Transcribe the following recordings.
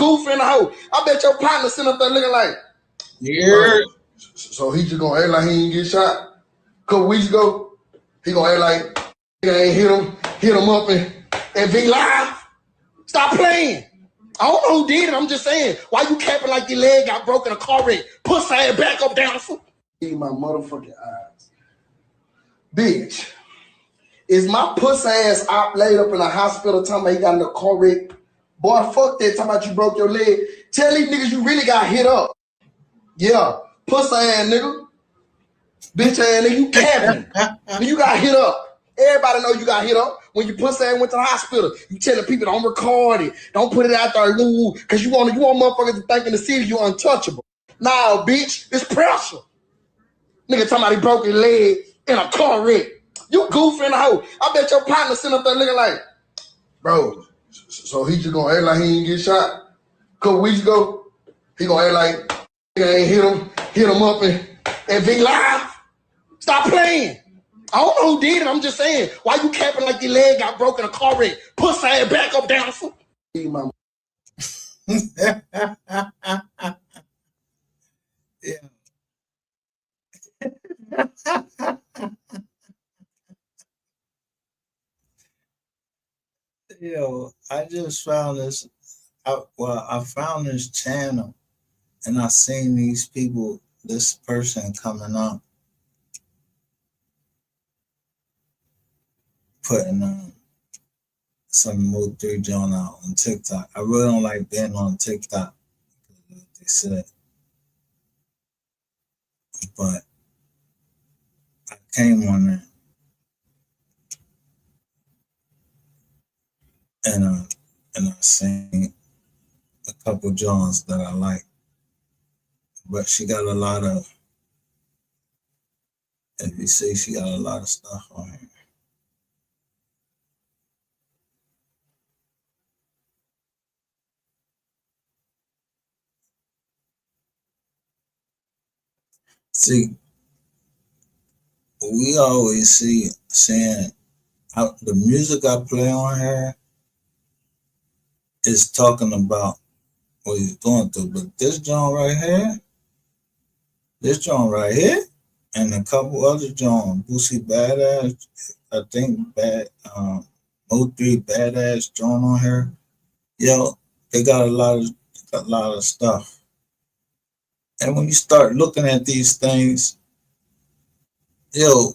goof in the hoe. I bet your partner sitting up there looking like, Yeah. So he just gonna act like he ain't get shot. A couple weeks ago, he gonna act like he ain't hit him up and V Live. Stop playing. I don't know who did it. I'm just saying. Why you capping like your leg got broken in a car wreck? Pussy ass back up down the foot. Need my motherfucking eyes. Bitch. Is my pussy ass op laid up in a hospital talking about he got in a car wreck? Boy, fuck that. Talking about you broke your leg. Tell these niggas you really got hit up. Yeah. Pussy ass nigga. Bitch ass nigga, you capping. You got hit up. Everybody know you got hit up. When your pussy ass went to the hospital, you telling people don't record it. Don't put it out there, woo, because you want motherfuckers to think in the city you untouchable. Nah, bitch, it's pressure. Nigga talking about he broke his leg in a car wreck. You goofy in the hoe. I bet your partner sitting up there looking like, bro, so he just gonna act like he ain't get shot. A couple weeks ago, he gonna act like he ain't hit him up and V Live. Stop playing. I don't know who did it. I'm just saying. Why you capping like your leg got broken in a car wreck? Pussy ass back up down the foot. Yeah. Yo, I just found this. I found this channel, and I seen these people. This person coming up, putting some MO3 joint out on TikTok. I really don't like being on TikTok, they said, but I came on there, and I seen a couple joints that I like, but she got a lot of. If you see, she got a lot of stuff on here. See, we always saying the music I play on here is talking about what he's going through, but this joint right here, and a couple other joints, Boosie Badass, I think MO3 Badass joint on here. Yo, they got a lot of stuff. And when you start looking at these things, yo,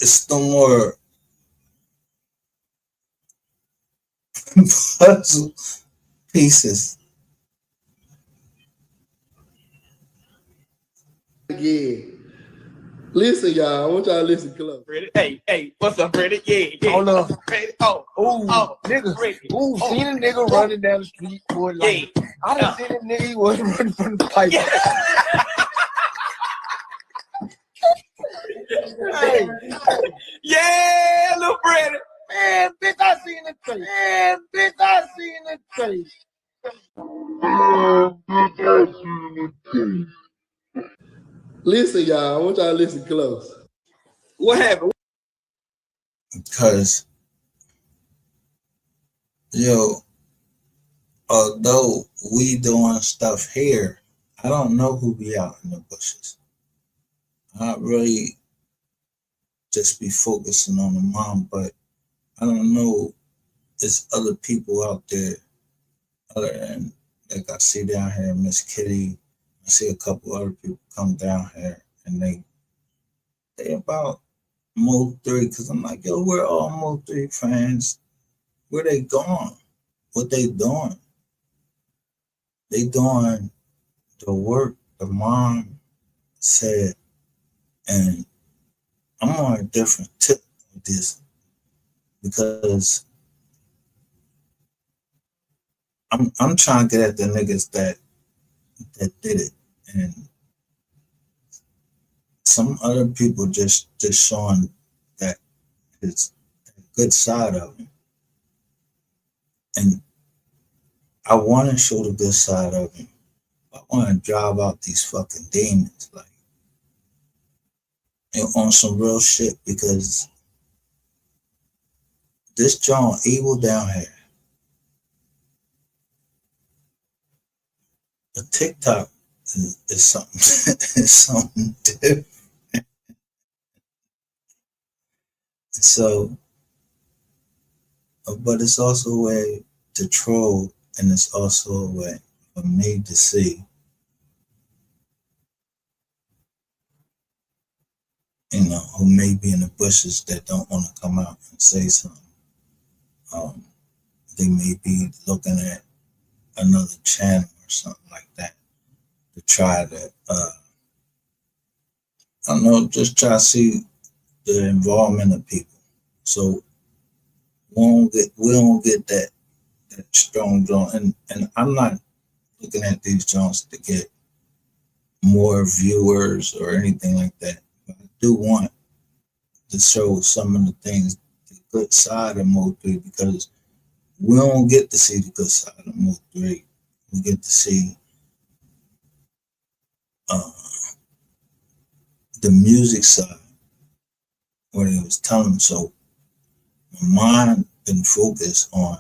it's no more puzzle pieces. Yeah. Listen, y'all. I want y'all to listen close. Hey, what's up, Freddie? Yeah. Hold up. Nigga. Seen a nigga running down the street, boy. Like, I done seen a nigga, he wasn't running from the pipe. Hey. Yeah, little Freddie. Man, bitch, I seen the face. Listen, y'all. I want y'all to listen close. What happened? Because, yo, although we doing stuff here, I don't know who be out in the bushes. I really just be focusing on the mom, but I don't know. There's other people out there other than, like I see down here, Miss Kitty. I see a couple other people come down here, and they about MO3, because I'm like, yo, we're all MO3 fans. Where they going? What they doing? They doing the work the mom said, and I'm on a different tip with this because I'm trying to get at the niggas that did it, and some other people just showing that it's a good side of him, and I want to show the good side of him. I want to drive out these fucking demons, like, and on some real shit, because this John evil down here. The TikTok is something is something different. So, but it's also a way to troll, and it's also a way for me to see, who may be in the bushes that don't want to come out and say something. They may be looking at another channel or something like that to try to, I don't know, just try to see the involvement of people. So we don't get that strong joint. And I'm not looking at these joints to get more viewers or anything like that. But I do want to show some of the things, the good side of MO3, because we don't get to see the good side of MO3. We get to see the music side, where they was telling them. So my mind been focused on,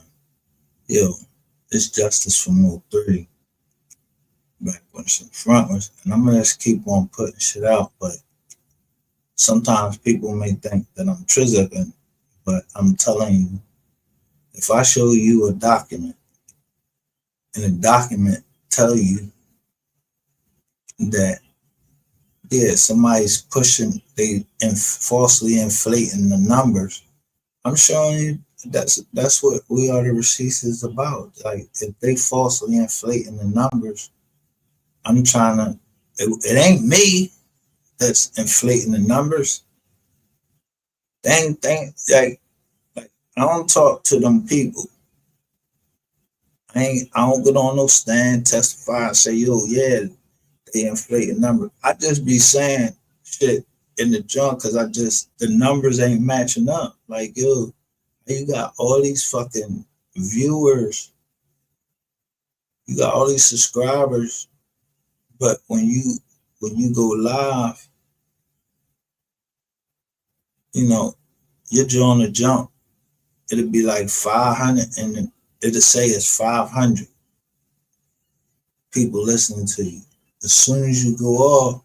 it's justice for MO3 backwards and frontwards, and I'm gonna just keep on putting shit out. But sometimes people may think that I'm trizzling, but I'm telling you, if I show you a document, and the document tell you that somebody's pushing, falsely inflating the numbers, I'm showing you that's what We Are the Receipts is about. Like, if they falsely inflating the numbers, I'm trying to. It ain't me that's inflating the numbers. Like I don't talk to them people. I don't get on no stand, testify, and say, yeah, they inflating numbers. I just be saying shit in the junk because the numbers ain't matching up. Like, you got all these fucking viewers, you got all these subscribers, but when you go live, you're doing a jump. It'll be like 500, and it'll say it's 500 people listening to you. As soon as you go off,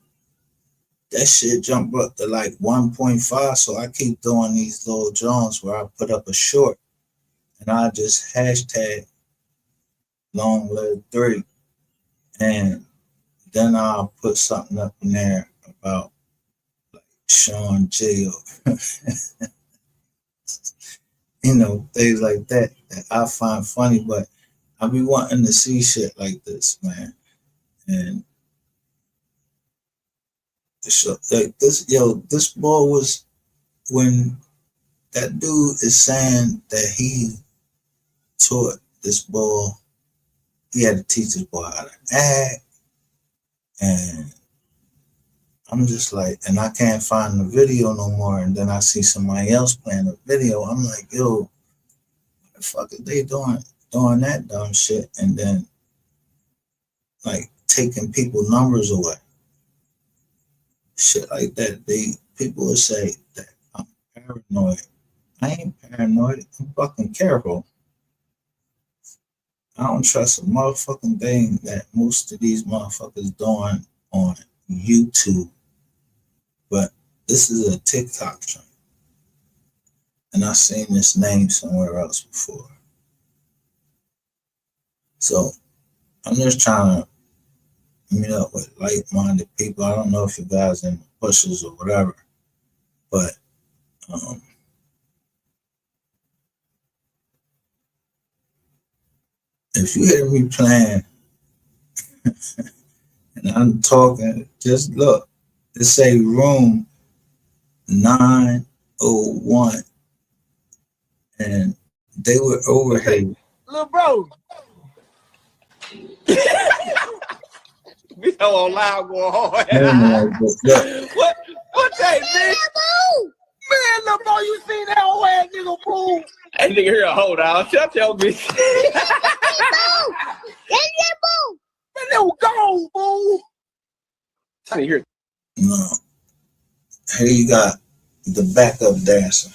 that shit jump up to like 1.5. So I keep doing these little jumps where I put up a short, and I just hashtag long live 3, and then I'll put something up in there about like Sean J. Things like that I find funny. But I be wanting to see shit like this, man. And so, like this boy was, when that dude is saying that he taught this boy, he had to teach this boy how to act, and I'm just like, and I can't find the video no more. And then I see somebody else playing the video. I'm like, what the fuck are they doing that dumb shit? And then like taking people numbers away, shit like that. People will say that I'm paranoid. I ain't paranoid. I'm fucking careful. I don't trust a motherfucking thing that most of these motherfuckers doing on YouTube. But this is a TikTok trend, and I've seen this name somewhere else before. So I'm just trying to meet up with like-minded people. I don't know if you guys in the bushes or whatever, but if you hear me playing and I'm talking, just look. It say room 901, and they were over here. Little bro. We so on loud going hard. What that, man? Man, little bro, you seen that old ass nigga fool? That nigga here, hold on. Shut your bitch. Man, they was gone, fool. Trying to hear. No. Here you got the backup dancer.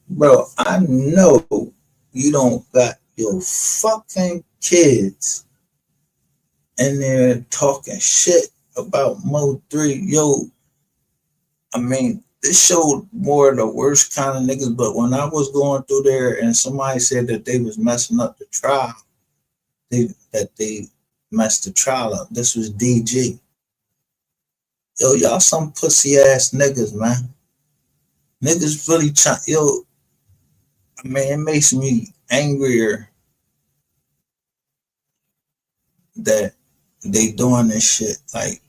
Bro, I know you don't got your fucking kids in there talking shit about MO3. Yo, I mean, this showed more of the worst kind of niggas, but when I was going through there and somebody said that they was messing up the trial, they messed the trial up. This was DG. Yo, y'all some pussy ass niggas, man. Niggas really try. Yo, I mean, it makes me angrier that they doing this shit. Like,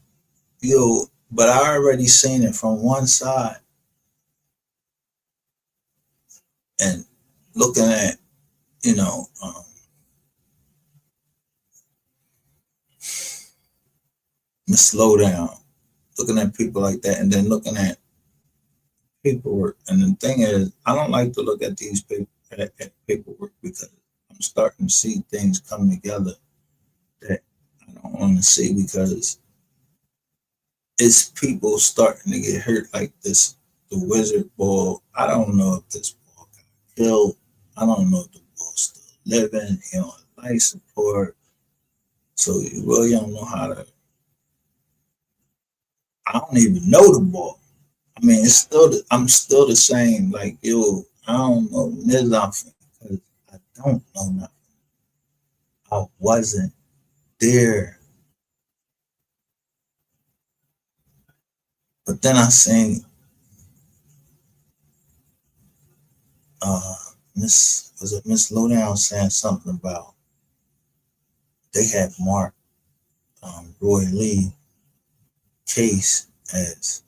yo, but I already seen it from one side and looking at, you know, the slowdown, looking at people like that, and then looking at paperwork. And the thing is, I don't like to look at these at paperwork because I'm starting to see things come together that I don't want to see because it's people starting to get hurt like this. The wizard ball. I don't know if this ball got killed. I don't know if the ball's still living. He on life support. So you really don't know how to. I don't even know the ball. I mean, it's still. I'm still the same. Like, yo, I don't know nothing because I don't know nothing. I wasn't there. But then I seen Miss Lowdown saying something about they had marked Roy Lee case as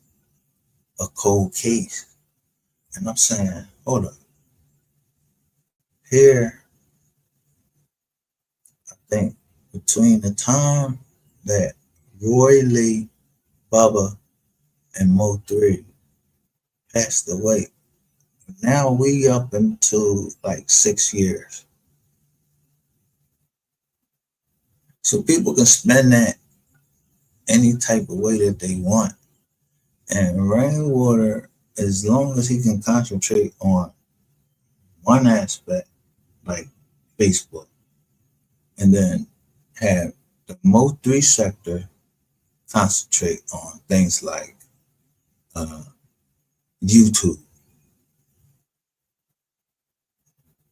a cold case. And I'm saying, hold up. Here, I think between the time that Roy Lee, Bubba, and MO3 passed away, now we up into like 6 years. So people can spend that any type of way that they want. And Rainwater, as long as he can concentrate on one aspect, like Facebook, and then have the MO3 sector concentrate on things like YouTube.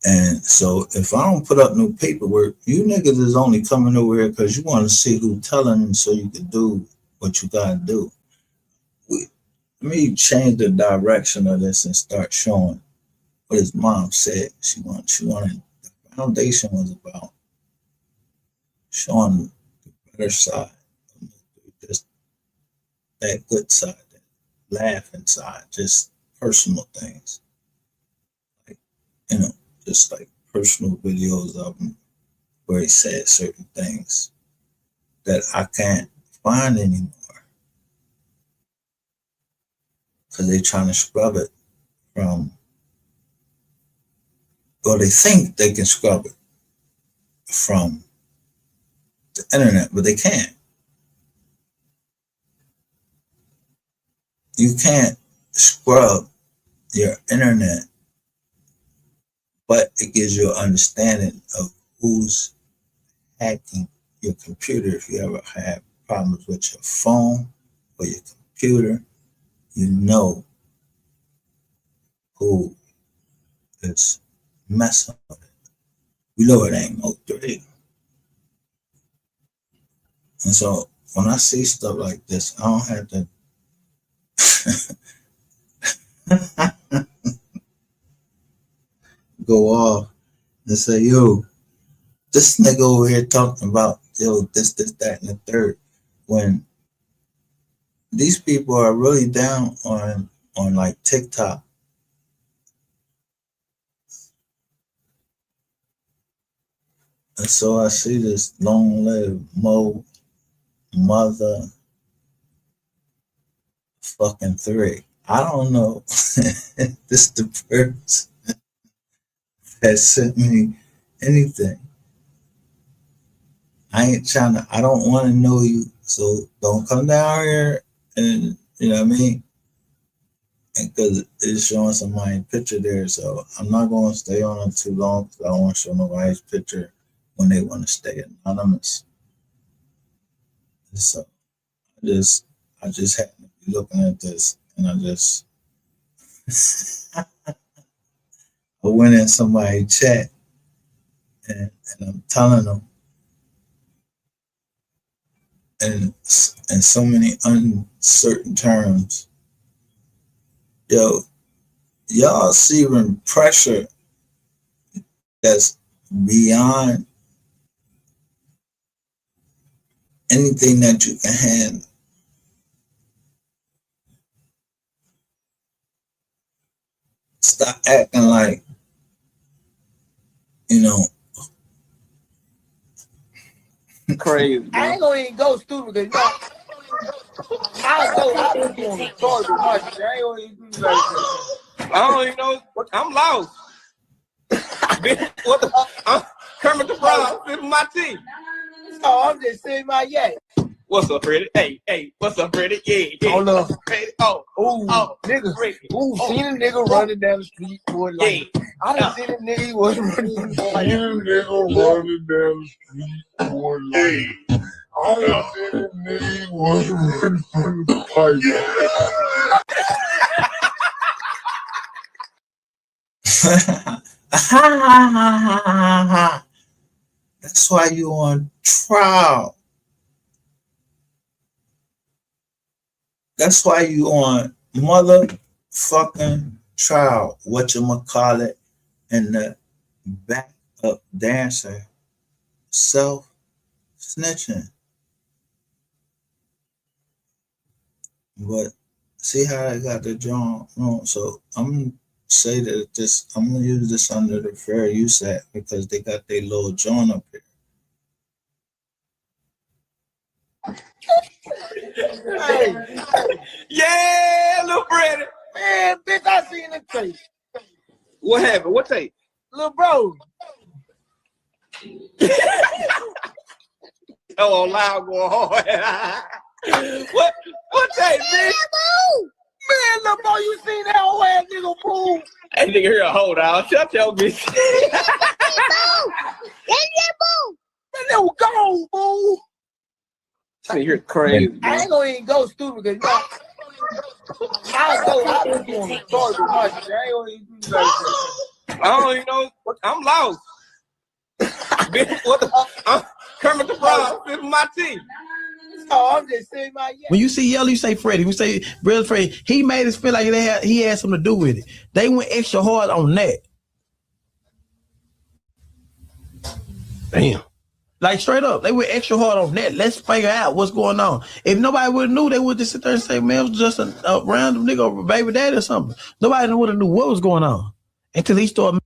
And so if I don't put up no paperwork, you niggas is only coming over here because you want to see who telling so you can do what you gotta do. Let me change the direction of this and start showing what his mom said. She wanted the foundation was about showing the better side, just that good side, that laughing side, just personal things. Like, you know, just like personal videos of him where he said certain things that I can't find anymore because they're trying to scrub it from, or they think they can scrub it from the internet, but they can't. You can't scrub your internet, but it gives you an understanding of who's hacking your computer. If you ever have problems with your phone or your computer, you know who is messing with it. You know it ain't MO3. And so when I see stuff like this, I don't have to go off and say, yo, this nigga over here talking about, yo, this, that, and the third. When these people are really down on like TikTok. And so I see this long lived Mo mother fucking 3. I don't know. This the person that sent me anything. I don't want to know you. So don't come down here and, you know what I mean? because it's showing somebody's picture there. So I'm not going to stay on it too long because I don't want to show nobody's picture when they want to stay anonymous. So I just happened to be looking at this, and I went in somebody's chat, and I'm telling them, in so many uncertain terms, yo, y'all receiving pressure that's beyond anything that you can handle. Stop acting like, you know, Crazy, I man. ain't gonna even go stupid because I'll be on the toilet with my shit. I ain't gonna even do like that. I don't even know. I'm lost. Bitch, what the? I'm Kermit the Frog. This is my team. No, I'm just saying my yak. What's up, Freddie? Hey, what's up, Freddie? Yeah. Hold up. Freddie. Oh, Nigga. Freddie. Seen a nigga running down the street, boy. Like, Yeah. I done seen a nigga, he wasn't running from the fire. Seen a nigga running down the street, boy. Like, I done seen a nigga he wasn't running from the fire. That's why you on trial. That's why you on motherfucking trial. Whatchamacallit, and the back up dancer, self snitching. But see how I got the drum wrong. So I'm gonna say that I'm gonna use this under the Fair Use Act because they got their little joint up here. Hey, Yeah, little Freddie. man, bitch, I seen the tape. What happened? What tape? Little bro. Oh, loud going hard. What tape, bitch? Man, little bro, you seen that old ass nigga fool? Hey, nigga, here, hold on. Shut your bitch. Man, that was gone, fool. This here crazy, I man. ain't gonna even go stupid because I'll be on the toilet with my shit. I ain't gonna even do like that. I don't even know. I'm lost. Bitch, what the? I'm Kermit the Frog. This is my team. No, I'm just saying my yak. When you see Yellow, you say Freddie. When you say Brother Freddie, he made us feel like he had something to do with it. They went extra hard on that. Damn. Like straight up, they went extra hard on that. Let's figure out what's going on. If nobody would have knew, they would just sit there and say, man, it was just a random nigga or baby daddy or something. Nobody would have knew what was going on until he started.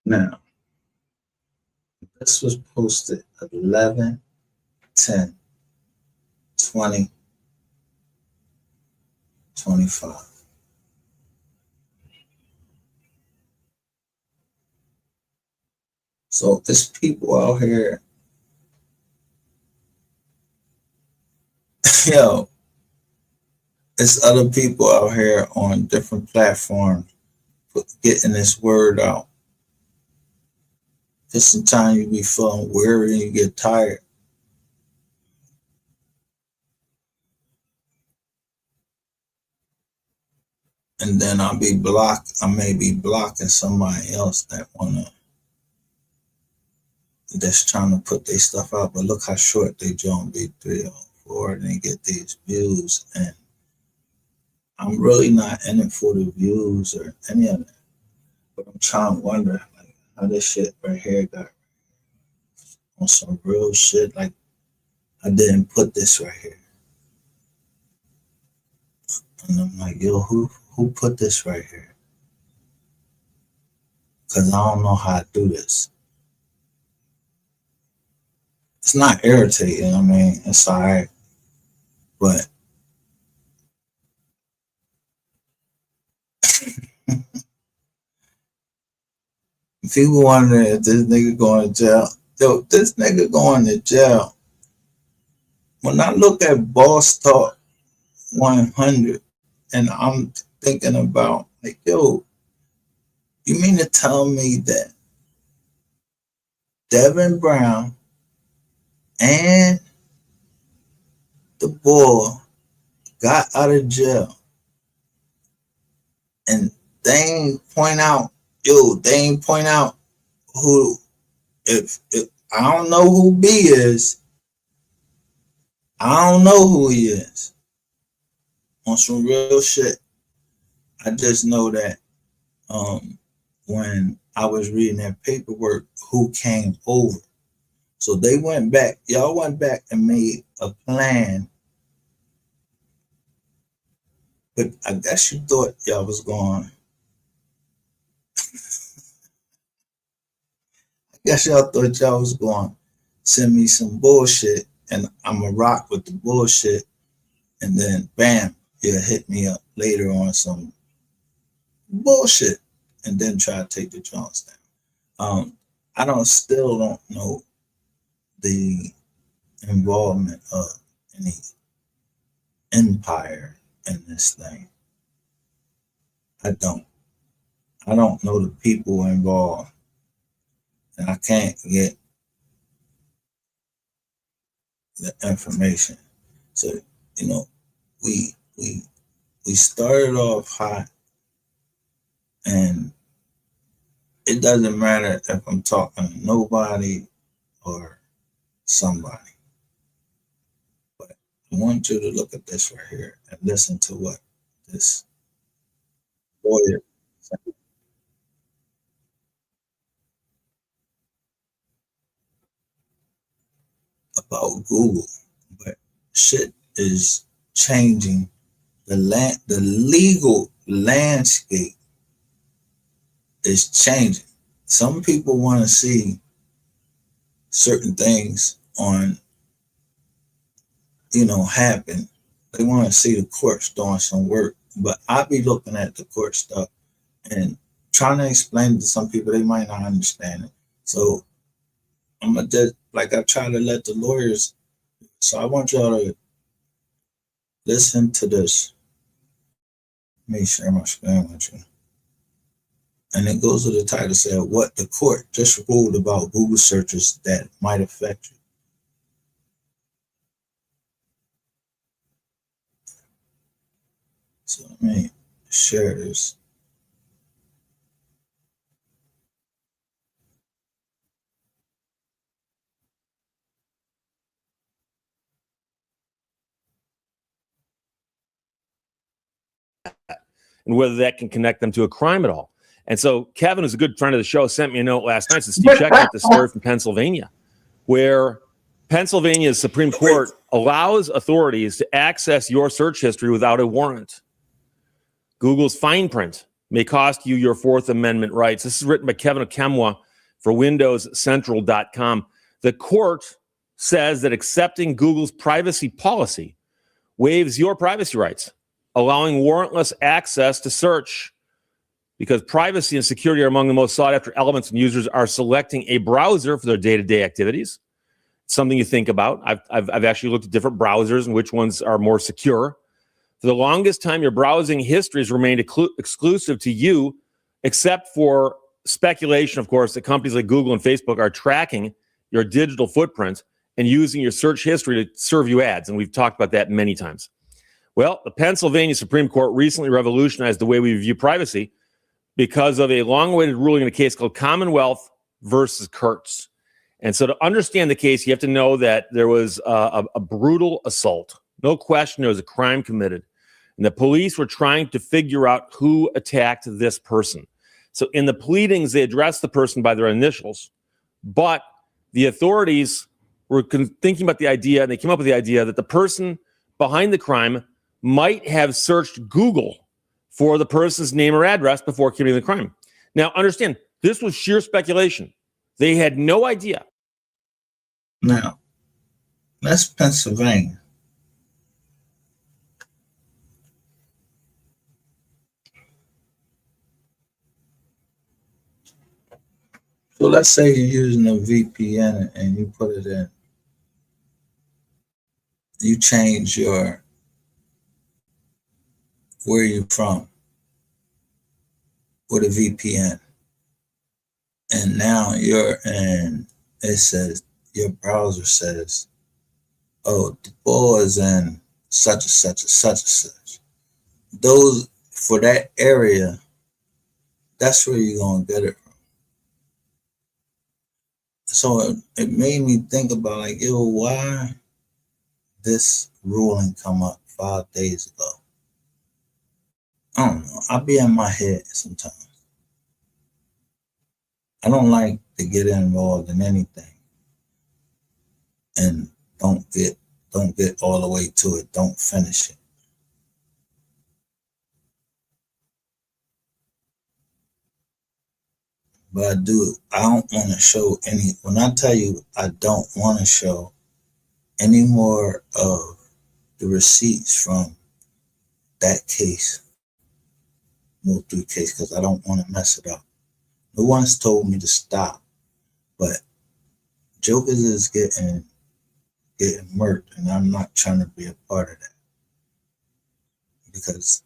Now, this was posted 11, 10, 20, 25. So there's people out here, yo, there's other people out here on different platforms getting this word out. Just sometimes you be feeling weary and you get tired. And then I may be blocking somebody else that's trying to put their stuff out, but look how short they join be 3 or 4 and they get these views. And I'm really not in it for the views or any of that. But I'm trying to wonder like how this shit right here got on some real shit. Like I didn't put this right here. And I'm like, yo, who put this right here? Cause I don't know how to do this. It's not irritating, I mean, it's alright. But people wondering if this nigga going to jail. Yo, this nigga going to jail when I look at Boss Talk 100, and I'm thinking about like, yo, you mean to tell me that Devin Brown and the boy got out of jail and they ain't point out, who, if I don't know who B is, I don't know who he is. On some real shit. I just know that when I was reading that paperwork, who came over. So they went back, y'all went back and made a plan. But I guess you thought y'all was going, send me some bullshit and I'm going to rock with the bullshit. And then bam, you'll hit me up later on some bullshit and then try to take the Jones down. I still don't know the involvement of any empire in this thing. I don't know the people involved, and I can't get the information. So, we started off hot, and it doesn't matter if I'm talking to nobody or somebody. But I want you to look at this right here and listen to what this lawyer said about Google. But shit is changing. The legal landscape is changing. Some people want to see certain things on, happen. They want to see the courts doing some work. But I be looking at the court stuff and trying to explain it to some people, they might not understand it. So I'm gonna just, like I try to let the lawyers. So I want y'all to listen to this. Let me share my screen with you. And it goes with the title, said what the court just ruled about Google searches that might affect you. So let me share this. And whether that can connect them to a crime at all. And so Kevin, who's a good friend of the show, sent me a note last night. So Steve, check out the story from Pennsylvania, where Pennsylvania's Supreme Court allows authorities to access your search history without a warrant. Google's fine print may cost you your Fourth Amendment rights. This is written by Kevin Okemwa for WindowsCentral.com. The court says that accepting Google's privacy policy waives your privacy rights, allowing warrantless access to search, because privacy and security are among the most sought after elements when users are selecting a browser for their day-to-day activities. It's something you think about. I've actually looked at different browsers and which ones are more secure. For the longest time, your browsing history has remained exclusive to you, except for speculation, of course, that companies like Google and Facebook are tracking your digital footprint and using your search history to serve you ads. And we've talked about that many times. Well, the Pennsylvania Supreme Court recently revolutionized the way we view privacy because of a long-awaited ruling in a case called Commonwealth versus Kurtz. And so to understand the case, you have to know that there was a brutal assault. No question, there was a crime committed. And the police were trying to figure out who attacked this person. So in the pleadings, they addressed the person by their initials. But the authorities were thinking about the idea, and they came up with the idea that the person behind the crime might have searched Google for the person's name or address before committing the crime. Now, understand, this was sheer speculation. They had no idea. Now, that's Pennsylvania. So let's say you're using a VPN and you put it in you change your where you from with a VPN, and now you're in. It says your browser says, "Oh, the ball is in such and such and such and such." Those for that area, that's where you're gonna get it from. So it made me think about like, yo, why this ruling come up 5 days ago? I don't know. I be in my head sometimes. I don't like to get involved in anything and don't get all the way to it. Don't finish it. But I do. I don't want to show any. When I tell you, I don't want to show any more of the receipts from that case, MO3 case, because I don't want to mess it up. No one's told me to stop, but Jokers is getting murked, and I'm not trying to be a part of that. Because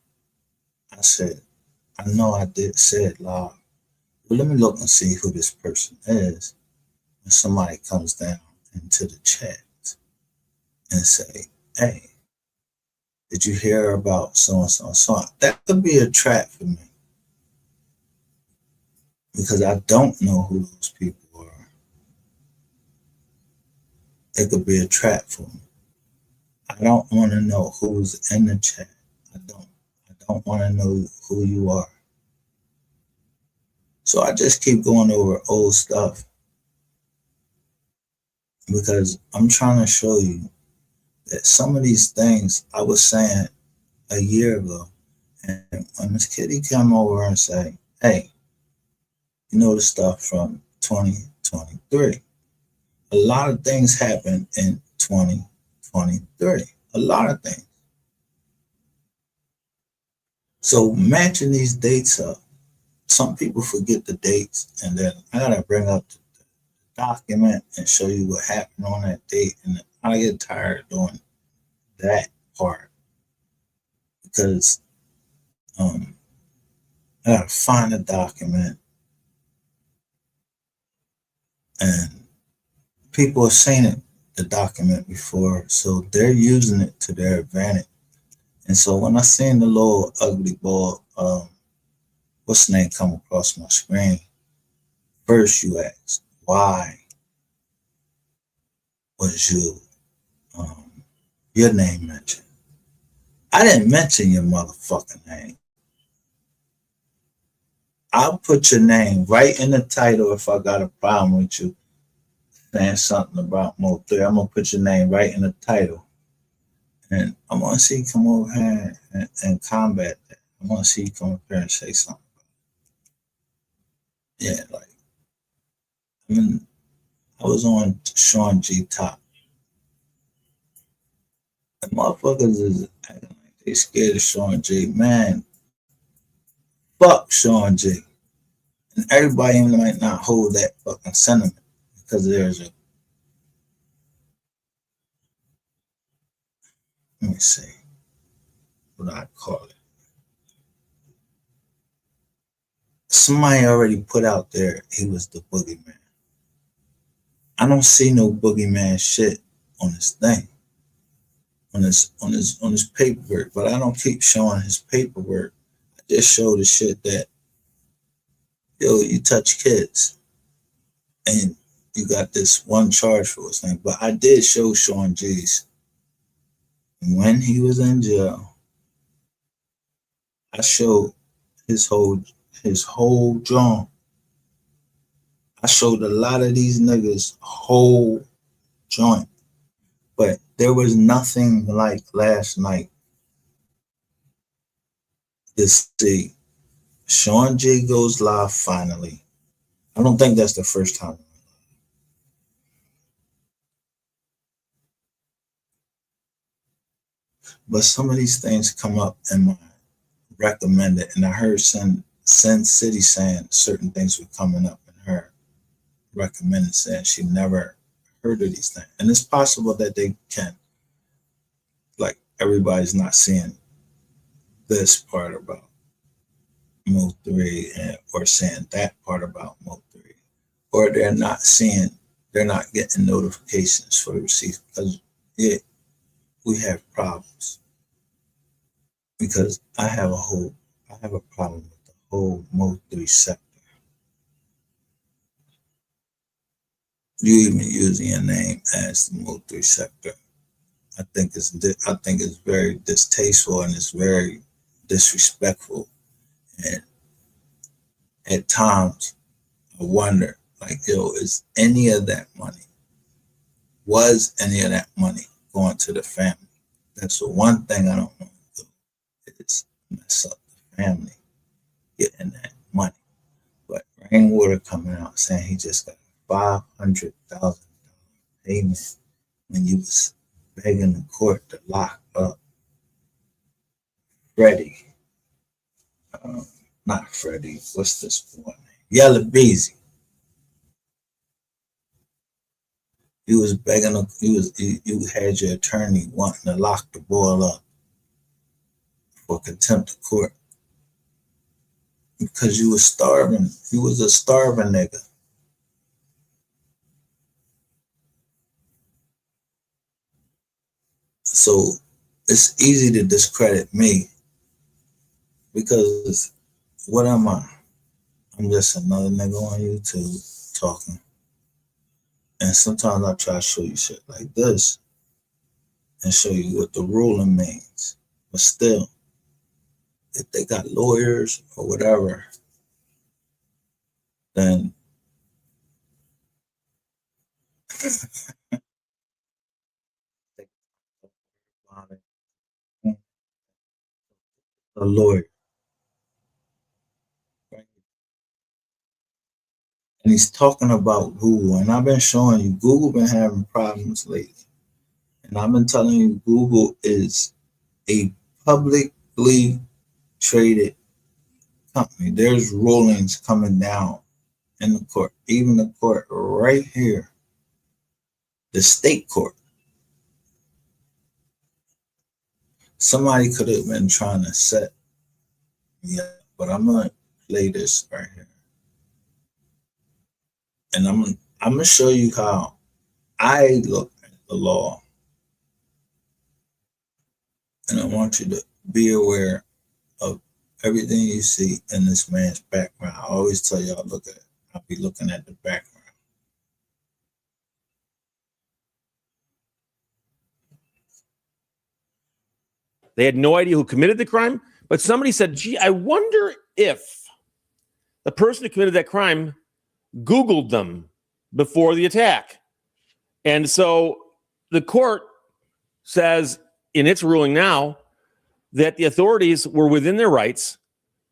I know I did say it loud. But let me look and see who this person is when somebody comes down into the chat and say, hey, did you hear about so-and-so and so on? That could be a trap for me. Because I don't know who those people are. It could be a trap for me. I don't want to know who's in the chat. I don't want to know who you are. So I just keep going over old stuff because I'm trying to show you that some of these things I was saying a year ago, and when this kitty come over and say, hey, you know the stuff from 2023. A lot of things happened in 2023. A lot of things. So matching these dates up, some people forget the dates, and then I gotta bring up the document and show you what happened on that date, and I get tired of doing that part because I gotta find the document, and people have seen it, the document before, so they're using it to their advantage. And so when I seen the little ugly ball, what's the name come across my screen, first you ask, why was your name mentioned? I didn't mention your motherfucking name. I'll put your name right in the title if I got a problem with you saying something about MO3. I'm gonna put your name right in the title. And I'm gonna see you come over here and combat that. I'm gonna see you come up here and say something. Yeah, like, I mean, I was on Sean G Top. The motherfuckers is acting like they scared of Sean G. Man, fuck Sean G. And everybody might not hold that fucking sentiment because there's a, let me see what I call it. Somebody already put out there he was the boogeyman. I don't see no boogeyman shit on this thing, on his paperwork, but I don't keep showing his paperwork. I just show the shit that, yo, you touch kids and you got this one charge for his thing. But I did show Sean G's when he was in jail. I showed his whole joint. I showed a lot of these niggas whole joint, but there was nothing like last night to see Sean G goes live finally. I don't think that's the first time. But some of these things come up in my recommended, and I heard Sin City saying certain things were coming up in her recommended, saying she never heard of these things. And it's possible that they can. like everybody's not seeing this part about MO3 or saying that part about MO3, or they're not getting notifications for the receipts because we have problems. Because I have a problem with the whole MO3 sector. You even using your name as the MO3 sector, I think it's very distasteful and it's very disrespectful. And at times, I wonder, like, was any of that money going to the family? That's the one thing I don't want to do, is mess up the family getting that money. But Rainwater coming out saying he just got a $500,000 payment when you was begging the court to lock up Freddie. Not Freddie, what's this boy name? Yella Beezy. You was begging, you had your attorney wanting to lock the boy up for contempt of court because you was starving. You was a starving nigga. So it's easy to discredit me because what am I? I'm just another nigga on YouTube talking. And sometimes I try to show you shit like this and show you what the ruling means. But still, if they got lawyers or whatever, then a lawyer. And he's talking about Google. And I've been showing you, Google been having problems lately. And I've been telling you, Google is a publicly traded company. There's rulings coming down in the court, even the court right here, the state court. Somebody could have been trying to set me up, but I'm gonna play this right here. And I'm gonna show you how I look at the law. And I want you to be aware of everything you see in this man's background. I always tell y'all, I'll be looking at the background. They had no idea who committed the crime, but somebody said, gee, I wonder if the person who committed that crime Googled them before the attack. And so the court says in its ruling now that the authorities were within their rights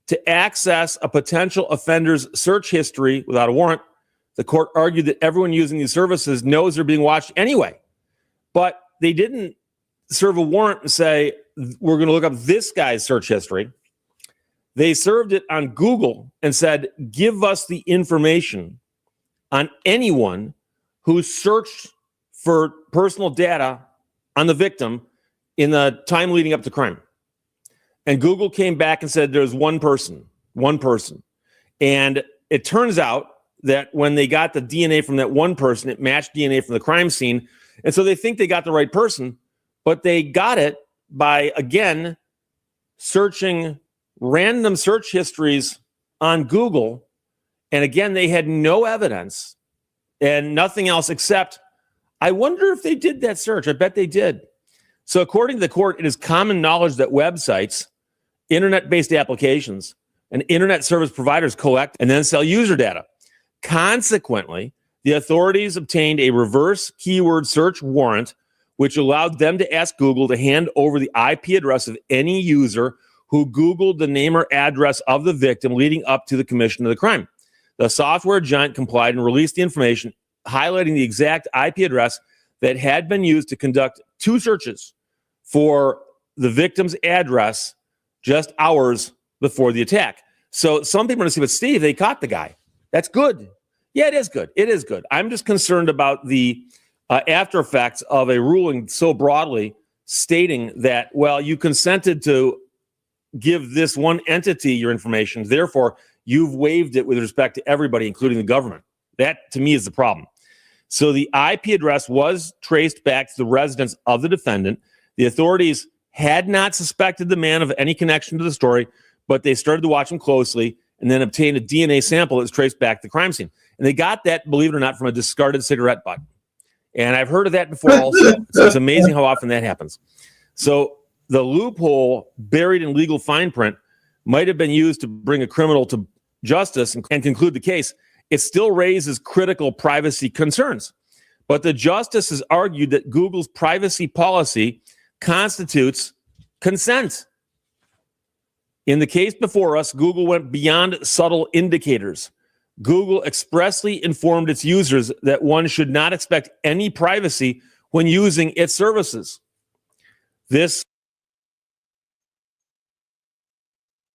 to access a potential offender's search history without a warrant. The court argued that everyone using these services knows they're being watched anyway, but they didn't serve a warrant and say, we're going to look up this guy's search history. They served it on Google and said, give us the information on anyone who searched for personal data on the victim in the time leading up to crime. And Google came back and said there's one person. And it turns out that when they got the DNA from that one person, it matched DNA from the crime scene. And so they think they got the right person, but they got it by, again, searching random search histories on Google. And again, they had no evidence and nothing else except, I wonder if they did that search. I bet they did. So according to the court, it is common knowledge that websites, internet-based applications, and internet service providers collect and then sell user data. Consequently, the authorities obtained a reverse keyword search warrant, which allowed them to ask Google to hand over the IP address of any user who Googled the name or address of the victim leading up to the commission of the crime. The software giant complied and released the information, highlighting the exact IP address that had been used to conduct 2 searches for the victim's address just hours before the attack. So some people are going to say, but Steve, they caught the guy. That's good. Yeah, it is good. It is good. I'm just concerned about the after effects of a ruling so broadly stating that, well, you consented to give this one entity your information, therefore you've waived it with respect to everybody, including the government. That, to me, is the problem. So the IP address was traced back to the residence of the defendant. The authorities had not suspected the man of any connection to the story, but they started to watch him closely and then obtained a DNA sample that was traced back to the crime scene. And they got that, believe it or not, from a discarded cigarette butt. And I've heard of that before also. So it's amazing how often that happens. So the loophole buried in legal fine print might have been used to bring a criminal to justice and conclude the case. It still raises critical privacy concerns. But the justice has argued that Google's privacy policy constitutes consent. In the case before us, Google went beyond subtle indicators. Google expressly informed its users that one should not expect any privacy when using its services.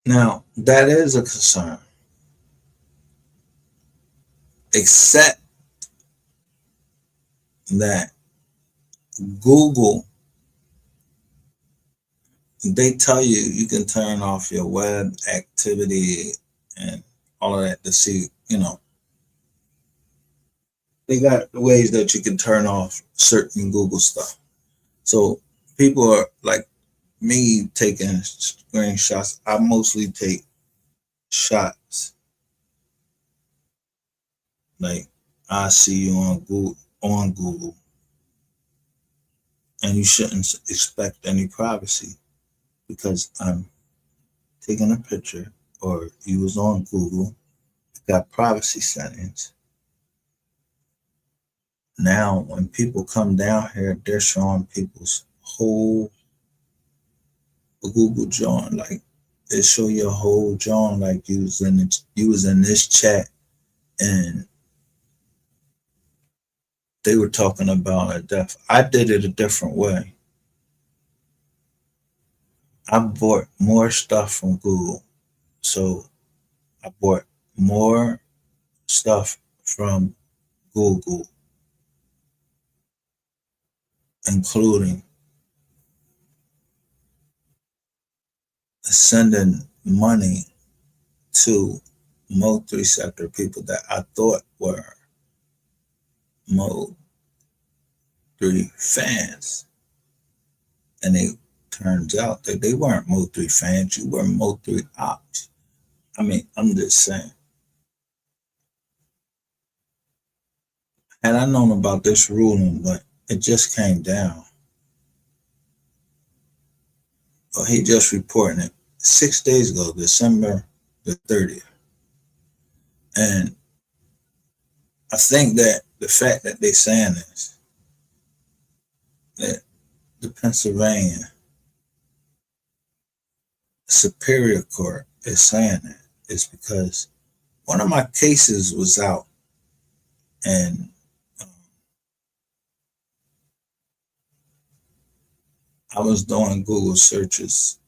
Now, that is a concern. Except that Google, they tell you can turn off your web activity and all of that to see, they got ways that you can turn off certain Google stuff. So people are like me taking screenshots. I mostly take shots. Like, I see you on Google, and you shouldn't expect any privacy because I'm taking a picture, or you was on Google, got privacy settings. Now, when people come down here, they're showing people's whole Google drawing. Like, they show your whole drawing, like you was in this chat, and they were talking about a death. I did it a different way. I bought more stuff from Google. So I bought more stuff from Google, including sending money to MO3 sector people that I thought were MO3 fans. And it turns out that they weren't MO3 fans, you were MO3 ops. I mean, I'm just saying. Had I known about this ruling, but it just came down. Well, he just reporting it 6 days ago, December the 30th. And I think that the fact that they're saying this, that the Pennsylvania Superior Court is saying that, is because one of my cases was out, and I was doing Google searches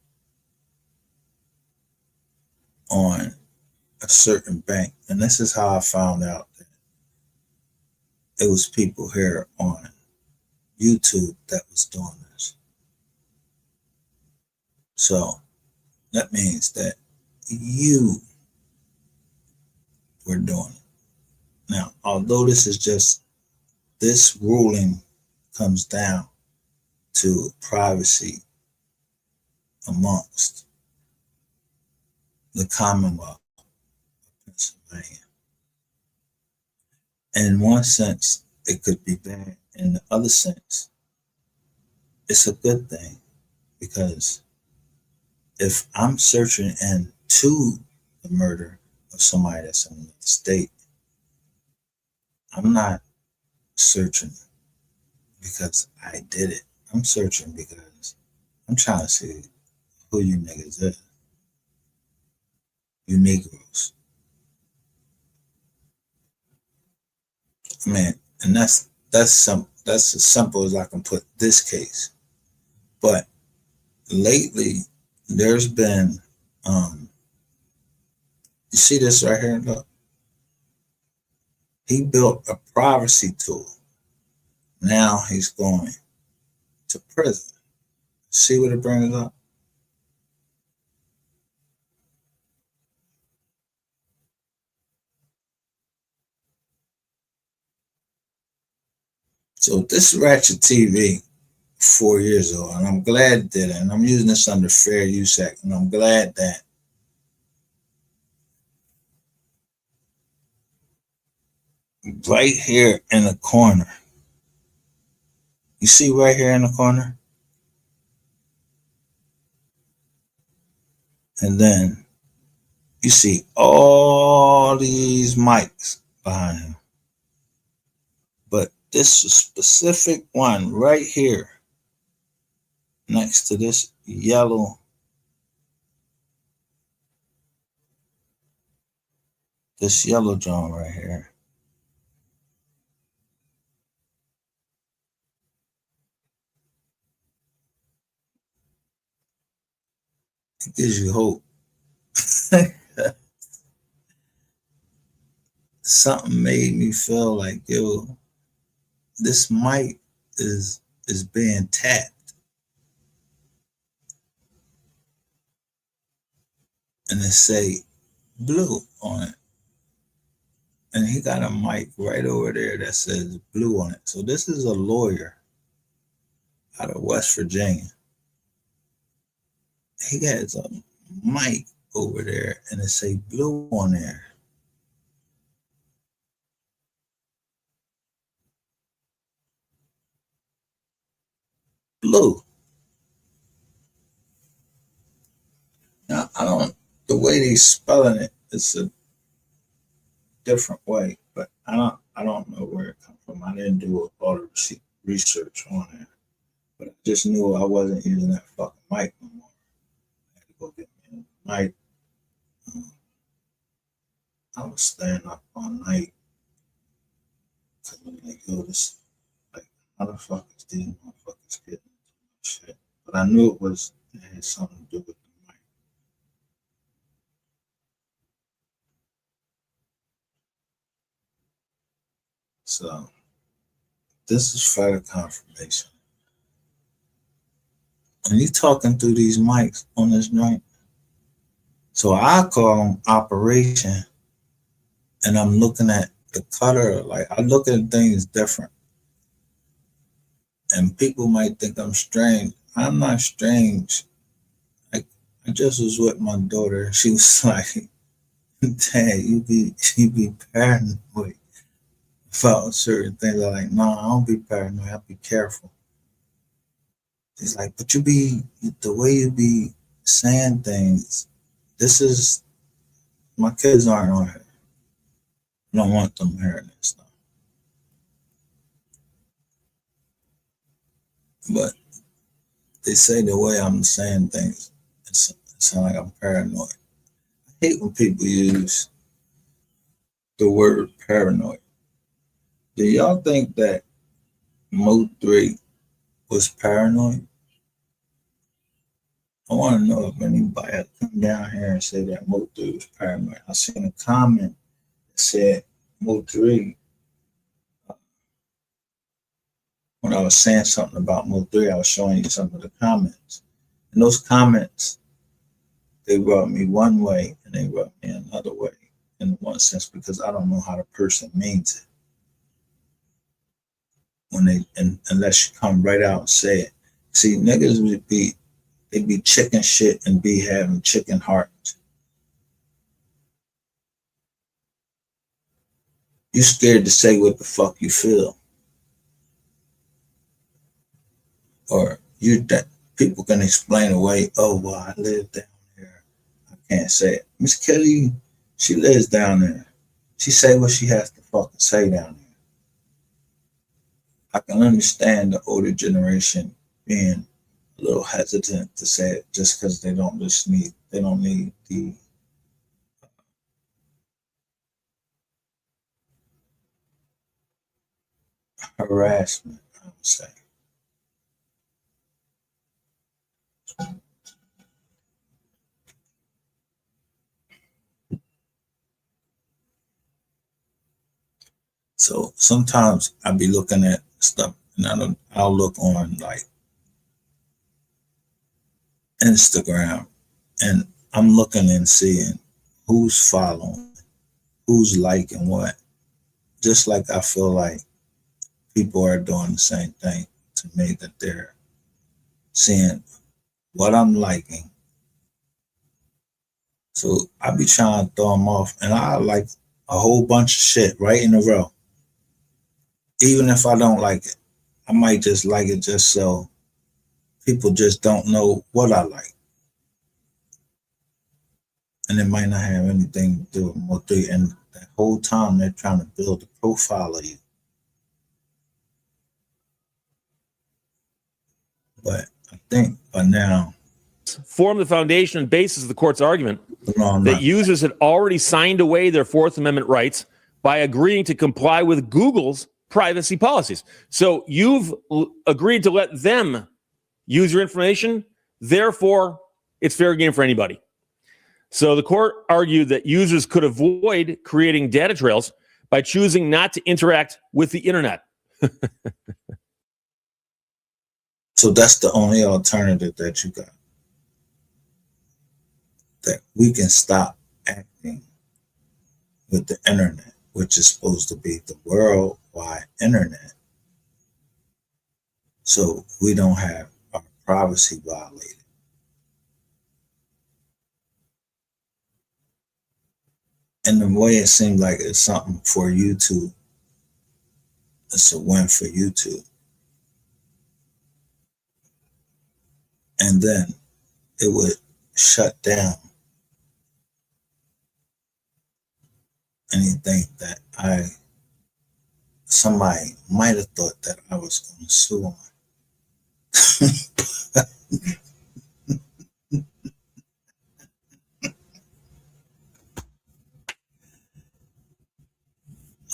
on a certain bank, and this is how I found out that it was people here on YouTube that was doing this. So that means that you were doing it. Now, although this ruling comes down to privacy amongst the Commonwealth of Pennsylvania. In one sense, it could be bad. In the other sense, it's a good thing, because if I'm searching into the murder of somebody that's in another state, I'm not searching because I did it. I'm searching because I'm trying to see who you niggas is. You Negroes. I mean, and that's as simple as I can put this case. But lately, there's been, you see this right here? Look. He built a privacy tool. Now he's going to prison. See what it brings up? So this Ratchet TV 4 years ago, and I'm glad it did it, and I'm using this under Fair Use Act, and I'm glad that right here in the corner, you see right here in the corner? And then you see all these mics behind him. But this specific one right here, next to this yellow John right here. It gives you hope. Something made me feel like, yo, this mic is being tapped. And it say blue on it. And he got a mic right over there that says blue on it. So this is a lawyer out of West Virginia. He has a mic over there and it say blue on there. Blue. Now, the way they spelling it, it's a different way, but I don't know where it comes from. I didn't do all the research on it, but I just knew I wasn't using that fucking mic no more. I had to go get me a mic. I was staying up all night because I'm like, yo, this, like, how the fuck is these motherfuckers getting into shit? But I knew it had something to do with the mic. So this is further confirmation. And you talking through these mics on this joint. So I call them operation, and I'm looking at the cutter, like I look at things different. And people might think I'm strange. I'm not strange. Like, I just was with my daughter. She was like, Dad, you be paranoid about certain things. I'm like, no, I don't be paranoid. I be careful. She's like, but the way you be saying things, this is, my kids aren't on here. I don't want them hearing this stuff. But they say the way I'm saying things, it sounds like I'm paranoid. I hate when people use the word paranoid. Do y'all think that MO3 was paranoid? I want to know if anybody had come down here and say that MO3 was paranoid. I seen a comment that said MO3, when I was saying something about MO3, I was showing you some of the comments. And those comments, they rubbed me one way and they rubbed me another way in one sense, because I don't know how the person means it. Unless you come right out and say it. See, niggas they be chicken shit and be having chicken hearts. You scared to say what the fuck you feel. Or that people can explain away, oh, well, I live down there. I can't say it. Miss Kelly, she lives down there. She say what she has to fucking say down there. I can understand the older generation being a little hesitant to say it just because they don't need the harassment, I would say. So sometimes I'll be looking at stuff and I'll look on like Instagram, and I'm looking and seeing who's following, who's liking what. Just like I feel like people are doing the same thing to me, that they're seeing what I'm liking. So I be trying to throw them off, and I like a whole bunch of shit right in a row. Even if I don't like it, I might just like it just so people just don't know what I like. And it might not have anything to do with MO3. And that whole time they're trying to build a profile of you. But I think by now, form the foundation and basis of the court's argument no, that users had already signed away their Fourth Amendment rights by agreeing to comply with Google's privacy policies. So you've agreed to let them use your information. Therefore, it's fair game for anybody. So the court argued that users could avoid creating data trails by choosing not to interact with the internet. So that's the only alternative that you got. That we can stop acting with the internet, which is supposed to be the worldwide internet. So we don't have our privacy violated. And the way it seemed like it's something for YouTube, it's a win for YouTube. And then it would shut down anything that somebody might have thought that I was going to sue on.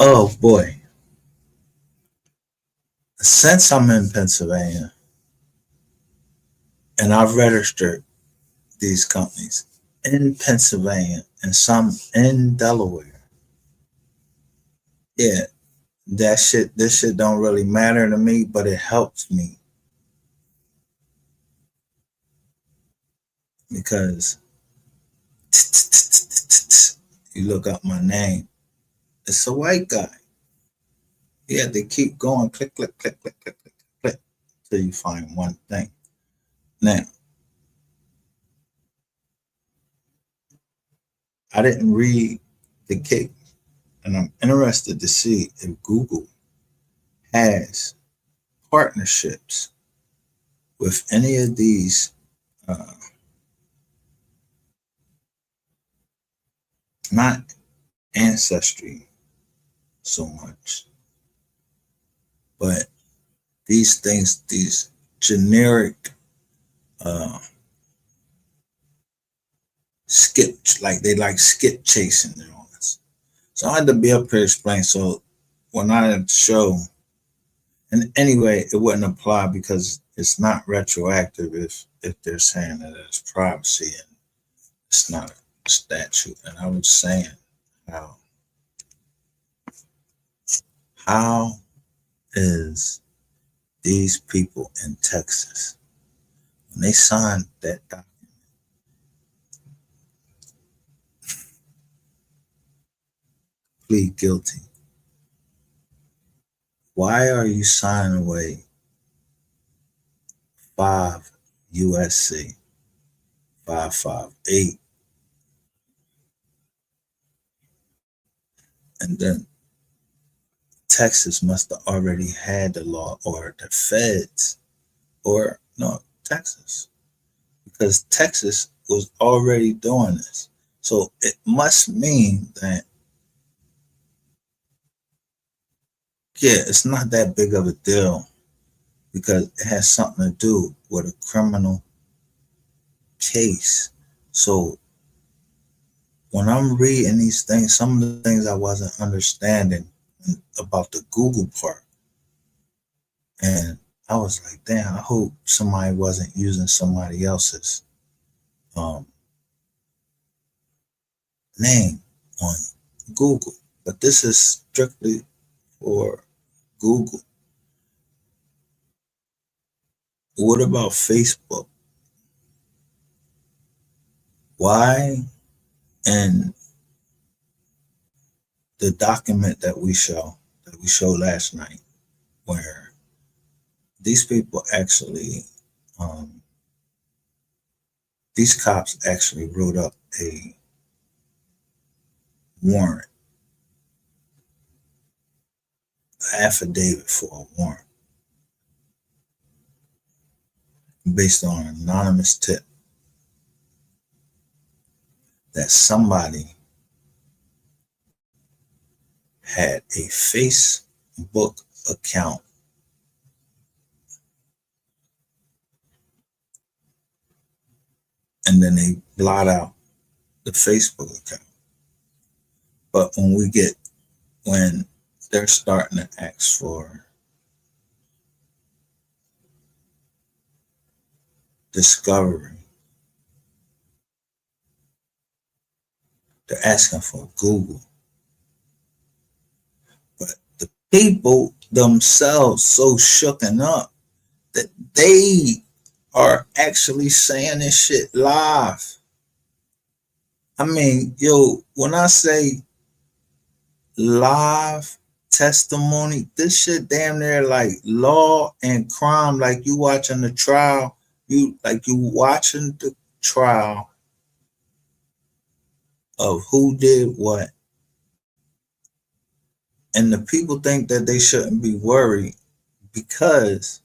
Oh boy. Since I'm in Pennsylvania and I've registered these companies in Pennsylvania and some in Delaware, yeah, this shit don't really matter to me, but it helps me. Because you look up my name, it's a white guy. You have to keep going, click, click, click, click, click, click, click, till you find one thing. Now, I didn't read the case, and I'm interested to see if Google has partnerships with any of these not ancestry so much, but these things, these generic skip, like they like skip chasing their ones. So I had to be up here explain. So when I show, and anyway, it wouldn't apply because it's not retroactive if they're saying that it's privacy and it's not a statute. And I was saying how is these people in Texas, when they signed that document, plead guilty, why are you signing away 5 USC 558? And then Texas must have already had the law, or the feds, or no, Texas, because Texas was already doing this. So it must mean that, yeah, it's not that big of a deal because it has something to do with a criminal case. So when I'm reading these things, some of the things I wasn't understanding about the Google part, and I was like, damn, I hope somebody wasn't using somebody else's name on Google. But this is strictly for Google. What about Facebook? why in the document that we showed last night, where these people actually, these cops actually wrote up a warrant, an affidavit for a warrant based on an anonymous tip that somebody had a Facebook account and then they blot out the Facebook account. But when they're starting to ask for discovery, they're asking for Google. But the people themselves so shooken up that they are actually saying this shit live. I mean, yo, when I say live testimony, this shit damn near like law and crime, like you watching the trial, you watching the trial of who did what. And the people think that they shouldn't be worried because,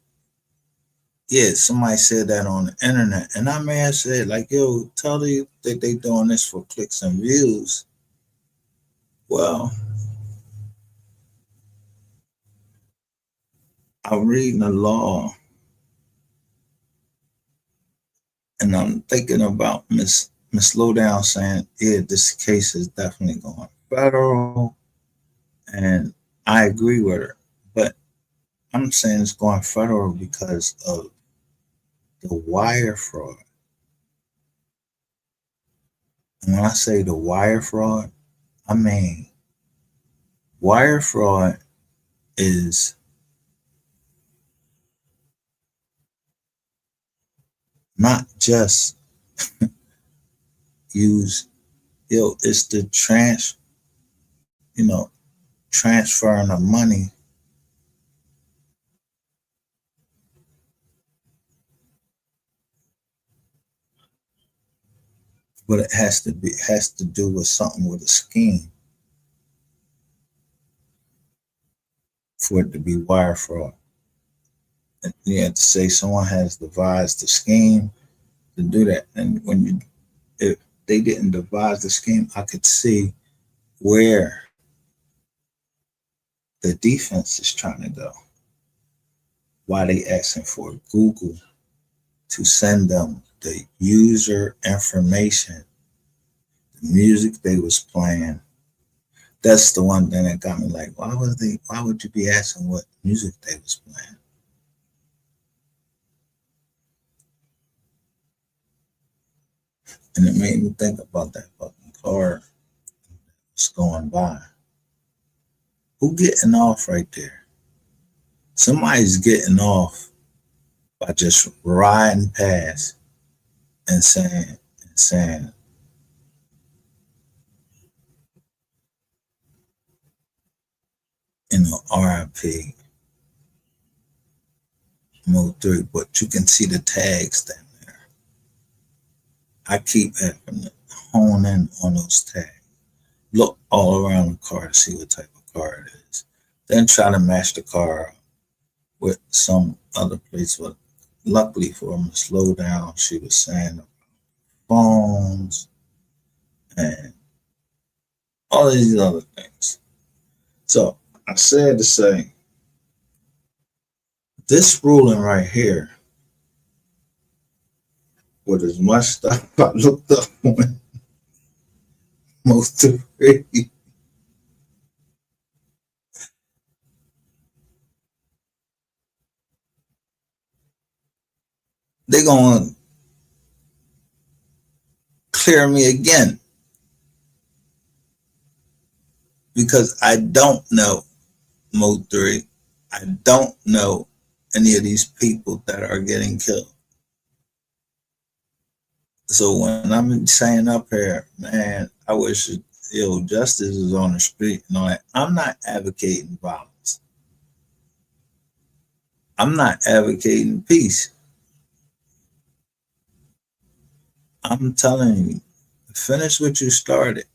yeah, somebody said that on the internet. And I may have said, like, yo, tell you that they doing this for clicks and views. Well, I'm reading the law and I'm thinking about Miss Lowdown saying, yeah, this case is definitely going federal. And I agree with her. But I'm saying it's going federal because of the wire fraud. And when I say the wire fraud, I mean wire fraud is not just it's the transferring of money but it has to do with something with a scheme for it to be wire fraud. And you have to say someone has devised a scheme to do that. And if they didn't devise the scheme, I could see where the defense is trying to go. Why they asking for Google to send them the user information, the music they was playing. That's the one thing that got me like, why would you be asking what music they was playing? And it made me think about that fucking car that's going by. Who getting off right there? Somebody's getting off by just riding past and saying, RIP MO3, but you can see the tags down there. I keep having to hone in on those tags. Look all around the car to see what type of car it is. Then try to match the car up with some other place. But luckily for Miss Slow Down, she was saying phones and all these other things. So I said to say, this ruling right here, with as much stuff I looked up on MO3, they're going to clear me again because I don't know MO3. I don't know any of these people that are getting killed. So when I'm saying up here, man, I wish justice is on the street and all that. I'm not advocating violence. I'm not advocating peace. I'm telling you, finish what you started.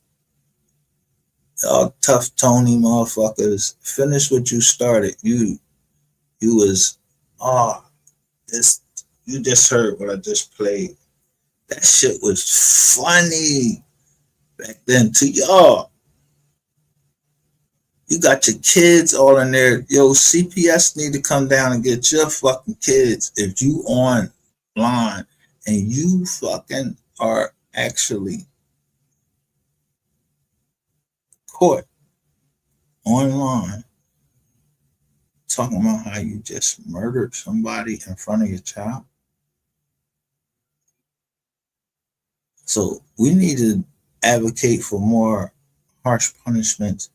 All tough Tony motherfuckers, finish what you started. You was this you just heard what I just played. That shit was funny back then to y'all. You got your kids all in there. Yo, CPS need to come down and get your fucking kids if you online and you fucking are actually caught online talking about how you just murdered somebody in front of your child. So we need to advocate for more harsh punishments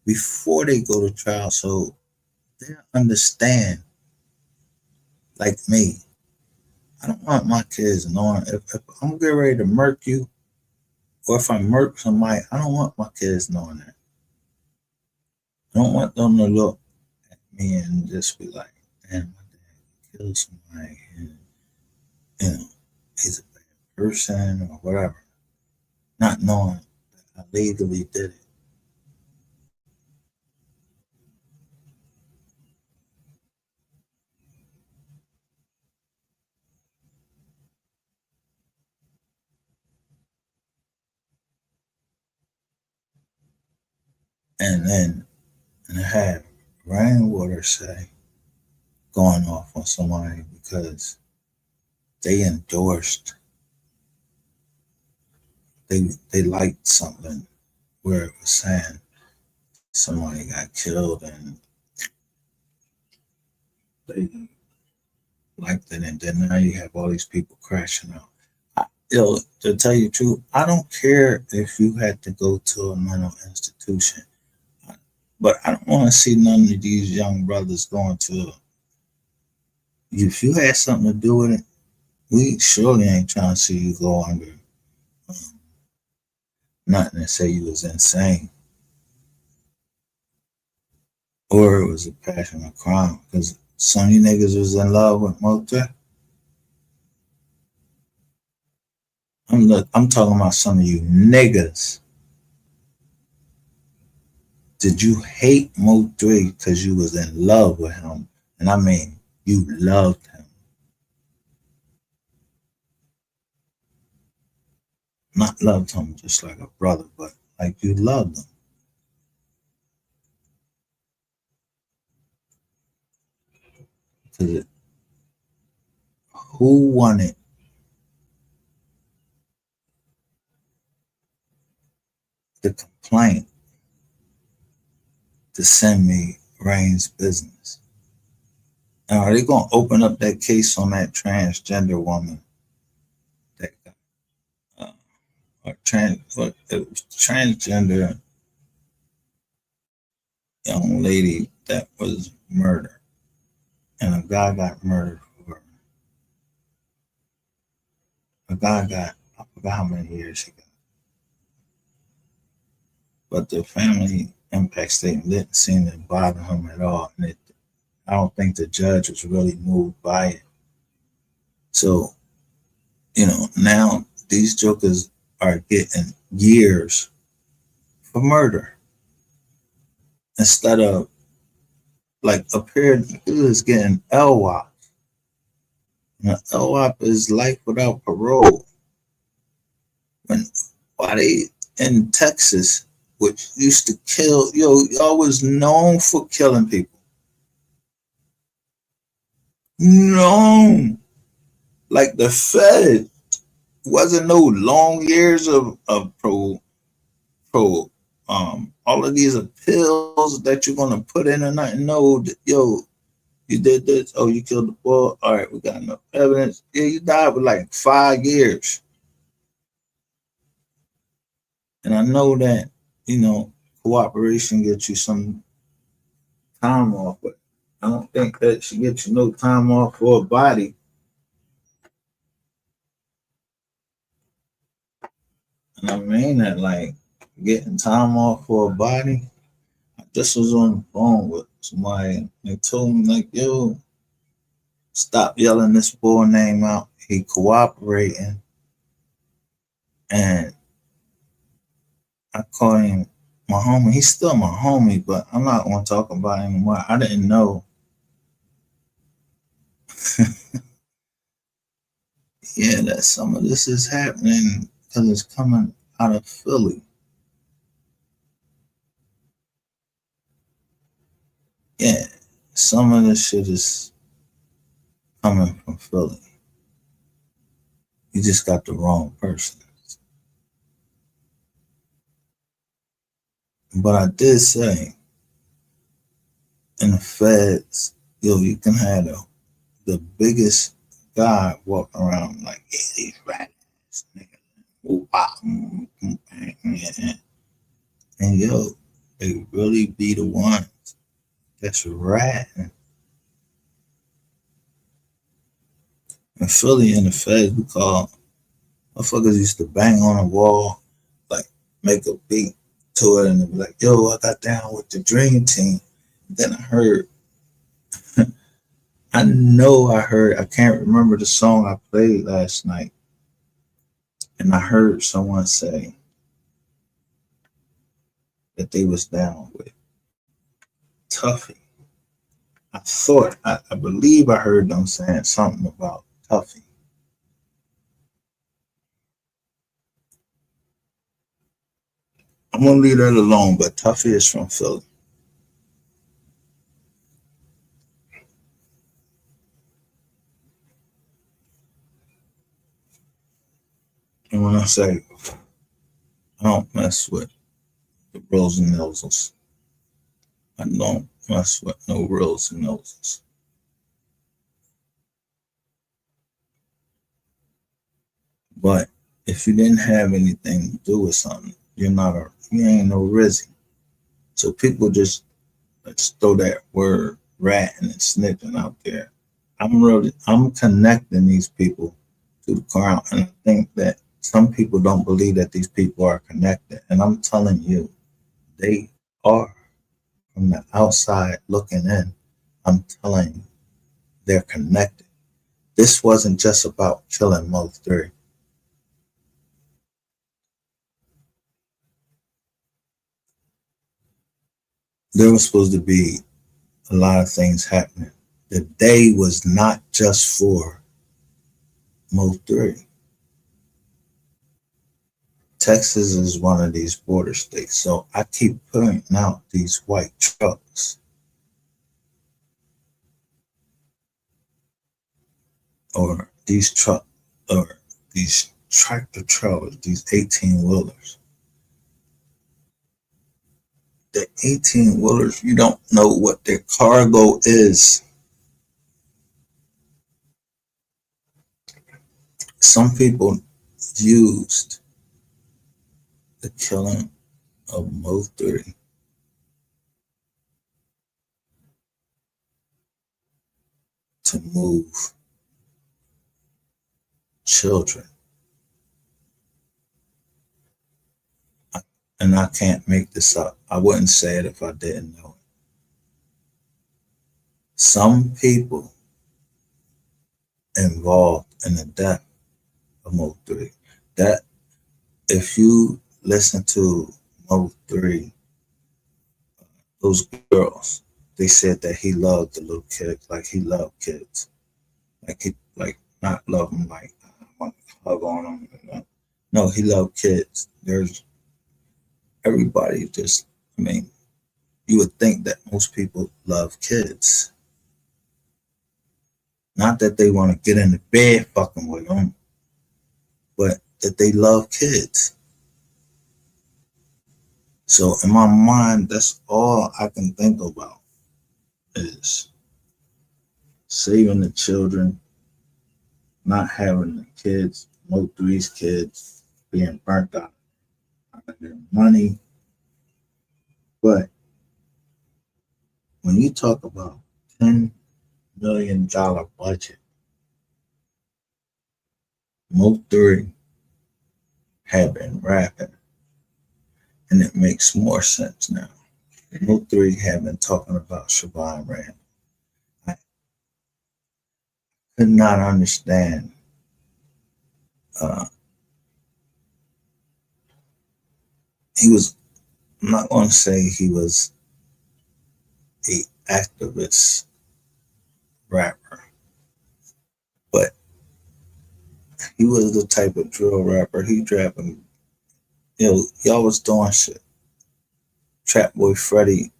before they go to trial so they understand, like me. I don't want my kids knowing if I'm getting ready to murk you or if I murk somebody, I don't want my kids knowing that. I don't want them to look at me and just be like, damn, my dad killed somebody and he's a bad person or whatever. Not knowing that I legally did it. And then have rainwater say going off on somebody because they endorsed, they liked something where it was saying somebody got killed and they liked it, and then now you have all these people crashing out. To tell you the truth, I don't care if you had to go to a mental institution, but I don't want to see none of these young brothers going to. If you had something to do with it, we surely ain't trying to see you go under nothing and say you was insane or it was a passion or crime. Because some of you niggas was in love with MO3. I'm talking about some of you niggas. Did you hate MO3 because you was in love with him? And I mean, you loved him. Not loved him just like a brother, but like you loved him. Because who wanted the complaint to send me Rain's business? Now, are they going to open up that case on that transgender woman that got, transgender young lady that was murdered, and a guy got murdered for her. A guy got, I forgot how many years he got, but the family impact statement didn't seem to bother him at all, and I don't think the judge was really moved by it. So, now these jokers are getting years for murder instead of like up here is getting LWOP. LWOP is life without parole. Why they in Texas, which used to kill, y'all was known for killing people. Known. Like the Fed wasn't no long years of all of these pills that you're gonna put in or nothing. No, you did this. Oh, you killed the boy. All right, we got enough evidence. Yeah, you died with like 5 years. And I know that, cooperation gets you some time off, but I don't think that should get you no time off for a body. And I mean that, like, getting time off for a body. I just was on the phone with somebody. And they told me, like, yo, stop yelling this boy name out. He cooperating. And I call him my homie. He's still my homie, but I'm not going to talk about him anymore. I didn't know. Yeah, that some of this is happening because it's coming out of Philly. Yeah, some of this shit is coming from Philly. You just got the wrong person. But I did say in the feds, yo, you can have the biggest guy walking around like, yeah, these rat ass niggas. And yo, they really be the ones that's ratting. In Philly, in the feds, we call motherfuckers used to bang on a wall, like make a beat to it, and be like, yo, I got down with the dream team. Then I heard, I can't remember the song I played last night. And I heard someone say that they was down with Tuffy. I believe I heard them saying something about Tuffy. I'm gonna leave that alone, but Tuffy is from Philly. And when I say I don't mess with the Rolls and Noses, I don't mess with no Rolls and Noses. But if you didn't have anything to do with something, you ain't no Rizzy. So people just let's throw that word ratting and snitching out there. I'm connecting these people to the crowd, and I think that some people don't believe that these people are connected. And I'm telling you, they are. From the outside looking in, I'm telling you, they're connected. This wasn't just about killing MO3. There was supposed to be a lot of things happening. The day was not just for MO3. Texas is one of these border states, so I keep pointing out these white trucks or these tractor trailers, these 18-wheelers. The 18-wheelers, you don't know what their cargo is. Some people used the killing of MO3 to move children. And I can't make this up. I wouldn't say it if I didn't know it. Some people involved in the death of MO3. That if you listen to MO3, those girls, they said that he loved the little kids, like he loved kids. Like not love them like I want to hug on them. You know? No, he loved kids. There's everybody just, I mean, you would think that most people love kids. Not that they want to get in the bed fucking with them, but that they love kids. So in my mind, that's all I can think about is saving the children, not having the kids, MO3's kids, being burnt out of their money. But when you talk about $10 million budget, MO3 had been rapping, and it makes more sense now. MO3 had been talking about Siobhan Rand. I could not understand he was, I'm not going to say he was a activist rapper, but he was the type of drill rapper. He rapping, y'all was doing shit. Trap Boy Freddy,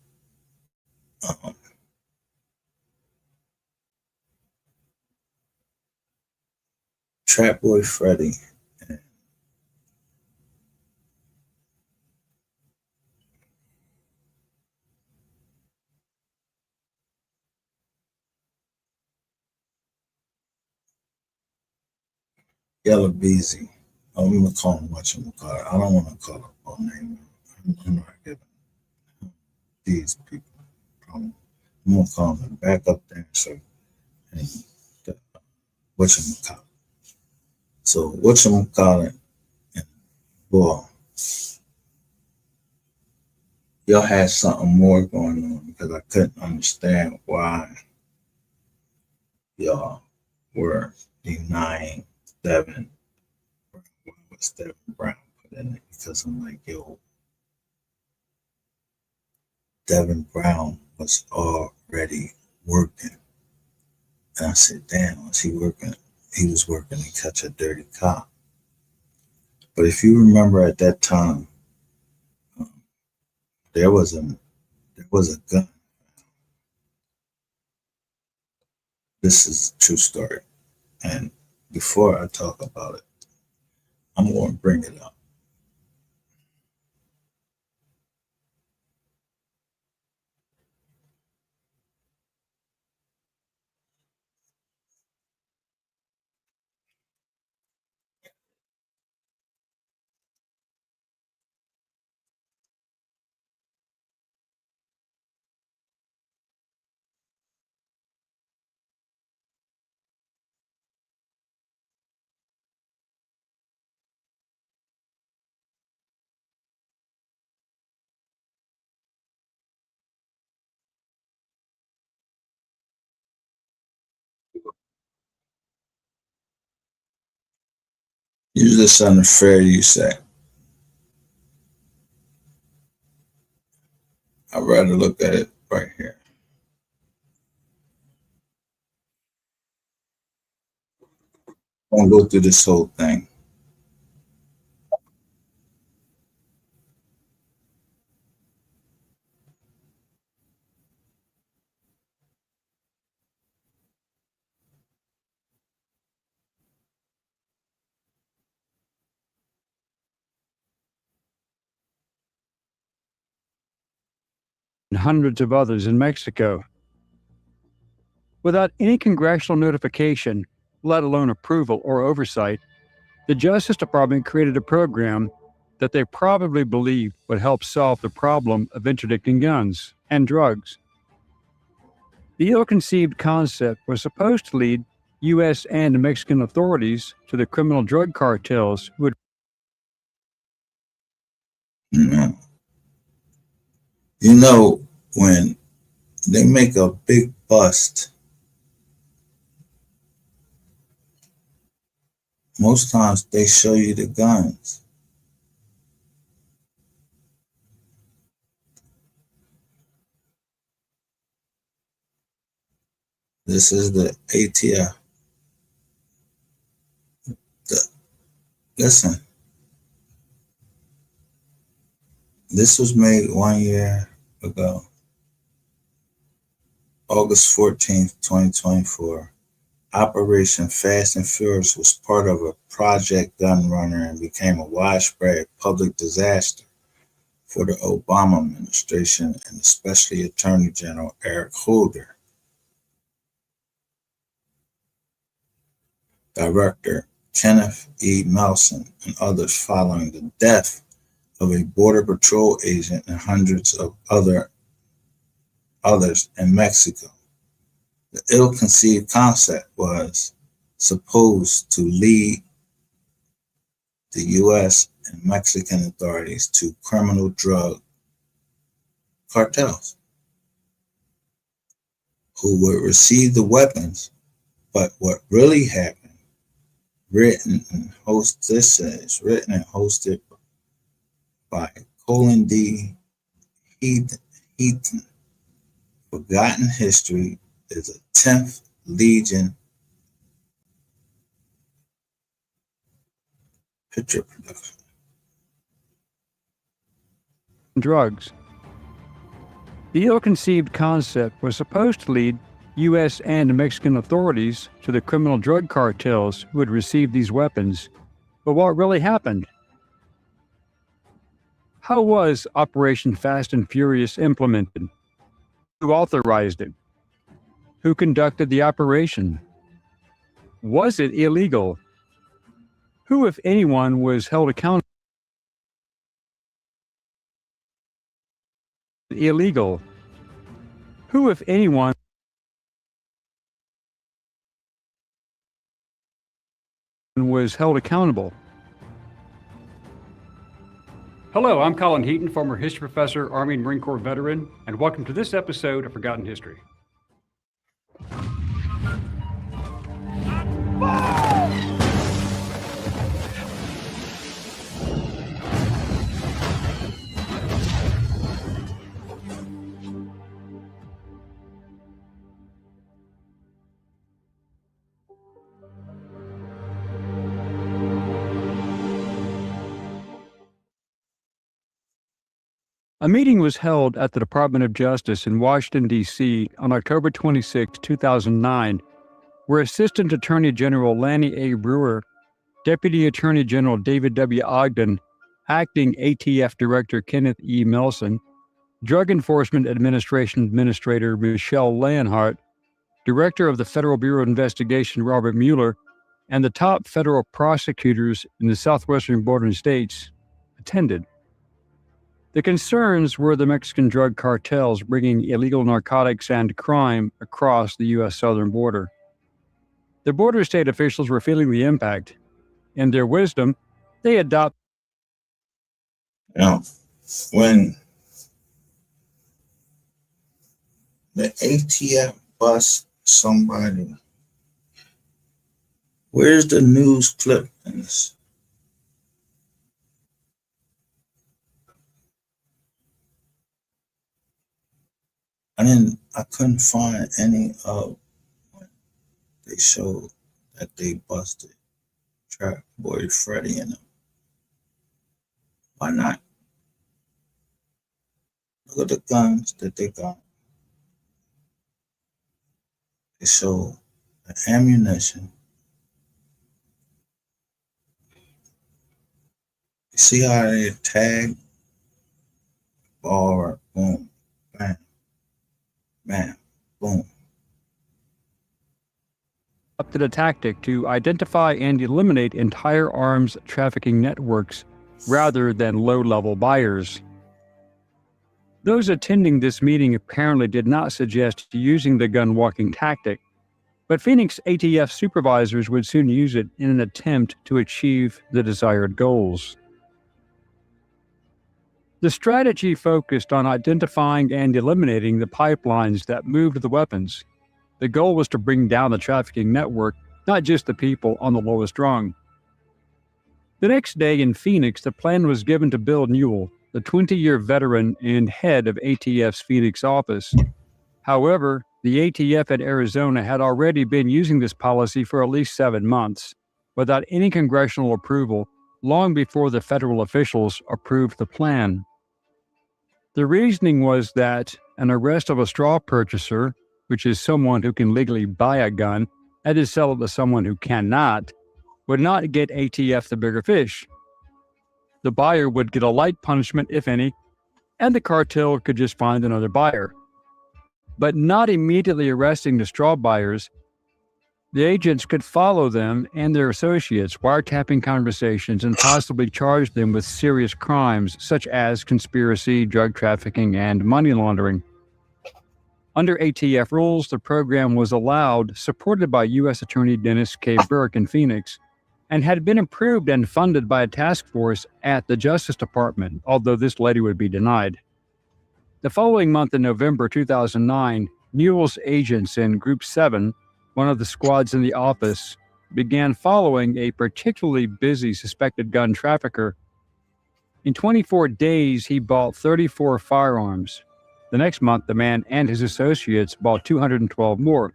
Trap Boy Freddy, and Yellow Beezy. I'm gonna call him whatchamacallit. I don't want to call him a name. I'm not giving these people problem. I'm gonna call him a backup dancer and whatchamacallit. So whatchamacallit and boy, y'all had something more going on because I couldn't understand why y'all were denying Devin. Why was Devin Brown put in it? Because I'm like, yo, Devin Brown was already working. And I said, damn, was he working? He was working to catch a dirty cop. But if you remember at that time, there was a gun. This is a true story. And before I talk about it, I'm going to bring it up. Use this on the fair, you say. I'd rather look at it right here. I won't go through this whole thing. And hundreds of others in Mexico. Without any congressional notification, let alone approval or oversight, the Justice Department created a program that they probably believed would help solve the problem of interdicting guns and drugs. The ill-conceived concept was supposed to lead U.S. and Mexican authorities to the criminal drug cartels who would. You know, when they make a big bust, most times they show you the guns. This is the ATF. Listen, this was made 1 year ago, August 14th, 2024. Operation Fast and Furious was part of a Project Gun Runner and became a widespread public disaster for the Obama administration and especially Attorney General Eric Holder. Director Kenneth E. Melson and others following the death of a Border Patrol agent and hundreds of others in Mexico. The ill-conceived concept was supposed to lead the U.S. and Mexican authorities to criminal drug cartels who would receive the weapons. But what really happened, written and hosted by Colin D. Heaton. Forgotten History is a 10th Legion picture production. Drugs. The ill-conceived concept was supposed to lead U.S. and Mexican authorities to the criminal drug cartels who had received these weapons. But what really happened? How was Operation Fast and Furious implemented? Who authorized it? Who conducted the operation? Was it illegal? Who, if anyone, was held accountable? Illegal. Who, if anyone, was held accountable? Hello, I'm Colin Heaton, former history professor, Army and Marine Corps veteran, and welcome to this episode of Forgotten History. A meeting was held at the Department of Justice in Washington, D.C. on October 26, 2009, where Assistant Attorney General Lanny A. Brewer, Deputy Attorney General David W. Ogden, Acting ATF Director Kenneth E. Melson, Drug Enforcement Administration Administrator Michelle Leonhardt, Director of the Federal Bureau of Investigation Robert Mueller, and the top federal prosecutors in the southwestern bordering states attended. The concerns were the Mexican drug cartels bringing illegal narcotics and crime across the U.S. southern border. The border state officials were feeling the impact. In their wisdom, they adopted. When the ATF busts somebody, where's the news clip in this? I couldn't find any of when they showed that they busted Trap Boy Freddy and them. Why not? Look at the guns that they got. They show the ammunition. You see how they tag? Ball, boom, bam. Man, boom. Adopted a tactic to identify and eliminate entire arms trafficking networks rather than low-level buyers. Those attending this meeting apparently did not suggest using the gun-walking tactic, but Phoenix ATF supervisors would soon use it in an attempt to achieve the desired goals. The strategy focused on identifying and eliminating the pipelines that moved the weapons. The goal was to bring down the trafficking network, not just the people on the lowest rung. The next day in Phoenix, the plan was given to Bill Newell, the 20-year veteran and head of ATF's Phoenix office. However, the ATF in Arizona had already been using this policy for at least 7 months, without any congressional approval, long before the federal officials approved the plan. The reasoning was that an arrest of a straw purchaser, which is someone who can legally buy a gun and to sell it to someone who cannot, would not get ATF the bigger fish. The buyer would get a light punishment, if any, and the cartel could just find another buyer. But not immediately arresting the straw buyers, the agents could follow them and their associates, wiretapping conversations, and possibly charge them with serious crimes such as conspiracy, drug trafficking, and money laundering. Under ATF rules, the program was allowed, supported by U.S. Attorney Dennis K. Burke in Phoenix, and had been approved and funded by a task force at the Justice Department, although this later would be denied. The following month in November 2009, Mule's agents in Group 7, one of the squads in the office, began following a particularly busy suspected gun trafficker. In 24 days, he bought 34 firearms. The next month, the man and his associates bought 212 more.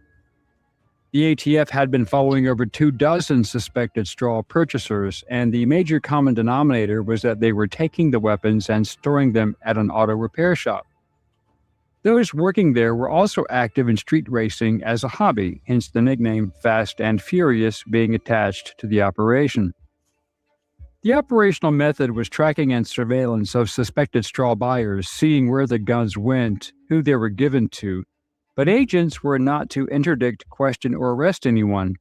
The ATF had been following over 24 suspected straw purchasers, and the major common denominator was that they were taking the weapons and storing them at an auto repair shop. Those working there were also active in street racing as a hobby, hence the nickname Fast and Furious being attached to the operation. The operational method was tracking and surveillance of suspected straw buyers, seeing where the guns went, who they were given to, but agents were not to interdict, question, or arrest anyone.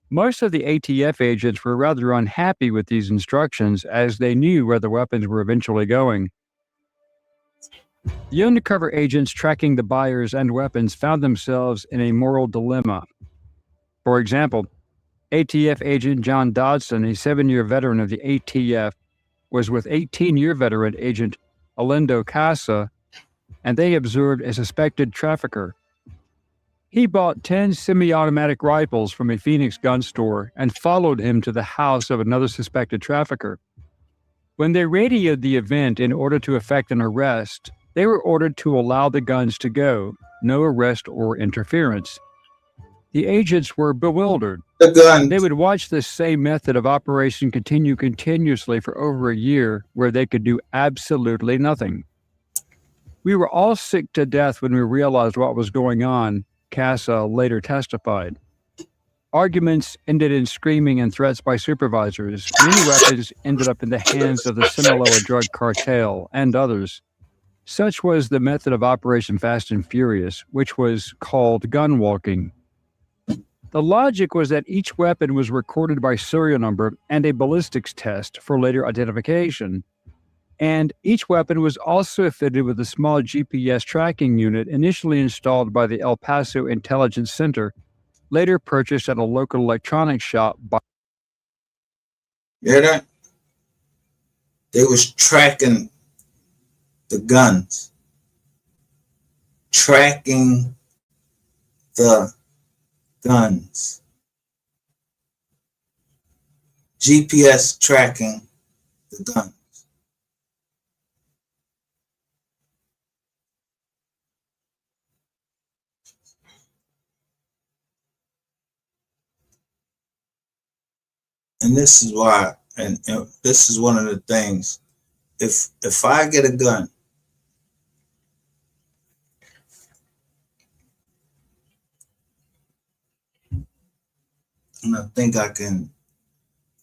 Most of the ATF agents were rather unhappy with these instructions as they knew where the weapons were eventually going. The undercover agents tracking the buyers and weapons found themselves in a moral dilemma. For example, ATF agent John Dodson, a 7-year veteran of the ATF, was with 18-year veteran agent Alindo Casa, and they observed a suspected trafficker. He bought 10 semi-automatic rifles from a Phoenix gun store and followed him to the house of another suspected trafficker. When they radioed the event in order to effect an arrest, they were ordered to allow the guns to go, no arrest or interference. The agents were bewildered. They would watch this same method of operation continue continuously for over a year, where they could do absolutely nothing. We were all sick to death when we realized what was going on, Casa later testified. Arguments ended in screaming and threats by supervisors. Many weapons ended up in the hands of the Sinaloa drug cartel and others. Such was the method of Operation Fast and Furious, which was called gun walking. The logic was that each weapon was recorded by serial number and a ballistics test for later identification. And each weapon was also fitted with a small GPS tracking unit initially installed by the El Paso Intelligence Center, later purchased at a local electronics shop by... You hear that? They was tracking the guns, tracking the guns, GPS tracking the guns. And this is why, and this is one of the things, if I get a gun, and I think I can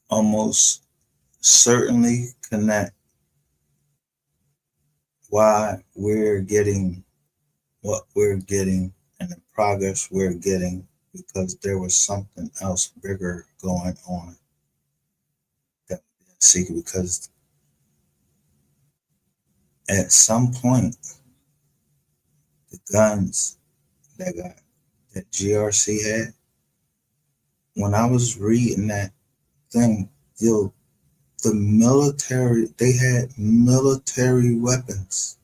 almost certainly connect why we're getting what we're getting and the progress we're getting, because there was something else bigger going on that we didn't see, because at some point the guns that GRC had, when I was reading that thing, the military, they had military weapons.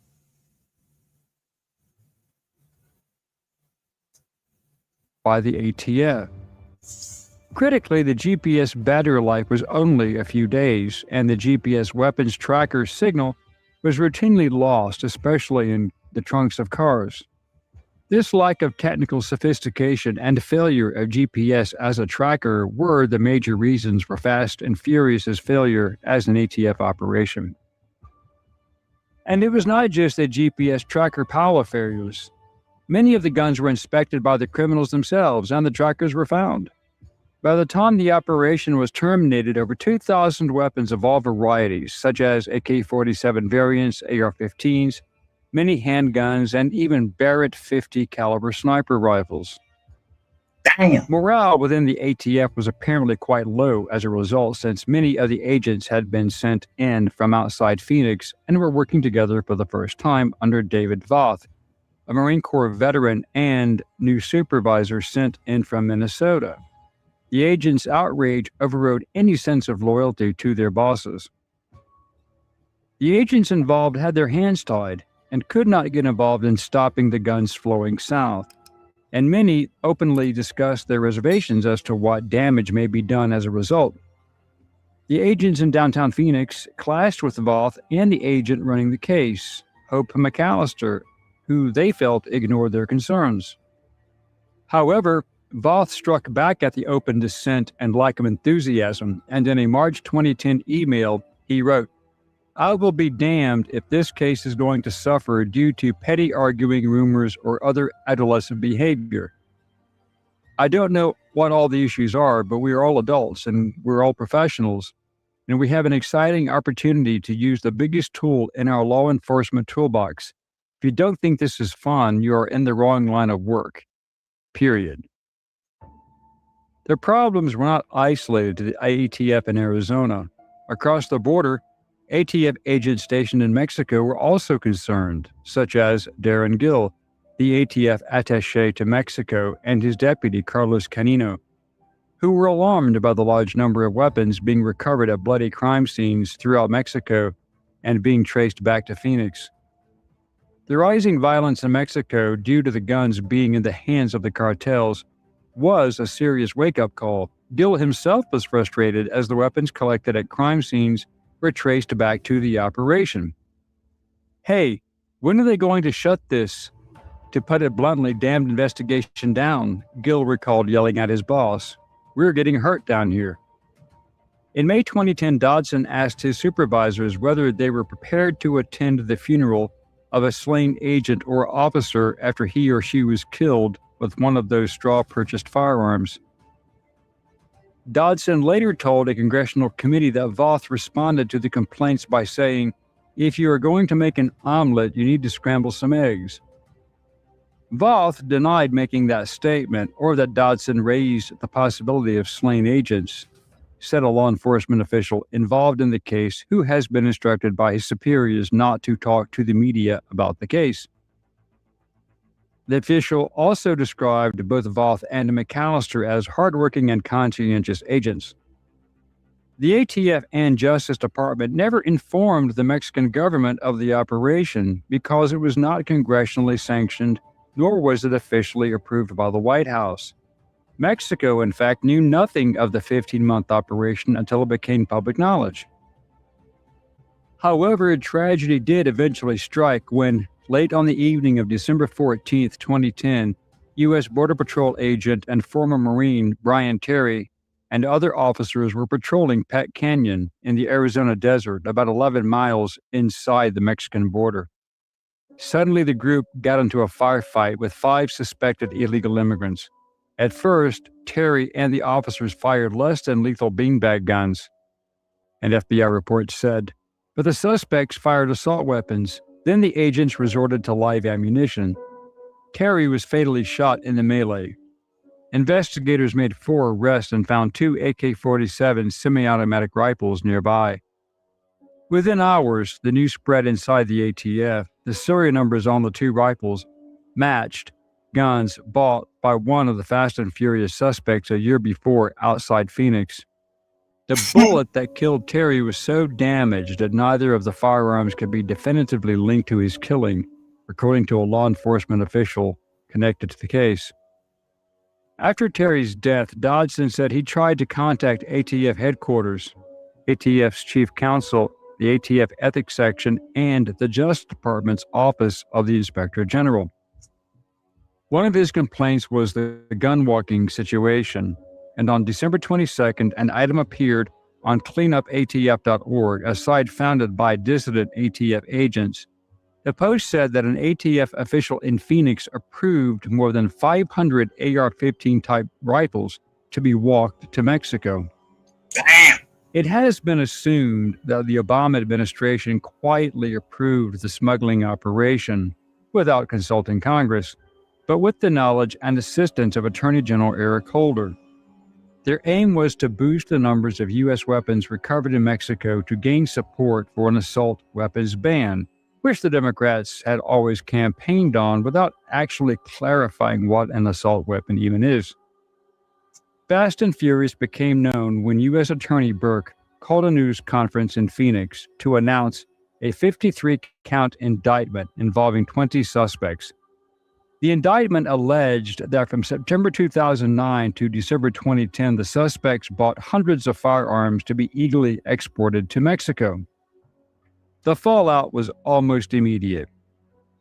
By the ATF. Critically, the GPS battery life was only a few days, and the GPS weapons tracker signal was routinely lost, especially in the trunks of cars. This lack of technical sophistication and failure of GPS as a tracker were the major reasons for Fast and Furious's failure as an ATF operation. And it was not just the GPS tracker power failures. Many of the guns were inspected by the criminals themselves, and the trackers were found. By the time the operation was terminated, over 2,000 weapons of all varieties, such as AK-47 variants, AR-15s, many handguns, and even Barrett 50 caliber sniper rifles. Damn. Morale within the ATF was apparently quite low as a result, since many of the agents had been sent in from outside Phoenix and were working together for the first time under David Voth, a Marine Corps veteran and new supervisor sent in from Minnesota. The agents' outrage overrode any sense of loyalty to their bosses. The agents involved had their hands tied and could not get involved in stopping the guns flowing south, and many openly discussed their reservations as to what damage may be done as a result. The agents in downtown Phoenix clashed with Voth and the agent running the case, Hope McAllister, who they felt ignored their concerns. However, Voth struck back at the open dissent and lack of enthusiasm, and in a March 2010 email, he wrote, "I will be damned if this case is going to suffer due to petty arguing, rumors, or other adolescent behavior. I don't know what all the issues are, but we are all adults and we're all professionals, and we have an exciting opportunity to use the biggest tool in our law enforcement toolbox. If you don't think this is fun, you are in the wrong line of work. Period." Their problems were not isolated to the ATF in Arizona. Across the border, ATF agents stationed in Mexico were also concerned, such as Darren Gill, the ATF attaché to Mexico, and his deputy, Carlos Canino, who were alarmed by the large number of weapons being recovered at bloody crime scenes throughout Mexico and being traced back to Phoenix. The rising violence in Mexico due to the guns being in the hands of the cartels was a serious wake-up call. Gill himself was frustrated as the weapons collected at crime scenes were traced back to the operation. "Hey, when are they going to shut this, to put it bluntly, damned investigation down?" Gill recalled yelling at his boss. "We're getting hurt down here." In May 2010, Dodson asked his supervisors whether they were prepared to attend the funeral of a slain agent or officer after he or she was killed with one of those straw-purchased firearms. Dodson later told a congressional committee that Voth responded to the complaints by saying, "If you are going to make an omelet, you need to scramble some eggs." Voth denied making that statement or that Dodson raised the possibility of slain agents, said a law enforcement official involved in the case who has been instructed by his superiors not to talk to the media about the case. The official also described both Voth and McAllister as hardworking and conscientious agents. The ATF and Justice Department never informed the Mexican government of the operation because it was not congressionally sanctioned, nor was it officially approved by the White House. Mexico, in fact, knew nothing of the 15-month operation until it became public knowledge. However, tragedy did eventually strike when, late on the evening of December 14, 2010, U.S. Border Patrol agent and former Marine Brian Terry and other officers were patrolling Pet Canyon in the Arizona desert, about 11 miles inside the Mexican border. Suddenly, the group got into a firefight with 5 suspected illegal immigrants. At first, Terry and the officers fired less than lethal beanbag guns, an FBI report said, but the suspects fired assault weapons. Then the agents resorted to live ammunition. Terry was fatally shot in the melee. Investigators made 4 arrests and found 2 AK-47 semi-automatic rifles nearby. Within hours, the news spread inside the ATF. The serial numbers on the 2 rifles matched guns bought by one of the Fast and Furious suspects a year before outside Phoenix. The bullet that killed Terry was so damaged that neither of the firearms could be definitively linked to his killing, according to a law enforcement official connected to the case. After Terry's death, Dodson said he tried to contact ATF headquarters, ATF's chief counsel, the ATF ethics section, and the Justice Department's Office of the Inspector General. One of his complaints was the gun-walking situation, and on December 22nd, an item appeared on cleanupatf.org, a site founded by dissident ATF agents. The post said that an ATF official in Phoenix approved more than 500 AR-15 type rifles to be walked to Mexico. Damn. It has been assumed that the Obama administration quietly approved the smuggling operation without consulting Congress, but with the knowledge and assistance of Attorney General Eric Holder. Their aim was to boost the numbers of U.S. weapons recovered in Mexico to gain support for an assault weapons ban, which the Democrats had always campaigned on without actually clarifying what an assault weapon even is. Fast and Furious became known when U.S. Attorney Burke called a news conference in Phoenix to announce a 53-count indictment involving 20 suspects. The indictment alleged that from September 2009 to December 2010, the suspects bought hundreds of firearms to be illegally exported to Mexico. The fallout was almost immediate.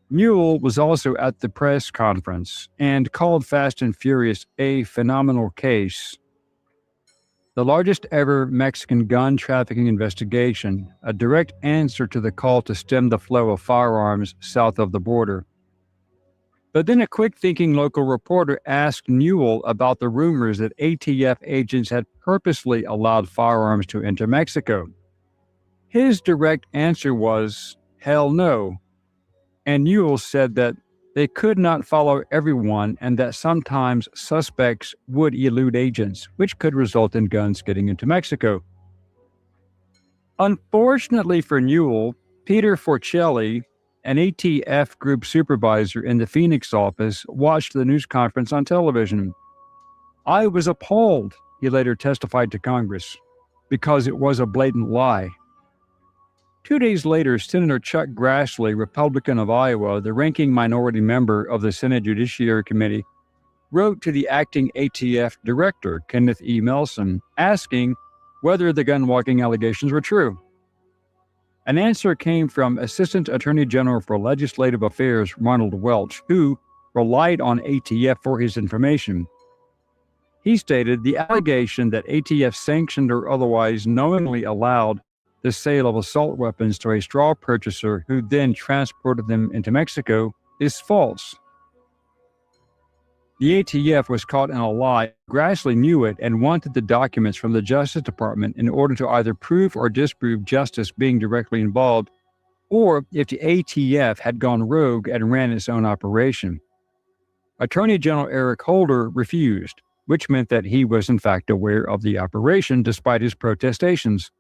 Newell was also at the press conference and called Fast and Furious a phenomenal case. The largest ever Mexican gun trafficking investigation, a direct answer to the call to stem the flow of firearms south of the border. But then a quick-thinking local reporter asked Newell about the rumors that ATF agents had purposely allowed firearms to enter Mexico. His direct answer was, hell no. And Newell said that they could not follow everyone and that sometimes suspects would elude agents, which could result in guns getting into Mexico. Unfortunately for Newell, Peter Forcelli, an ATF group supervisor in the Phoenix office, watched the news conference on television. I was appalled, he later testified to Congress, because it was a blatant lie. 2 days later, Senator Chuck Grassley, Republican of Iowa, the ranking minority member of the Senate Judiciary Committee, wrote to the acting ATF director, Kenneth E. Melson, asking whether the gun-walking allegations were true. An answer came from Assistant Attorney General for Legislative Affairs, Ronald Welch, who relied on ATF for his information. He stated the allegation that ATF sanctioned or otherwise knowingly allowed the sale of assault weapons to a straw purchaser who then transported them into Mexico is false. The ATF was caught in a lie. Grassley knew it and wanted the documents from the Justice Department in order to either prove or disprove justice being directly involved, or if the ATF had gone rogue and ran its own operation. Attorney General Eric Holder refused, which meant that he was in fact aware of the operation despite his protestations.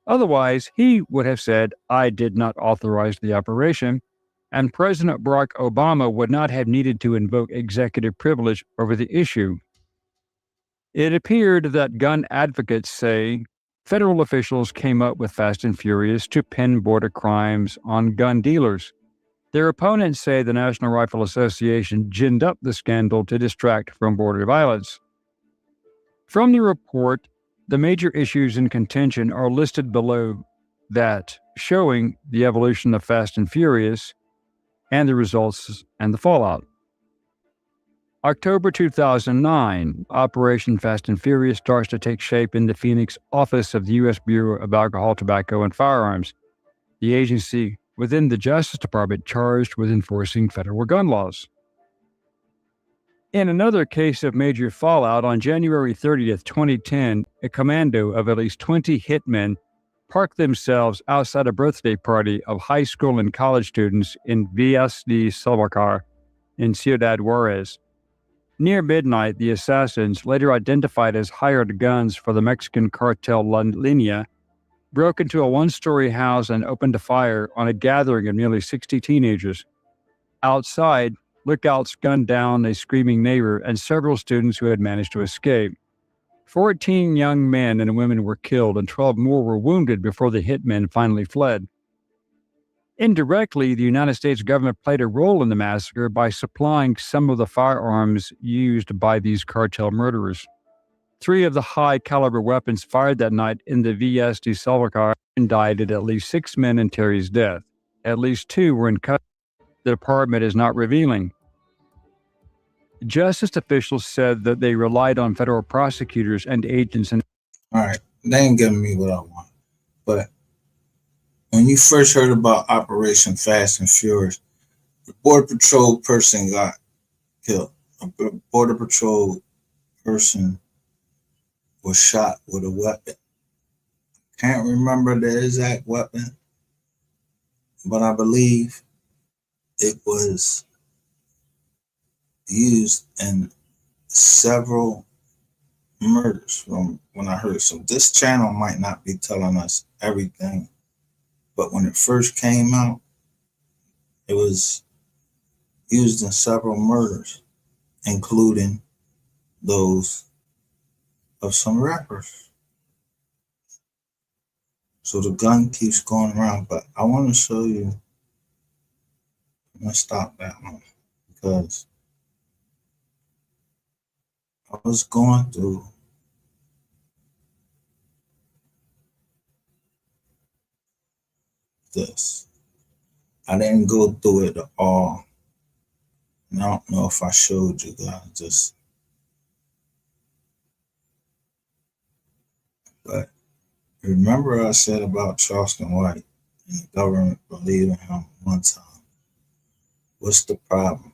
Otherwise, he would have said, I did not authorize the operation, and President Barack Obama would not have needed to invoke executive privilege over the issue. It appeared that gun advocates say federal officials came up with Fast and Furious to pin border crimes on gun dealers. Their opponents say the National Rifle Association ginned up the scandal to distract from border violence. From the report, the major issues in contention are listed below that, showing the evolution of Fast and Furious and the results and the fallout. October 2009, Operation Fast and Furious starts to take shape in the Phoenix office of the U.S. Bureau of Alcohol, Tobacco, and Firearms, the agency within the Justice Department charged with enforcing federal gun laws. In another case of major fallout, on January 30th, 2010, a commando of at least 20 hitmen parked themselves outside a birthday party of high school and college students in Villas de Salvacar in Ciudad Juarez. Near midnight, the assassins, later identified as hired guns for the Mexican cartel La Línea, broke into a one-story house and opened a fire on a gathering of nearly 60 teenagers. Outside, lookouts gunned down a screaming neighbor and several students who had managed to escape. 14 young men and women were killed and 12 more were wounded before the hitmen finally fled. Indirectly, the United States government played a role in the massacre by supplying some of the firearms used by these cartel murderers. 3 of the high-caliber weapons fired that night in the Villas de Salvacar indicted at least 6 men in Terry's death. At least 2 were in custody. The department is not revealing. Justice officials said that they relied on federal prosecutors and agents. All right, they ain't giving me what I want. But when you first heard about Operation Fast and Furious, the Border Patrol person got killed. A Border Patrol person was shot with a weapon. Can't remember the exact weapon, but I believe it was used in several murders from when I heard. So this channel might not be telling us everything, but when it first came out, it was used in several murders, including those of some rappers. So the gun keeps going around, but I want to show you. I'm going to stop that one because I was going through this. I didn't go through it all. And I don't know if I showed you guys but remember I said about Charleston White and the government believing him one time. What's the problem?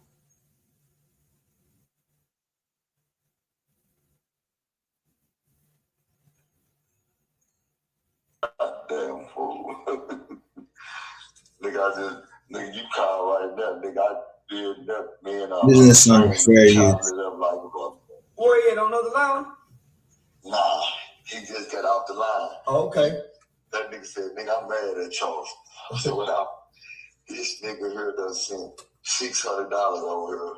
Damn fool. Nigga, you call right now. Nigga, I did that. Me and This is some fair use. Where you at on the line? Nah, he just got off the line. Oh, okay. That nigga said, nigga, I'm mad at Charles. I said, what up? This nigga here done sent $600 over here,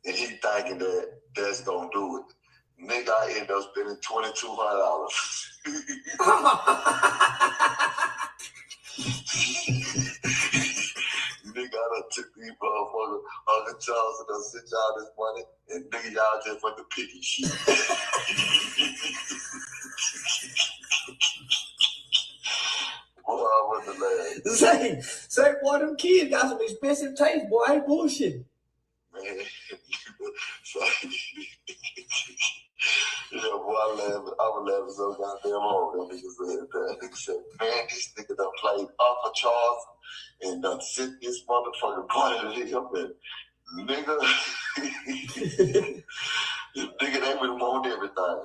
and he thinking that that's gonna do it. Nigga, I end up spending $2,200. Nigga, I done took these motherfuckers, Uncle Charles, and done sent y'all this money, and nigga, y'all just went to picky shit. Boy, I wasn't laughing. Say, boy, them kids got some expensive taste, boy. I ain't bullshit. Man, yeah, boy, I was laughing so goddamn hard. That nigga said that. Nigga said, man, this nigga done played Uncle Charles and done sent this motherfucking money to him. And nigga, nigga, they would want everything.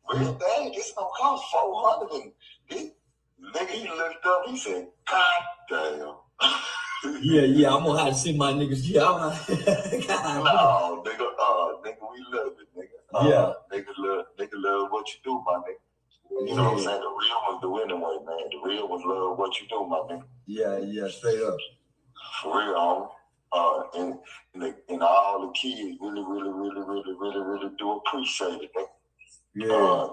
Well, dang, this gonna cost $400. And nigga, he looked up, he said, God damn. Yeah, I'm gonna have to see my niggas. Yeah, I'm gonna. No, nigga, we love it, nigga. Nigga love what you do, my nigga. You know what I'm saying? The real ones do anyway, man. The real ones love what you do, my nigga. Yeah, straight up. For real, and all the kids really do appreciate it, nigga. Yeah.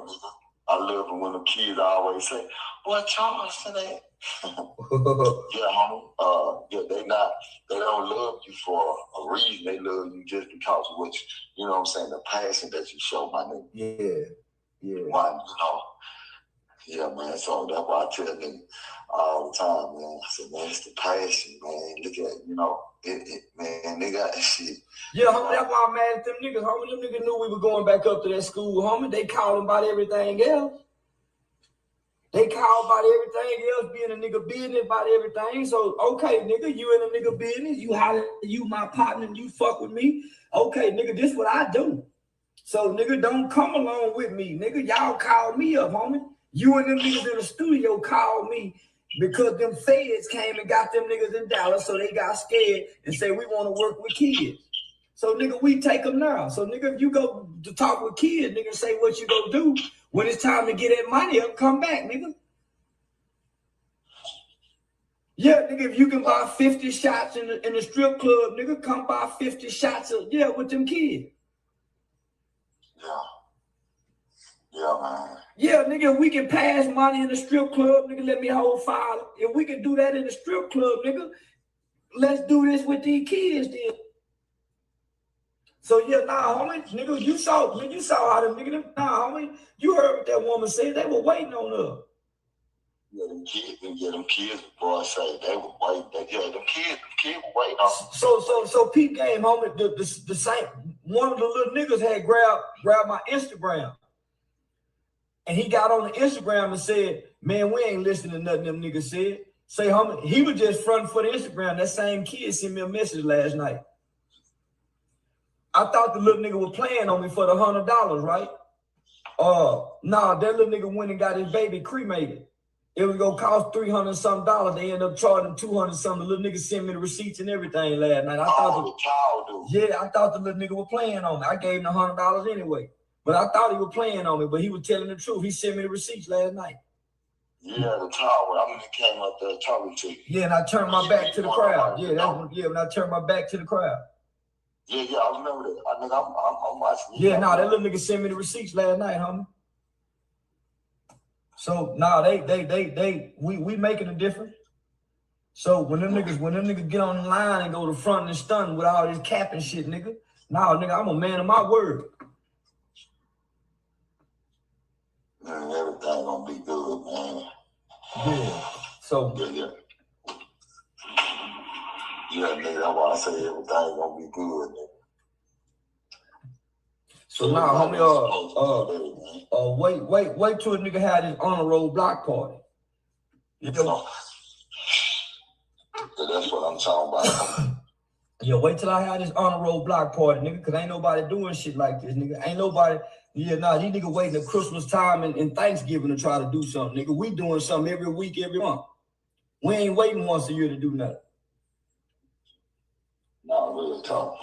I love it when the kids always say, "Boy, Charles today." Yeah, homie. Yeah, they don't love you for a reason. They love you just because of what you know what I'm saying, the passion that you show, my nigga. Yeah. Why, yeah, man. So that's why I tell niggas all the time, man. I said, man, it's the passion, man. Look at man, they got that shit. Yeah, homie, that's why I'm mad at them niggas, homie. Them niggas knew we were going back up to that school, homie. They calling about everything else. They call about everything else, being a nigga business about everything. So, okay, nigga, you in a nigga business. You holler, you my partner, and you fuck with me. Okay, nigga, this what I do. So, nigga, don't come along with me. Nigga, y'all call me up, homie. You and them niggas in the studio called me because them feds came and got them niggas in Dallas, so they got scared and said, we want to work with kids. So, nigga, we take them now. So, nigga, if you go to talk with kids, nigga, say what you gonna do. When it's time to get that money up, come back, nigga. Yeah, nigga, if you can buy 50 shots in the strip club, nigga, come buy 50 shots with them kids. Yeah, man. Yeah, nigga, if we can pass money in the strip club, nigga, let me hold fire. If we can do that in the strip club, nigga, let's do this with these kids then. So yeah, nah, homie, nigga, you saw how them nigga, homie, you heard what that woman said. They were waiting on her. Yeah, them kids, boy, say they were waiting. Them kids were waiting on. So peep game, homie, the same one of the little niggas had grabbed my Instagram. And he got on the Instagram and said, man, we ain't listening to nothing them niggas said. Say, homie, he was just fronting for the Instagram. That same kid sent me a message last night. I thought the little nigga was playing on me for the $100, right? Nah, that little nigga went and got his baby cremated. It was gonna cost $300 something. They ended up charging $200 something. The little nigga sent me the receipts and everything last night. I thought the little nigga was playing on me. I gave him the $100 anyway. But I thought he was playing on me, but he was telling the truth. He sent me the receipts last night. Yeah, the tower. I mean, he came up there talking to you. Yeah, and I turned my back to the crowd. When I turned my back to the crowd. Yeah, I remember that. I'm watching. Yeah, that little nigga sent me the receipts last night, homie. So now we making a difference. So when them niggas get on the line and go to front and stun with all this cap and shit, nigga. Now, nigga, I'm a man of my word. Man, everything gonna be good, man. Yeah. So yeah, nigga, that's why I say everything gonna be good, nigga. So now, homie, wait till a nigga had his honor roll block party. You know? That's what I'm talking about. Yeah, wait till I had this honor roll block party, nigga, because ain't nobody doing shit like this, nigga. Ain't nobody, these niggas waiting at Christmas time and Thanksgiving to try to do something, nigga. We doing something every week, every month. We ain't waiting once a year to do nothing. No, real talk.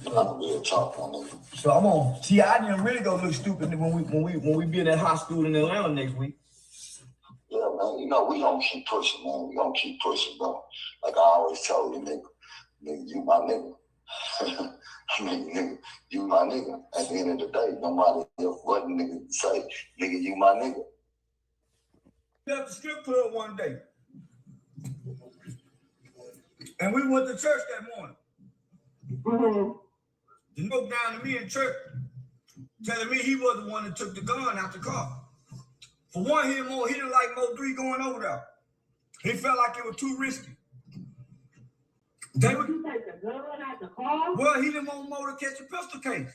Not real talk, my nigga. So I'm on. See, I didn't really go look stupid when we be in that high school in Atlanta next week. Yeah, man. You know we gonna keep pushing, man. We gonna keep pushing, bro. Like I always tell you, nigga, you my nigga. I mean, nigga, you my nigga. At the end of the day, no matter what nigga say, nigga, you my nigga. Left the strip club one day, and we went to church that morning. The nigga down to me in church, telling me he was the one that took the gun out the car. For one, he didn't like MO3 going over there. He felt like it was too risky. They would take the gun out the car? Well, he didn't want Mo to catch a pistol case.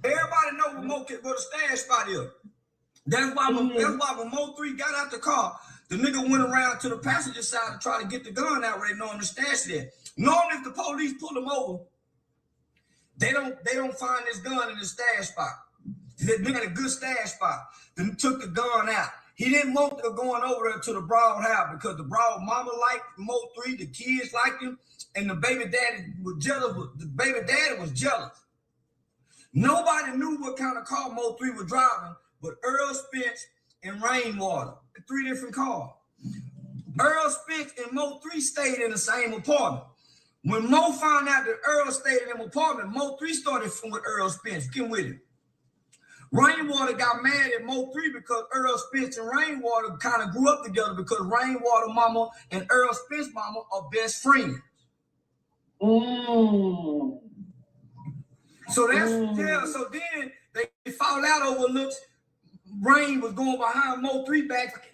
Everybody know where the stash spot is. That's why when Mo3 got out the car, the nigga went around to the passenger side to try to get the gun out where they know him to stash there. Normally, if the police pull him over, they don't find this gun in the stash spot. They got a good stash spot. Then took the gun out. He didn't want to going over there to the Broad house because the Broad mama liked Mo3, the kids liked him, and the baby daddy was jealous. The baby daddy was jealous. Nobody knew what kind of car Mo3 was driving, but Earl Spence and Rainwater, 3 different cars. Earl Spence and Mo3 stayed in the same apartment. When Mo found out that Earl stayed in the apartment, Mo3 started with Earl Spence, came with him. Rainwater got mad at Mo3 because Earl Spence and Rainwater kind of grew up together because Rainwater mama and Earl Spence mama are best friends. So so then they fall out over looks. Rain was going behind Mo3 back.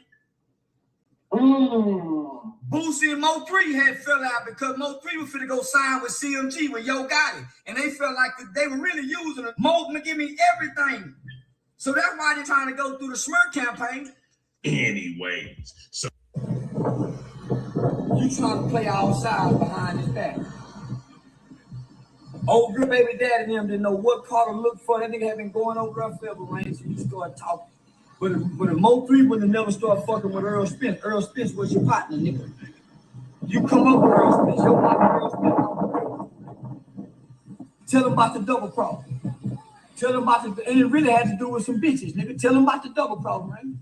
Boosie and Mo3 had fell out because Mo3 was finna go sign with CMG when Yo got it. And they felt like they were really using it. Mo gonna give me everything. So that's why they're trying to go through the smirk campaign. Anyways, so you trying to play outside behind his back. Old girl baby daddy and them didn't know what car to look for. That nigga had been going over there forever, Rain, so you start talking. But if Mo3 would have never started fucking with Earl Spence. Earl Spence was your partner, nigga. You come up with Earl Spence, your partner Earl Spence. Tell him about the double cross. Tell him about the, and it really had to do with some bitches, nigga. Tell him about the double cross, man.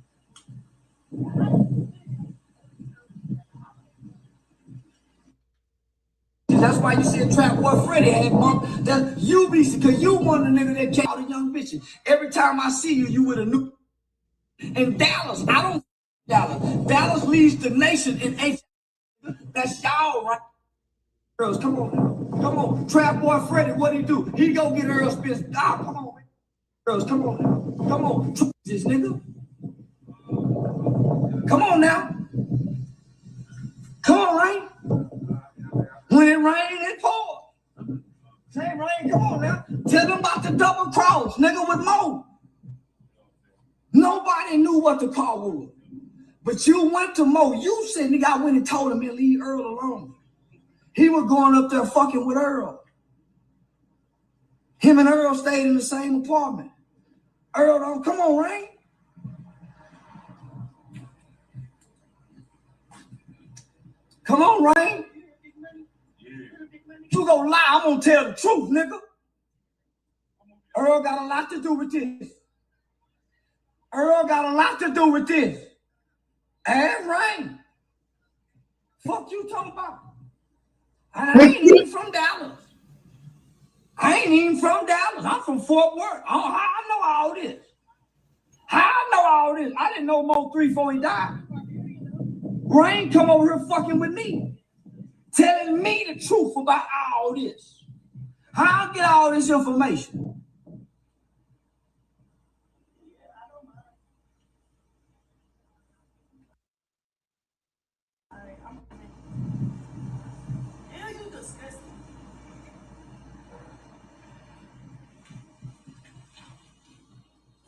That's why you said Trap Boy Freddy had bump. That you be, because you one of the niggas that came out of young bitches. Every time I see you, you with a new. In Dallas, I don't Dallas. Dallas leads the nation in H. That's y'all, right? Girls, come on. Come on. Trap Boy Freddy, what he do? He go get Earl Spence. Ah, come on, man. Girls, come on. Come on. This nigga. Come on now. Come on, Rain. When it rain, it pour. Say, Rain, come on now. Tell them about the double cross, nigga, with Mo. Nobody knew what the car was. But you went to Mo. You said, nigga, I went and told him to leave Earl alone. He was going up there fucking with Earl. Him and Earl stayed in the same apartment. Earl don't, come on, Rain. Come on, Rain. You gonna lie, I'm gonna tell the truth, nigga. Earl got a lot to do with this. Earl got a lot to do with this. And Rain. Fuck you talking about? I ain't even from Dallas. I'm from Fort Worth. I know all this. How I know all this? I didn't know MO3 before he died. Rain come over here fucking with me, telling me the truth about all this. How I get all this information?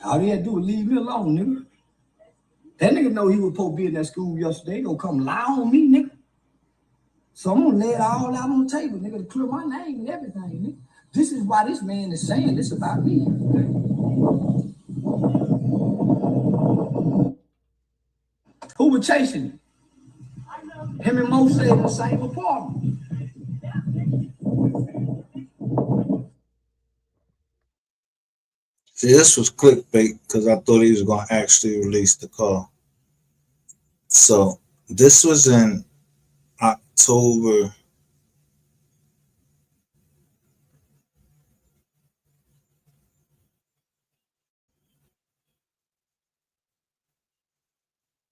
All he had to do was leave me alone, nigga. That nigga know he was supposed to be in that school yesterday. He gonna come lie on me, nigga. So I'm gonna lay it all out on the table, nigga, to clear my name and everything, nigga. This is why this man is saying this about me. Who was chasing him? Him and Mo stayed in the same apartment. See, this was clickbait because I thought he was going to actually release the call. So this was in October.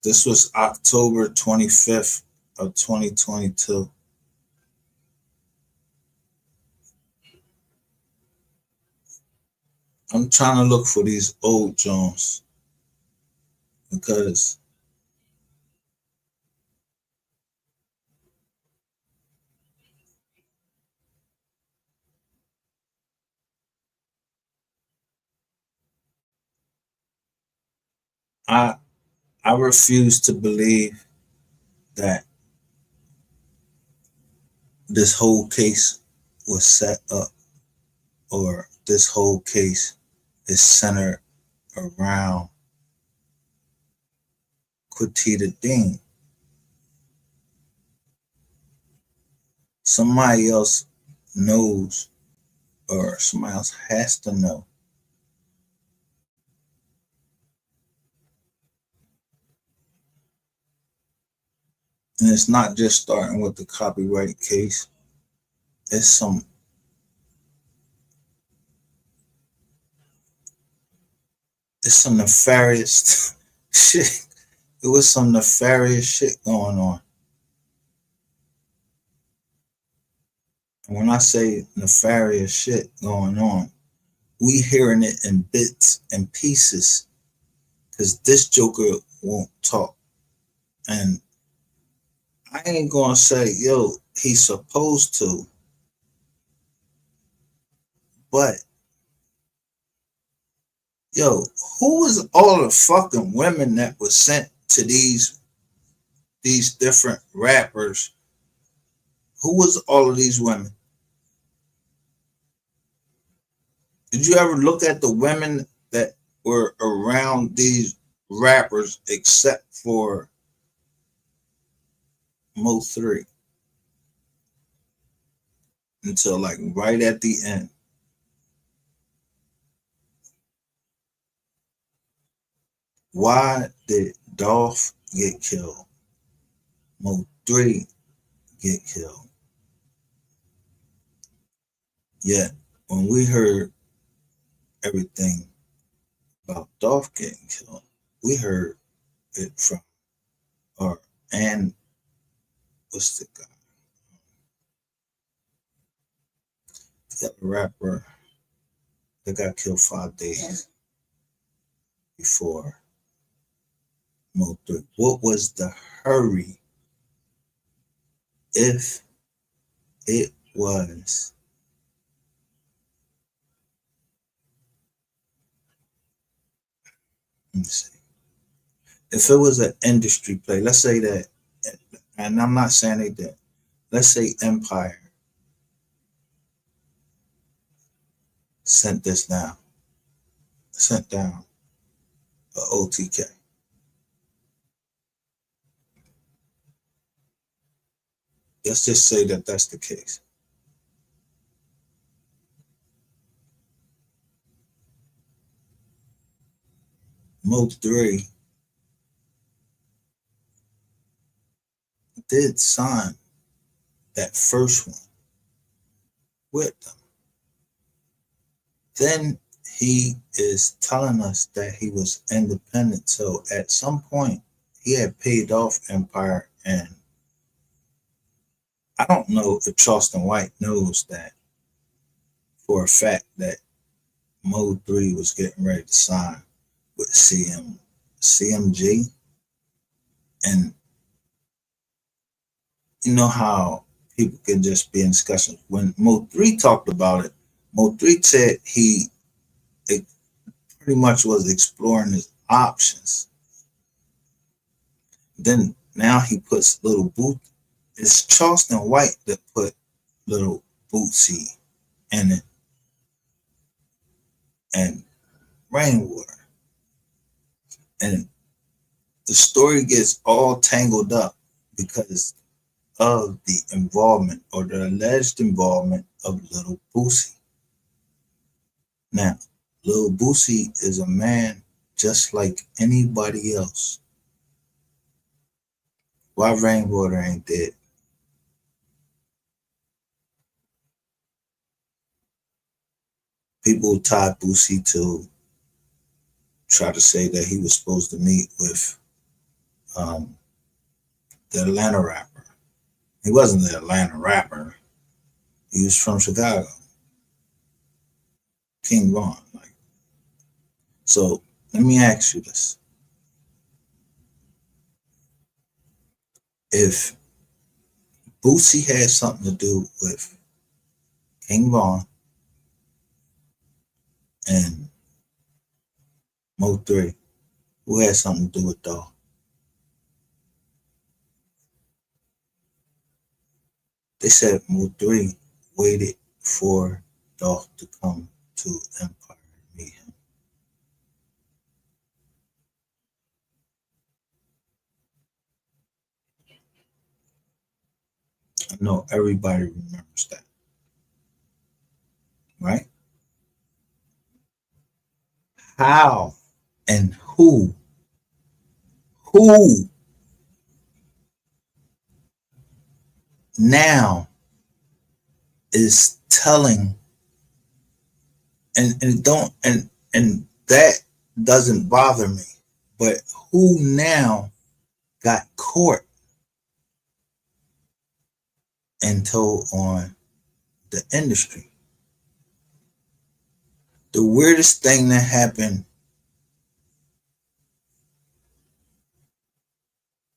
This was October 25th of 2022. I'm trying to look for these old Jones because I refuse to believe that this whole case was set up or this whole case is centered around Quatita Dean. Somebody else knows or somebody else has to know. And it's not just starting with the copyright case. It's some nefarious shit. It was some nefarious shit going on. And when I say nefarious shit going on, we hearing it in bits and pieces because this Joker won't talk. And I ain't gonna say, yo, he's supposed to, but yo, who was all the fucking women that was sent to these different rappers? Who was all of these women? Did you ever look at the women that were around these rappers except for MO3 until like right at the end? Why did Dolph get killed? MO3 get killed? Yet when we heard everything about Dolph getting killed, we heard it from and what's the guy? That rapper that got killed 5 days before MO3. What was the hurry if it was let me see. If it was an industry play, let's say that, and I'm not saying they did, let's say Empire sent down a OTK. Let's just say that that's the case. MO3 did sign that first one with them. Then he is telling us that he was independent. So at some point, he had paid off Empire, and I don't know if Charleston White knows that for a fact that MO3 was getting ready to sign with CMG. And you know how people can just be in discussion. When MO3 talked about it, MO3 said it pretty much was exploring his options. Then now he puts Little Boot. It's Charleston White that put Little Bootsy in it and Rainwater. And the story gets all tangled up because of the involvement or the alleged involvement of Little Boosie. Now, Little Boosie is a man just like anybody else. Why Rainwater ain't dead? People tied Boosie to try to say that he was supposed to meet with the Atlanta rapper. He wasn't the Atlanta rapper. He was from Chicago. King Von. So let me ask you this. If Boosie had something to do with King Von and Mo3, who had something to do with Dog? They said Mo3 waited for Dog to come to Empire and meet him. I know everybody remembers that, right? How and who now is telling and don't and that doesn't bother me, but who now got caught and told on the industry? The weirdest thing that happened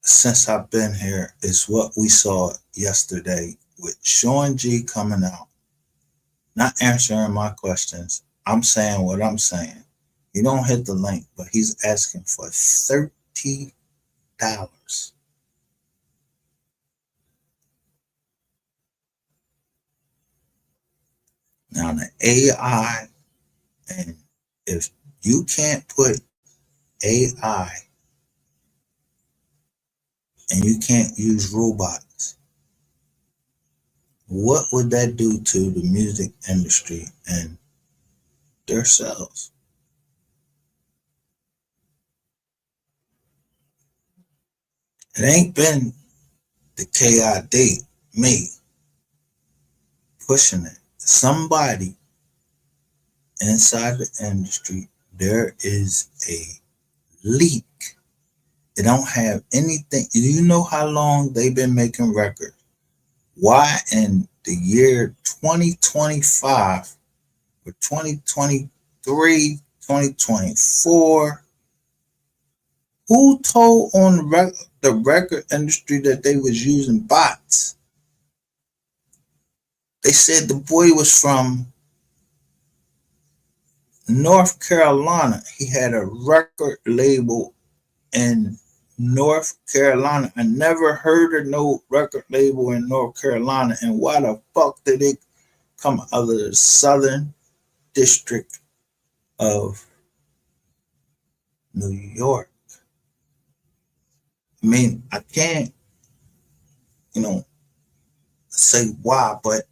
since I've been here is what we saw yesterday with Sean G coming out, not answering my questions. I'm saying what I'm saying. You don't hit the link, but he's asking for $30. Now the AI, and if you can't put AI and you can't use robots, what would that do to the music industry and their sales? It ain't been the KID, me, pushing it. Somebody inside the industry, there is a leak. They don't have anything. Do you know how long they've been making records? Why in the year 2025 or 2023, 2024, who told on the record industry that they was using bots? They said the boy was from North Carolina. He had a record label in North Carolina. I never heard of no record label in North Carolina. And why the fuck did they come out of the Southern District of New York? I mean, I can't, say why, but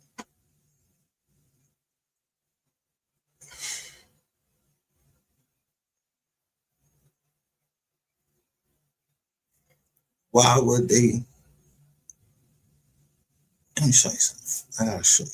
why would they? Let me show you something. I gotta show you.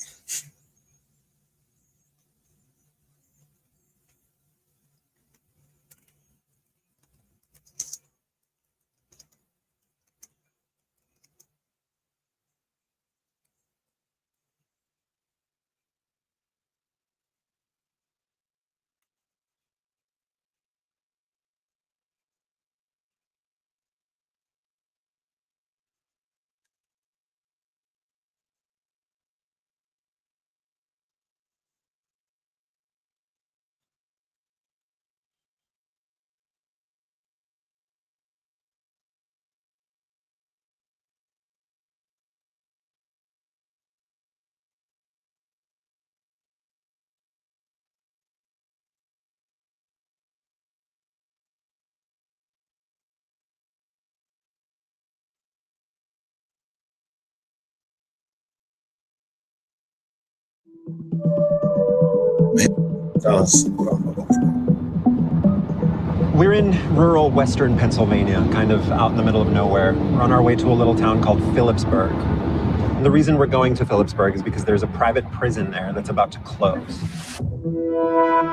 We're in rural western Pennsylvania, kind of out in the middle of nowhere. We're on our way to a little town called Phillipsburg. And the reason we're going to Phillipsburg is because there's a private prison there that's about to close.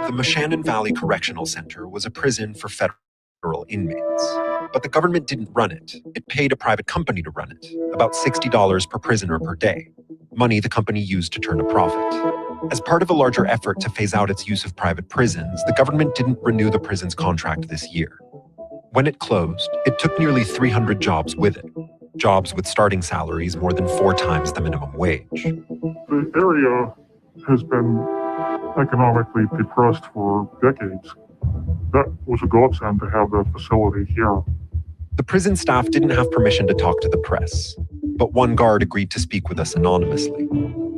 The Moshannon Valley Correctional Center was a prison for federal inmates. But the government didn't run it. It paid a private company to run it, about $60 per prisoner per day, money the company used to turn a profit. As part of a larger effort to phase out its use of private prisons, the government didn't renew the prison's contract this year. When it closed, it took nearly 300 jobs with it, jobs with starting salaries more than 4 times the minimum wage. The area has been economically depressed for decades. That was a godsend to have that facility here. The prison staff didn't have permission to talk to the press, but one guard agreed to speak with us anonymously.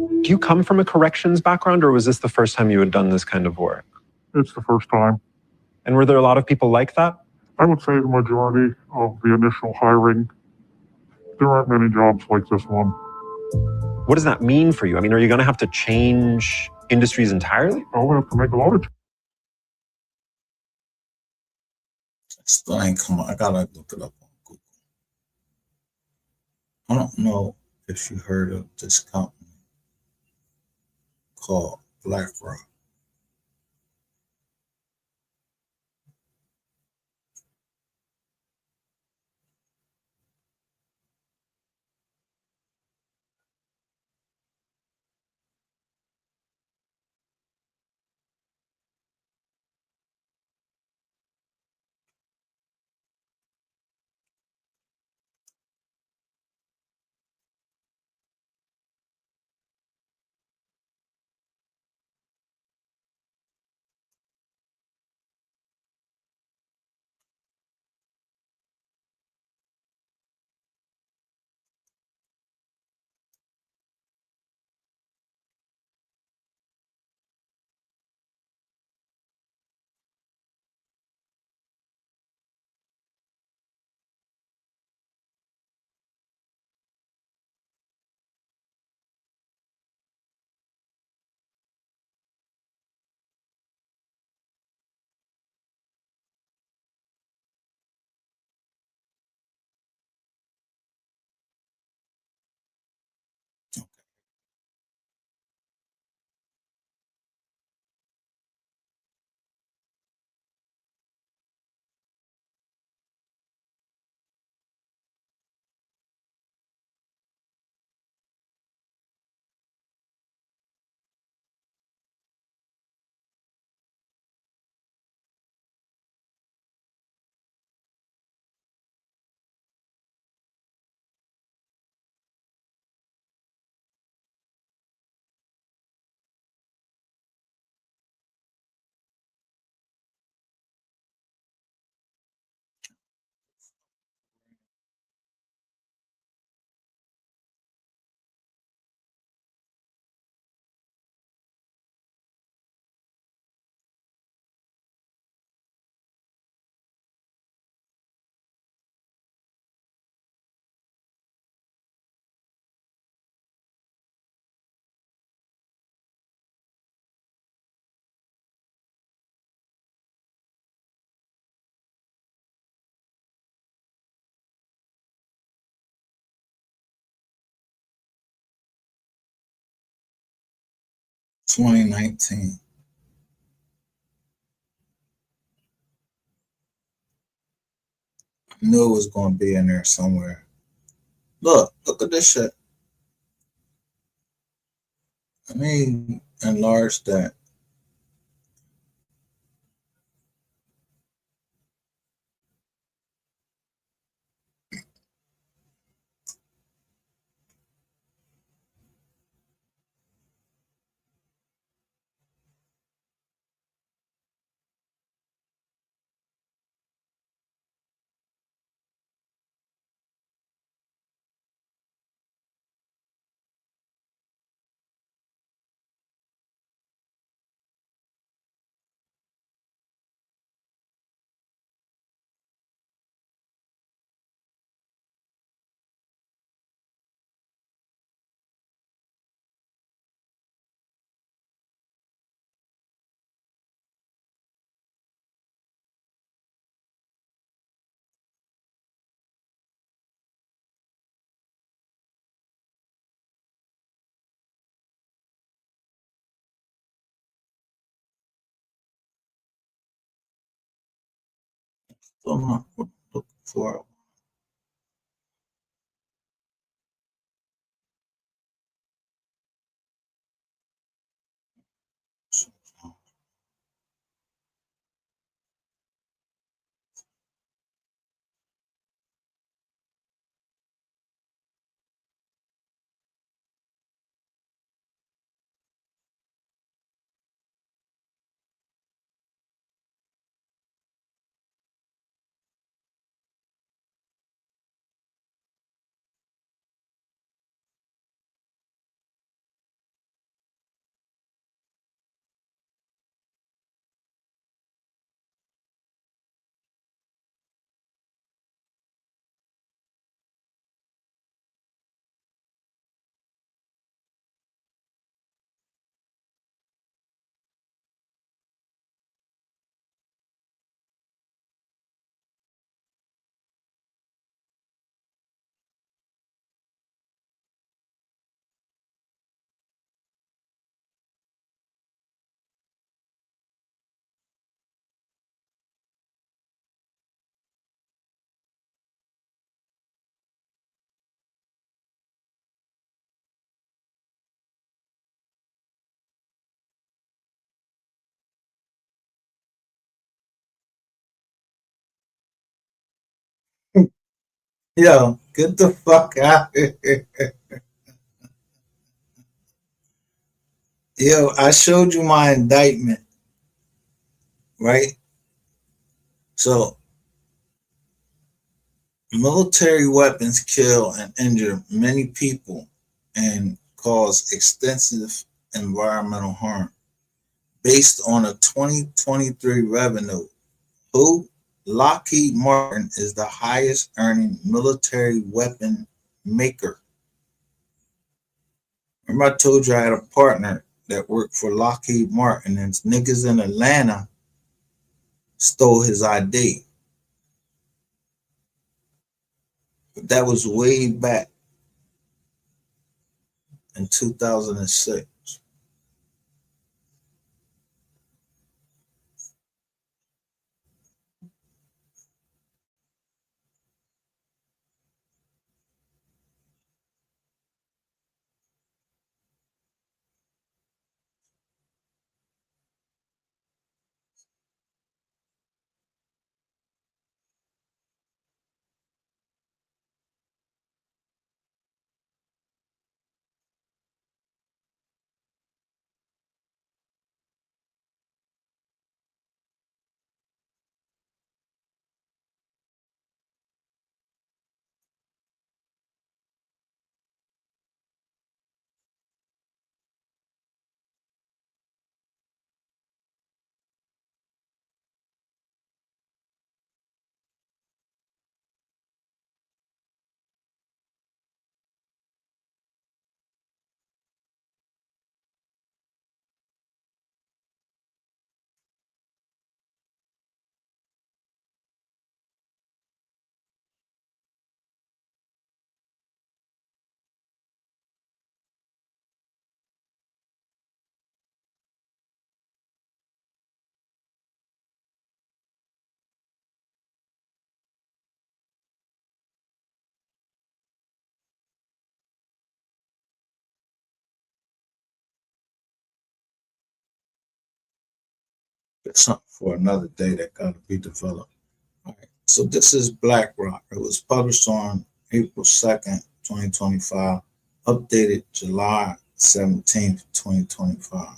Do you come from a corrections background, or was this the first time you had done this kind of work? It's the first time. And were there a lot of people like that? I would say the majority of the initial hiring, there aren't many jobs like this one. What does that mean for you? I mean, are you going to have to change industries entirely? I'll have to make a lot of Still ain't come on. I gotta look it up on Google. I don't know if you heard of this company called BlackRock. $2019. I knew it was going to be in there somewhere. Look at this shit. Let me enlarge that. Don't know what I'm looking for. Yo, get the fuck out of here. Yo, I showed you my indictment, right? So, military weapons kill and injure many people and cause extensive environmental harm. Based on a 2023 revenue, who? Lockheed Martin is the highest earning military weapon maker. Remember, I told you I had a partner that worked for Lockheed Martin, and niggas in Atlanta stole his ID. But that was way back in 2006. It's something for another day that got to be developed. All right. So this is BlackRock. It was published on April 2nd, 2025, updated July 17th, 2025.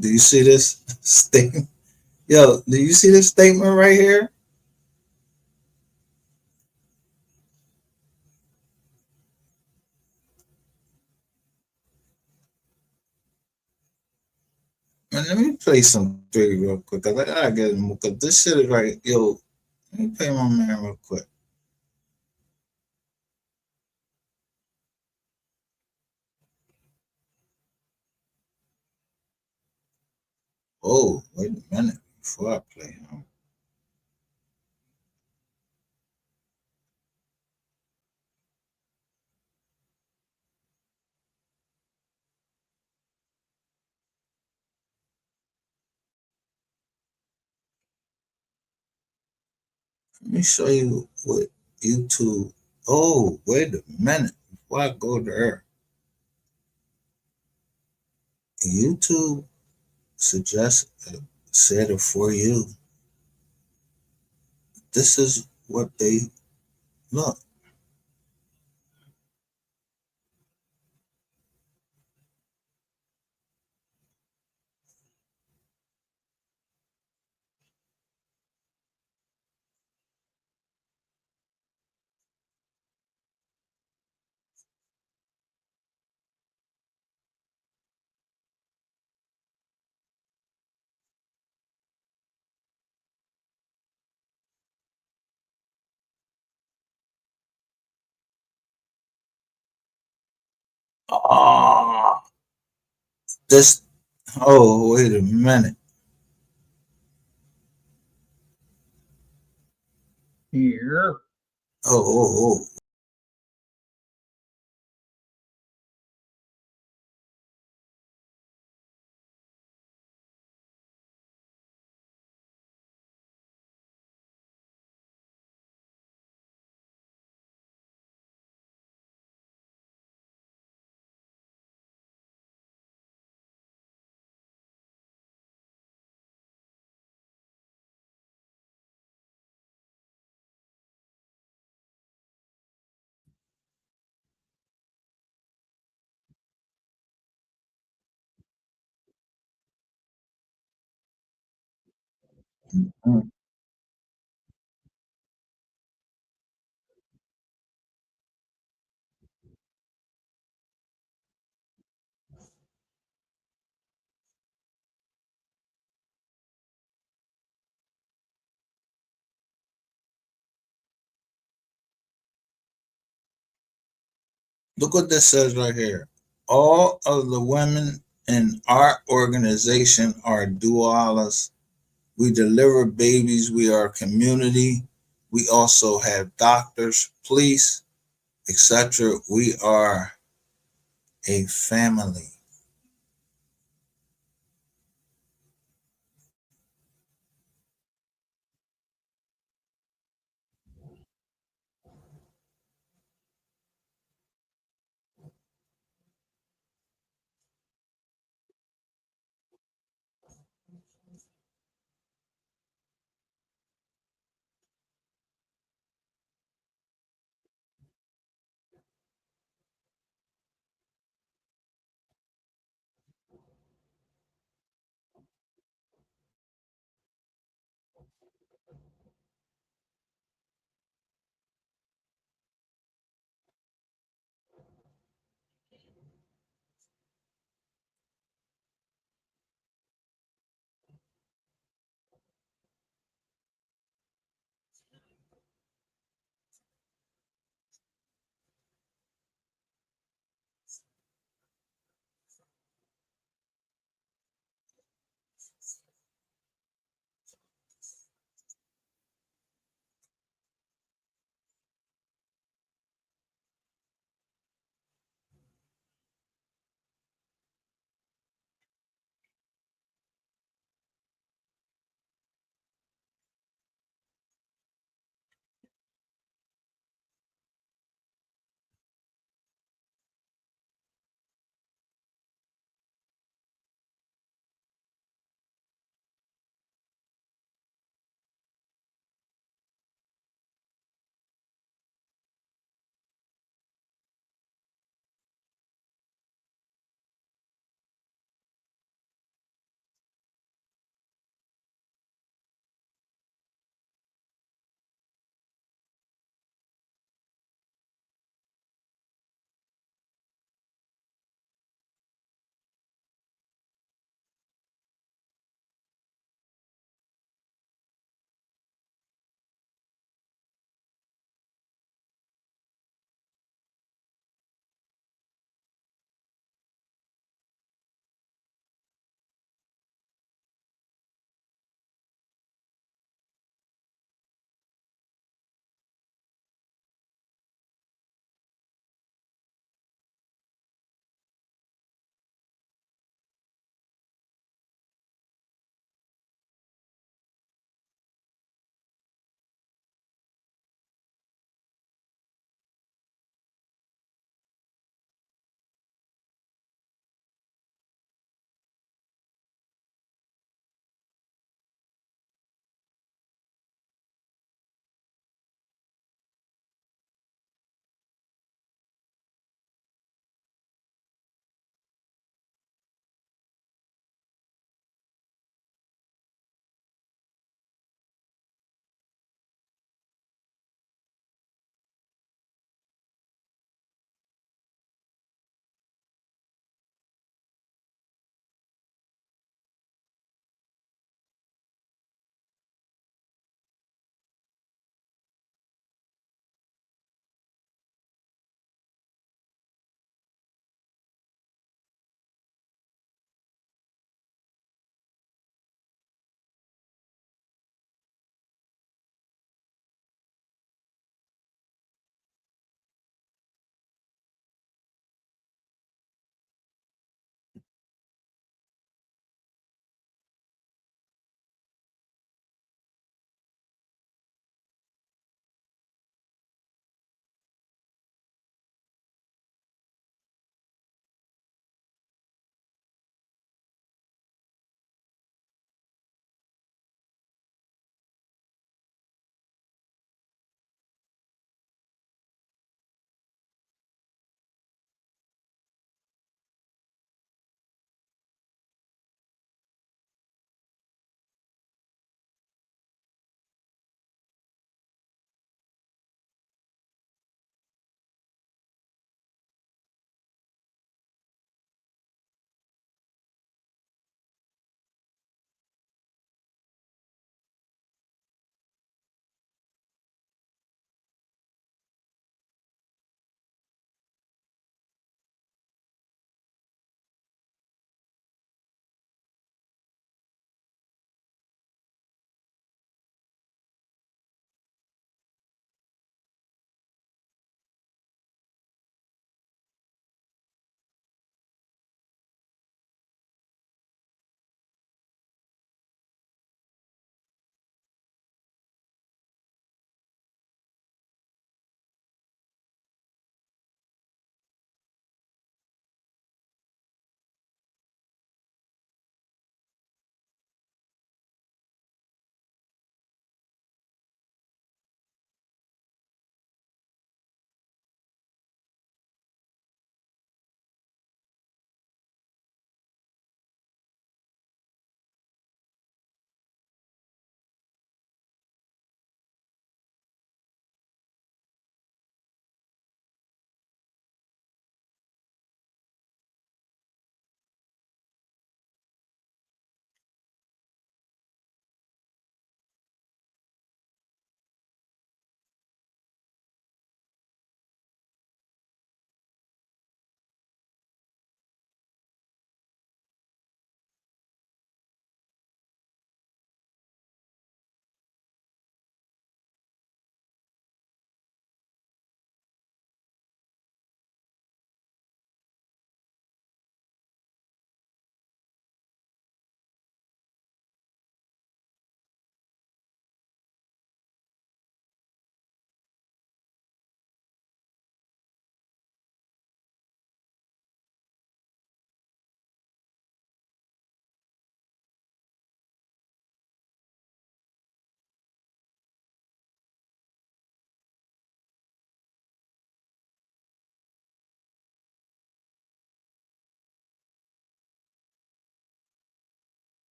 Do you see this statement? Yo, do you see this statement right here? Man, let me play some 3 real quick. Cause I gotta get him. Cause this shit is right. Yo, let me play my man real quick. Oh, wait a minute before I play him. Let me show you what YouTube. Oh, wait a minute before I go there. YouTube suggests said it for you. This is what they look. Ah, this. Oh, wait a minute. Here. Oh. Mm. Look what this says right here. All of the women in our organization are dualas. We deliver babies. We are a community. We also have doctors, police, etc. We are a family.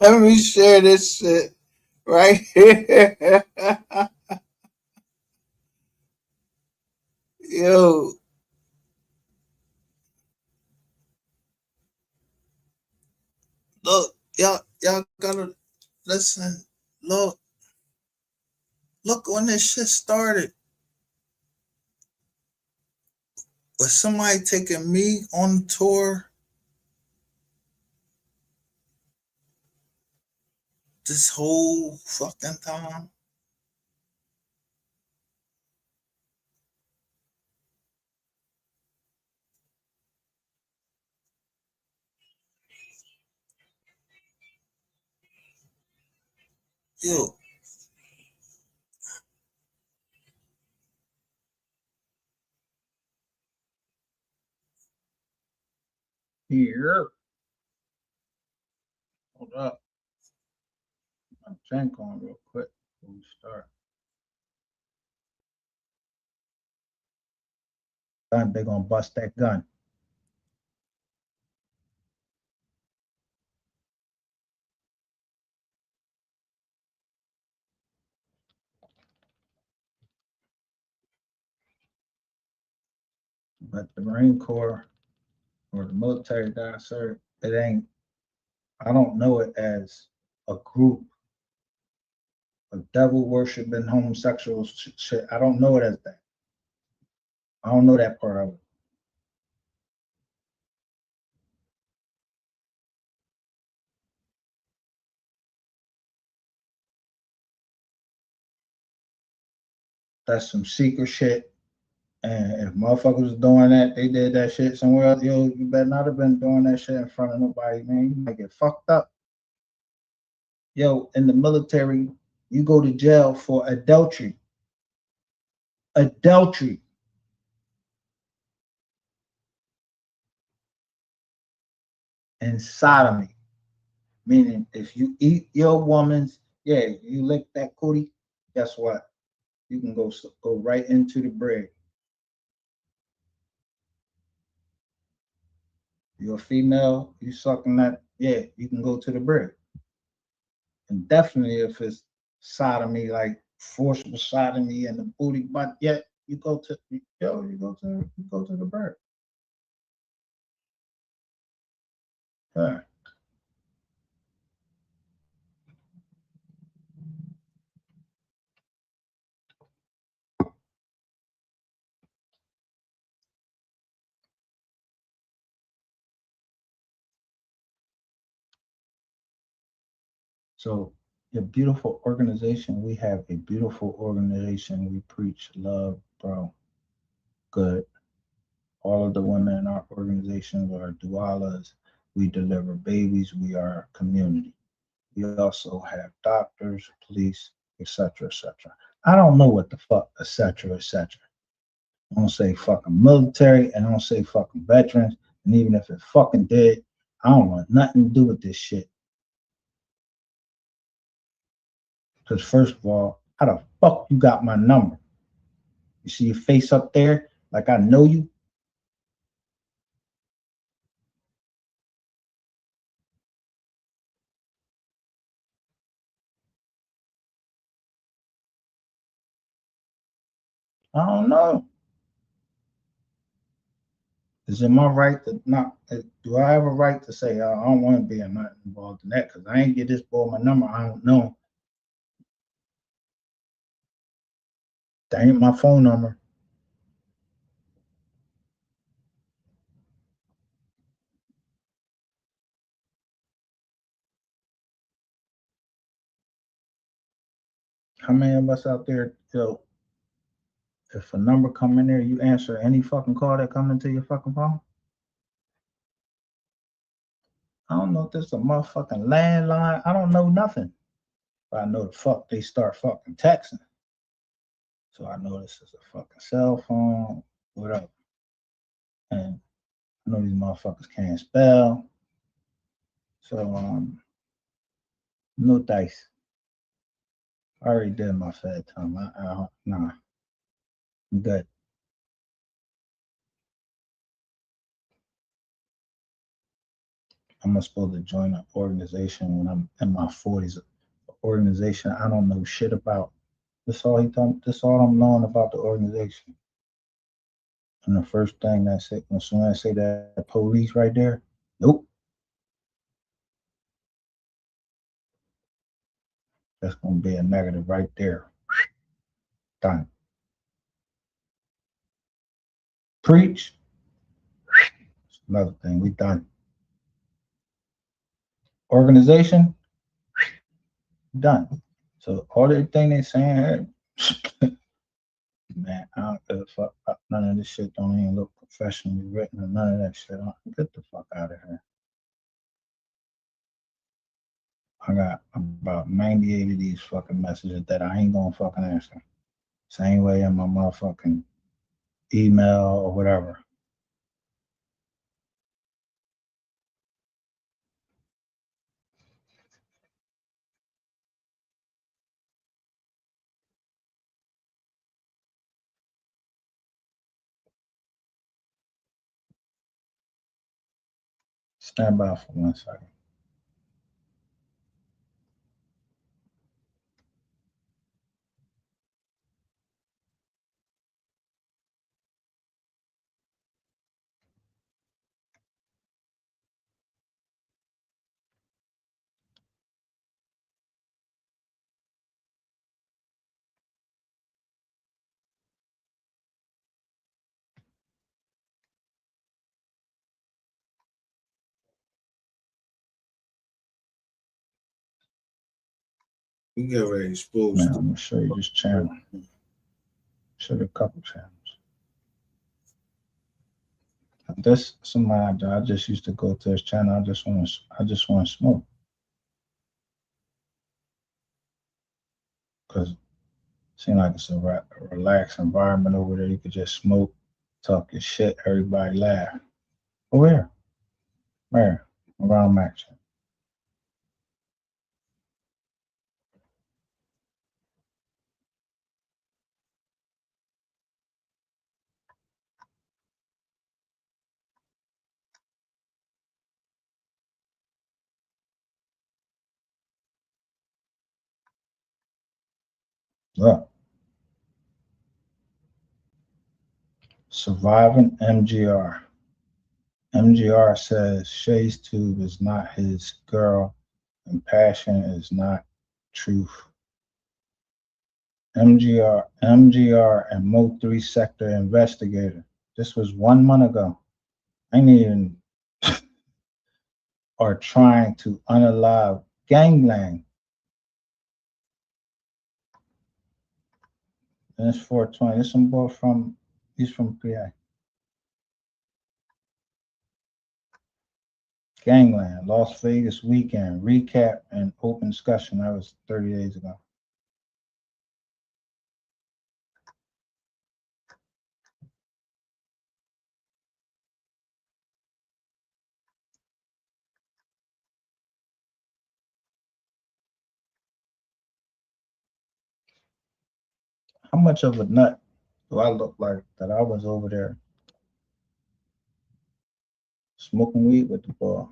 Let me share this shit right here. Yo, look, y'all gotta listen. Look when this shit started. Was somebody taking me on tour this whole fucking time? Yo, here. Hold up. I'm drink on real quick before we start. They gonna bust that gun. But the Marine Corps or the military that I serve, it ain't. I don't know it as a group of devil worshiping homosexuals shit. I don't know it as that. I don't know that part of it. That's some secret shit. And if motherfuckers was doing that, they did that shit somewhere else. Yo, you better not have been doing that shit in front of nobody, man. You might get fucked up. Yo, in the military, you go to jail for adultery. Adultery. And sodomy. Meaning, if you eat your woman's, you lick that cootie, guess what? You can go right into the bread. You're a female, you sucking that, you can go to the bread. And definitely if it's sodomy, like forcible sodomy and the booty butt, you go to the bird. Yeah. So a beautiful organization, we have a beautiful organization. We preach love, bro. Good. All of the women in our organizations are doulas. We deliver babies. We are a community. We also have doctors, police, etc., etc. I don't know what the fuck, etc., etc. I don't say fucking military, and I don't say fucking veterans. And even if it fucking did, I don't want nothing to do with this shit. Because first of all, how the fuck you got my number? You see your face up there, like I know you. I don't know. Is it my right to not? Do I have a right to say I don't want to be involved in that? Because I ain't get this boy my number. I don't know. That ain't my phone number. How many of us out there, if a number come in there, you answer any fucking call that come into your fucking phone? I don't know if this is a motherfucking landline. I don't know nothing. But I know the fuck they start fucking texting. So I know this is a fucking cell phone, whatever. And I know these motherfuckers can't spell. So no dice. I already did my fed time. Nah, I'm good. I'm supposed to join an organization when I'm in my 40s. Organization I don't know shit about. That's all he told me. That's all I'm knowing about the organization. And the first thing that said, as soon as I say that police right there, nope. That's gonna be a negative right there. Done. Preach. It's another thing. We done. Organization, done. So all the thing they saying here, man, I don't give a fuck. None of this shit don't even look professionally written or none of that shit. Get the fuck out of here. I got about 98 of these fucking messages that I ain't gonna fucking answer. Same way in my motherfucking email or whatever. Stand by for 1 second. We get ready to expose. Now I'm gonna show you this channel. Show you a couple channels. This somebody I just used to go to his channel. I just want to smoke. Cause it seems like it's a relaxed environment over there. You could just smoke, talk your shit, everybody laugh. Where? Around Max. Look. Surviving MGR. MGR says Shay's tube is not his girl and passion is not truth. MGR and MO3 sector investigator. This was 1 month ago. I ain't even are trying to unalive gangland. And it's 420. This some boy he's from PA. Gangland, Las Vegas weekend, recap and open discussion. That was 30 days ago. How much of a nut do I look like that I was over there smoking weed with the boy?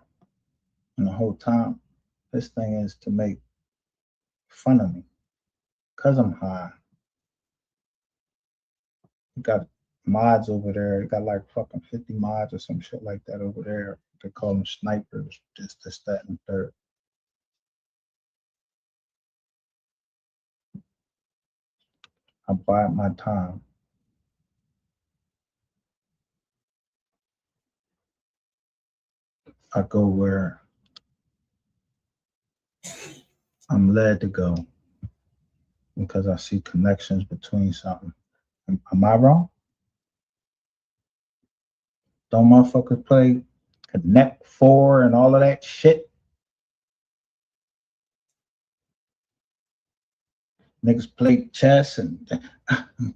And the whole time, this thing is to make fun of me. Cause I'm high. You got mods over there. You got like fucking 50 mods or some shit like that over there. They call them snipers, this, that, and third. I bide my time. I go where I'm led to go because I see connections between something. Am I wrong? Don't motherfuckers play Connect 4 and all of that shit? Niggas play chess and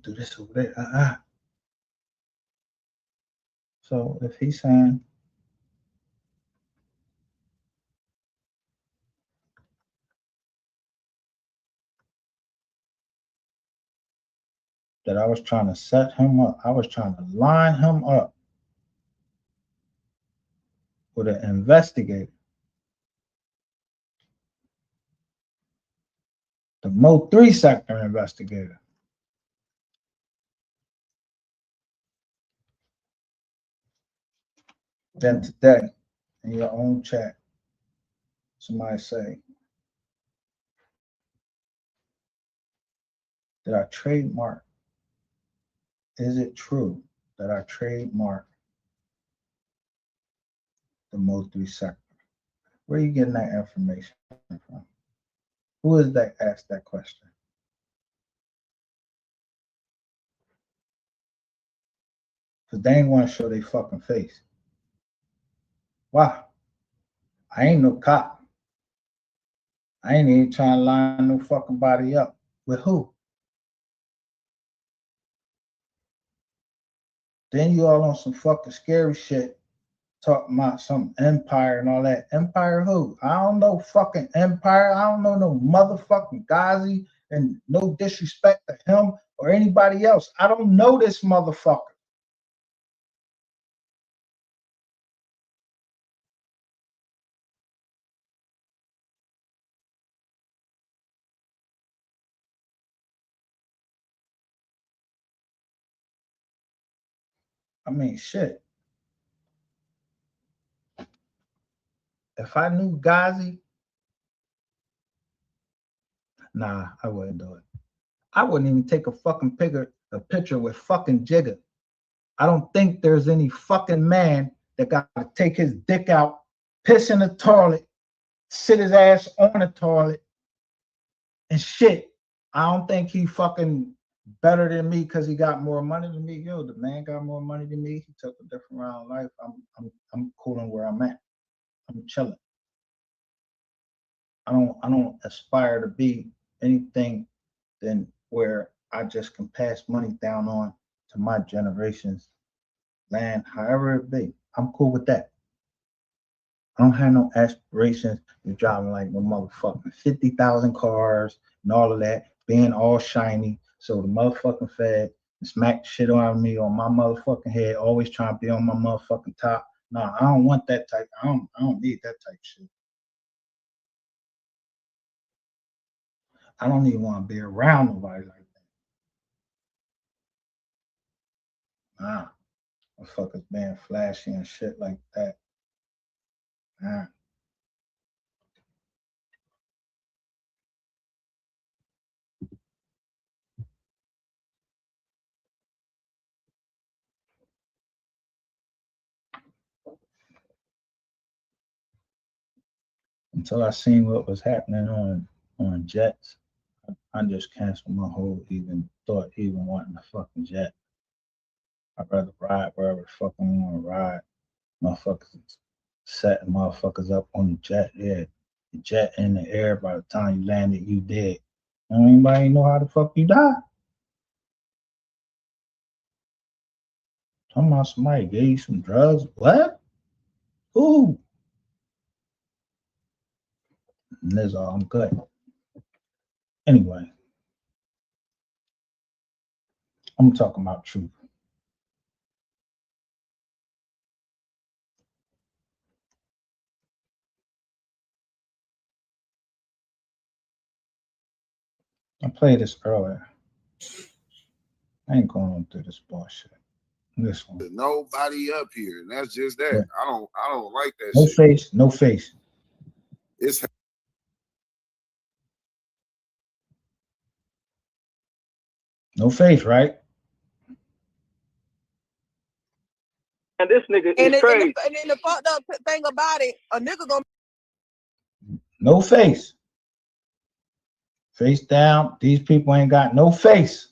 do this over there. So if he's saying that I was trying to set him up, I was trying to line him up with an investigator. The MO3 sector investigator. Then today, in your own chat, somebody say, did I trademark? Is it true that I trademark the MO3 sector? Where are you getting that information from? Who is that asked that question? Because they ain't want to show their fucking face. Why? I ain't no cop. I ain't even trying to line no fucking body up. With who? Then you all on some fucking scary shit, talking about some empire and all that. Empire who? I don't know fucking empire. I don't know no motherfucking Ghazi, and no disrespect to him or anybody else. I don't know this motherfucker. I mean, shit. If I knew Ghazi, nah, I wouldn't do it. I wouldn't even take a fucking picture with fucking Jigga. I don't think there's any fucking man that got to take his dick out, piss in the toilet, sit his ass on the toilet, and shit. I don't think he fucking better than me because he got more money than me. Yo, the man got more money than me. He took a different route of life. I'm cooling where I'm at. I'm chilling. I don't aspire to be anything than where I just can pass money down on to my generation's land, however it be. I'm cool with that. I don't have no aspirations of driving like no motherfucking 50,000 cars and all of that, being all shiny. So the motherfucking Fed smack shit on me on my motherfucking head, always trying to be on my motherfucking top. Nah, I don't want that type. I don't need that type shit. I don't even want to be around nobody like that. Nah, motherfuckers being flashy and shit like that. Nah. Until I seen what was happening on jets, I just canceled my whole even wanting a fucking jet. I'd rather ride wherever the fuck I want to ride. Motherfuckers setting motherfuckers up on the jet. Yeah, the jet in the air. By the time you landed, you dead. Anybody know how the fuck you die? Talking about somebody gave you some drugs. What? Who? And that's all. I'm good. Anyway, I'm talking about truth. I played this earlier. I ain't going through this bullshit. This one. Nobody up here, and that's just that. Yeah. I don't like that no shit. Face, no face. It's no face, right? And this nigga is crazy. And then the fucked up thing about it, a nigga gonna no face. Face down. These people ain't got no face.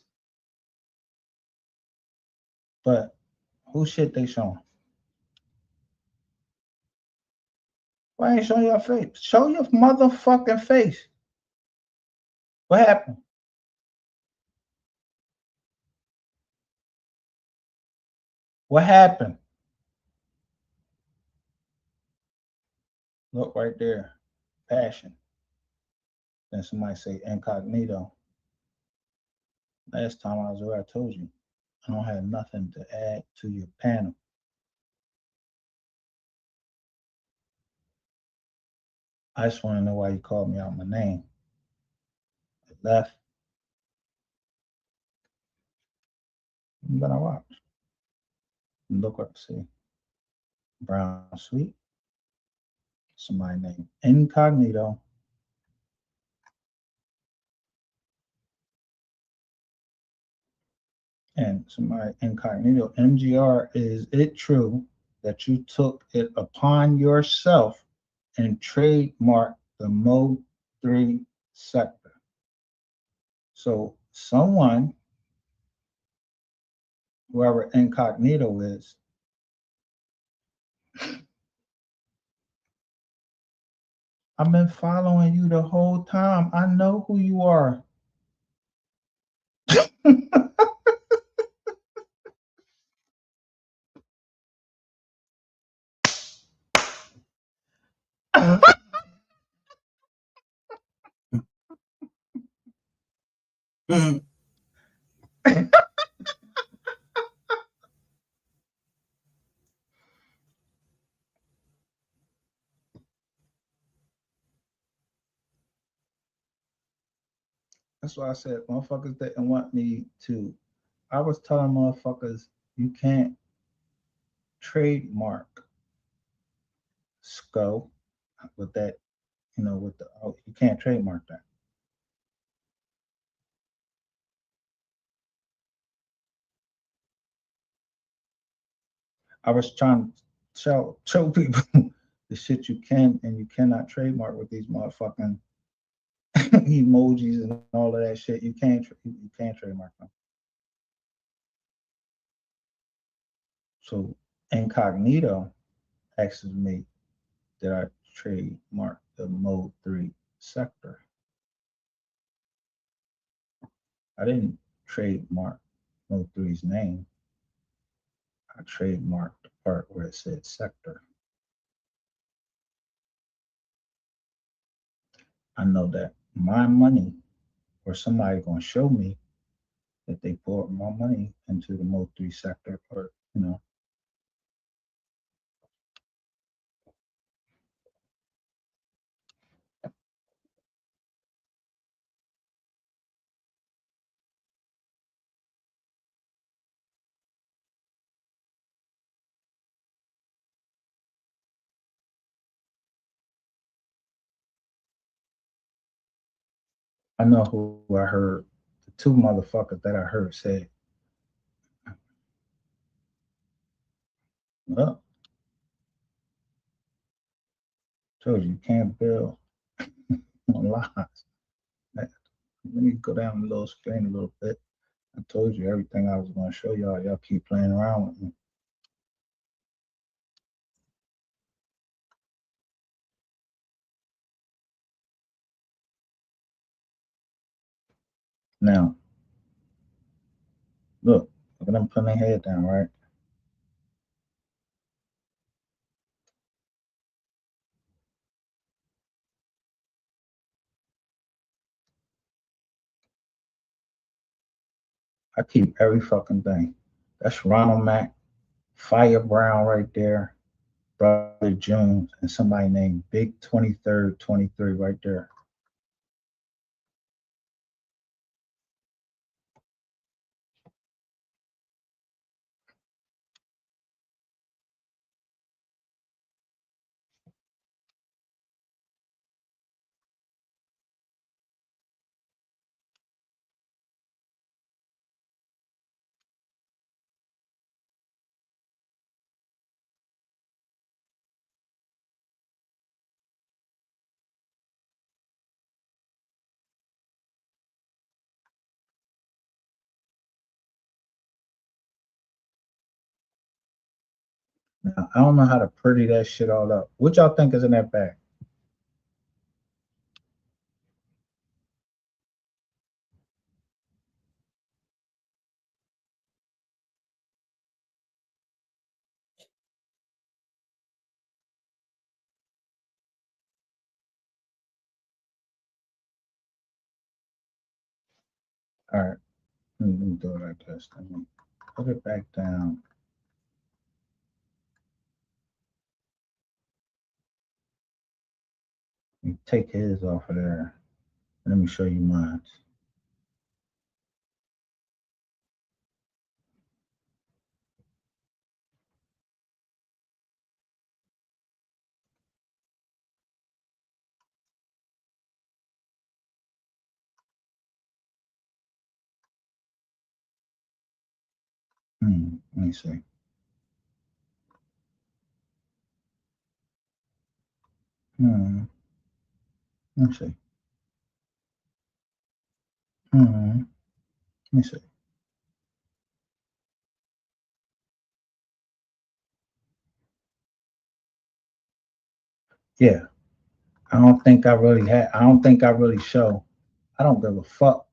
But who shit they showing? Why ain't showing your face? Show your motherfucking face. What happened? What happened? Look right there. Passion. Then somebody say incognito. Last time I was there, I told you, I don't have nothing to add to your panel. I just want to know why you called me out my name. left. I'm gonna watch. Look up, see. Brown Sweet. Somebody named Incognito. And somebody Incognito. MGR, is it true that you took it upon yourself and trademarked the MO3 sector? So someone, whoever Incognito is, I've been following you the whole time. I know who you are. That's why I said motherfuckers didn't want me to. I was telling motherfuckers you can't trademark SCO with that, with the, oh, you can't trademark that. I was trying to show people the shit you can and you cannot trademark with these motherfucking emojis and all of that shit. You can't trademark them. So Incognito asks me, did I trademark the MO3 sector? I didn't trademark MO3's name. I trademarked the part where it said sector. I know that my money, or somebody gonna show me that they poured my money into the MO3 sector, or I know who I heard. The two motherfuckers that I heard say, well, told you can't build on lies. Let me go down the little screen a little bit. I told you everything I was going to show y'all. Y'all keep playing around with me. Now, look at them putting their head down, right? I keep every fucking thing. That's Ronald Mack, Fire Brown right there, Brother Jones, and somebody named Big 23rd 23 right there. Now, I don't know how to pretty that shit all up. What y'all think is in that bag? All right, let me do it like this. Let me put it back down. Let me take his off of there. Let me show you mine. Let me see. Let me see. Let me see. Yeah, I don't think I really show. I don't give a fuck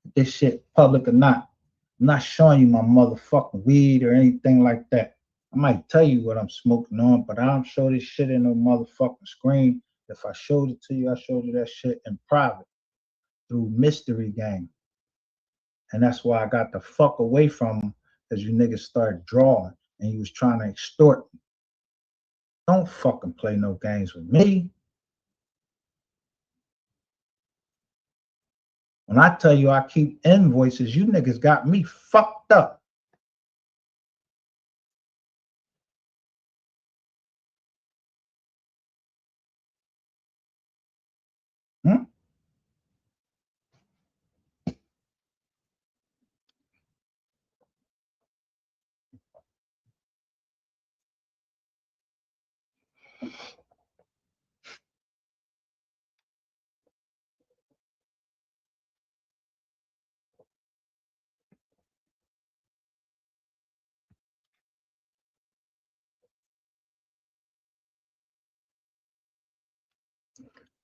if this shit public or not. I'm not showing you my motherfucking weed or anything like that. I might tell you what I'm smoking on, but I don't show this shit in no motherfucking screen. If I showed it to you, I showed you that shit in private through Mystery Game. And that's why I got the fuck away from them, because you niggas started drawing and you was trying to extort me. Don't fucking play no games with me. When I tell you I keep invoices, you niggas got me fucked up.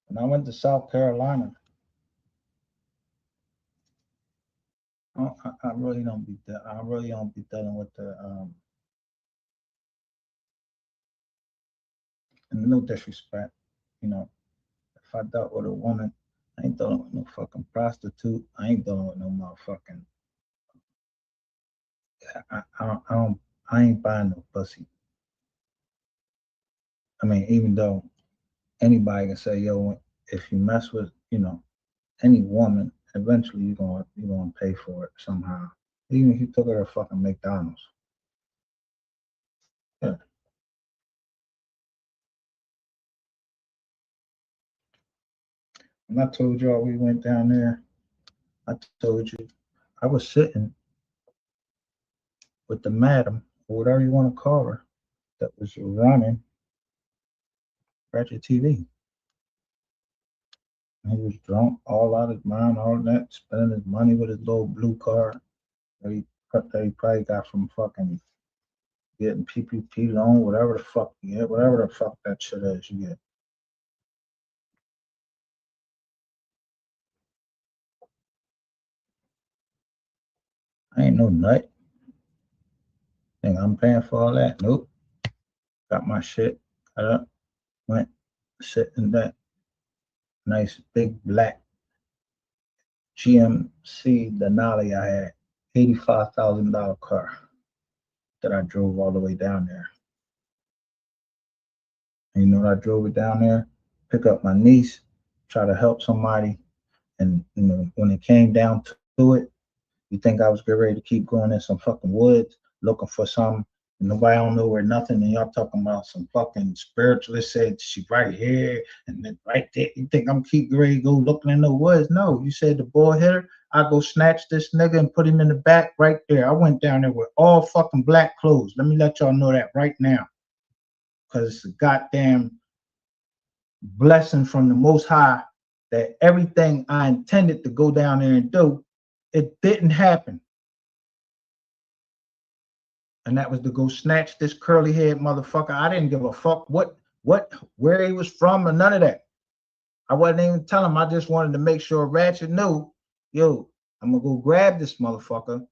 When I went to South Carolina, I really don't be dealing with the and no disrespect, you know, if I dealt with a woman, I ain't dealing with no fucking prostitute. I ain't dealing with no motherfucking. I ain't buying no pussy. I mean, even though anybody can say, yo, if you mess with, any woman, eventually you're gonna pay for it somehow. Even if you took her to fucking McDonald's. Yeah. When I told y'all we went down there, I told you I was sitting with the madam, or whatever you want to call her, that was running Ratchet TV. And he was drunk, all out of his mind, all that, spending his money with his little blue card that he probably got from fucking getting PPP loan, whatever the fuck you get, whatever the fuck that shit is you get. I ain't no nut. Think I'm paying for all that? Nope. Got my shit, got up, went, sit in that nice big black GMC Denali I had, $85,000 car that I drove all the way down there. And you know what I drove it down there? Pick up my niece, try to help somebody. And when it came down to it, you think I was getting ready to keep going in some fucking woods looking for something? Nobody don't know where nothing, and y'all talking about some fucking spiritualist said she right here and then right there. You think I'm keep ready to go looking in the woods? No, you said the boy hit her. I go snatch this nigga and put him in the back right there. I went down there with all fucking black clothes. Let me let y'all know that right now, because it's a goddamn blessing from the Most High that everything I intended to go down there and do, it didn't happen. And that was to go snatch this curly head motherfucker. I didn't give a fuck where he was from or none of that. I wasn't even telling him. I just wanted to make sure Ratchet knew, yo, I'm gonna go grab this motherfucker.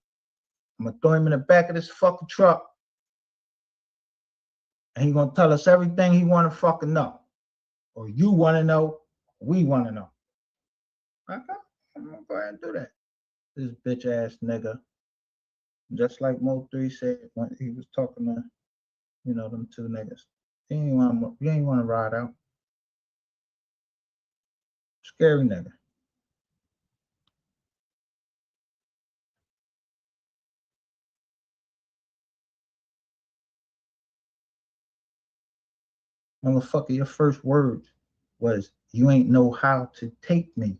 I'm gonna throw him in the back of this fucking truck. And he's gonna tell us everything he wanna fucking know. Or you wanna know, we wanna know. Okay, I'm gonna go ahead and do that. This bitch ass nigga. Just like MO3 said when he was talking to, them two niggas. You ain't want to ride out. Scary nigga. Motherfucker, your first words was, you ain't know how to take me.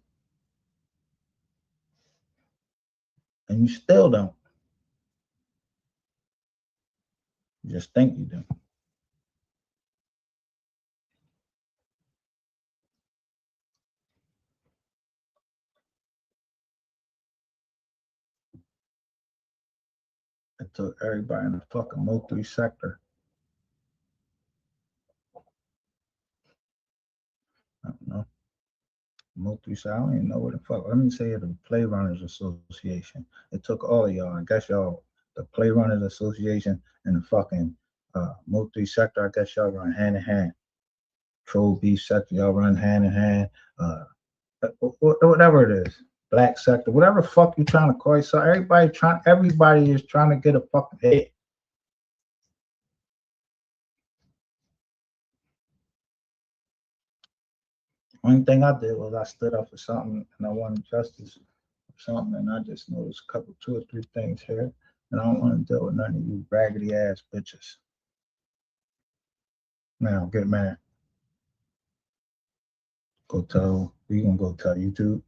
And you still don't. just think you do. It took everybody in the fucking MO3 sector. I don't know. MO3 sector, I don't even know what the fuck. Let me say it, the Play Runners Association. It took all of y'all. I guess y'all, the Play Runners Association and the fucking MO3 sector, I guess y'all run hand in hand. Troll Beef sector, y'all run hand in hand. Whatever it is. Black sector, whatever the fuck you trying to call it. So everybody is trying to get a fucking head. Only thing I did was I stood up for something and I wanted justice for something, and I just noticed a couple, 2 or 3 things here, and I don't want to deal with none of you raggedy ass bitches. Now get mad. Go tell, you gonna go tell YouTube?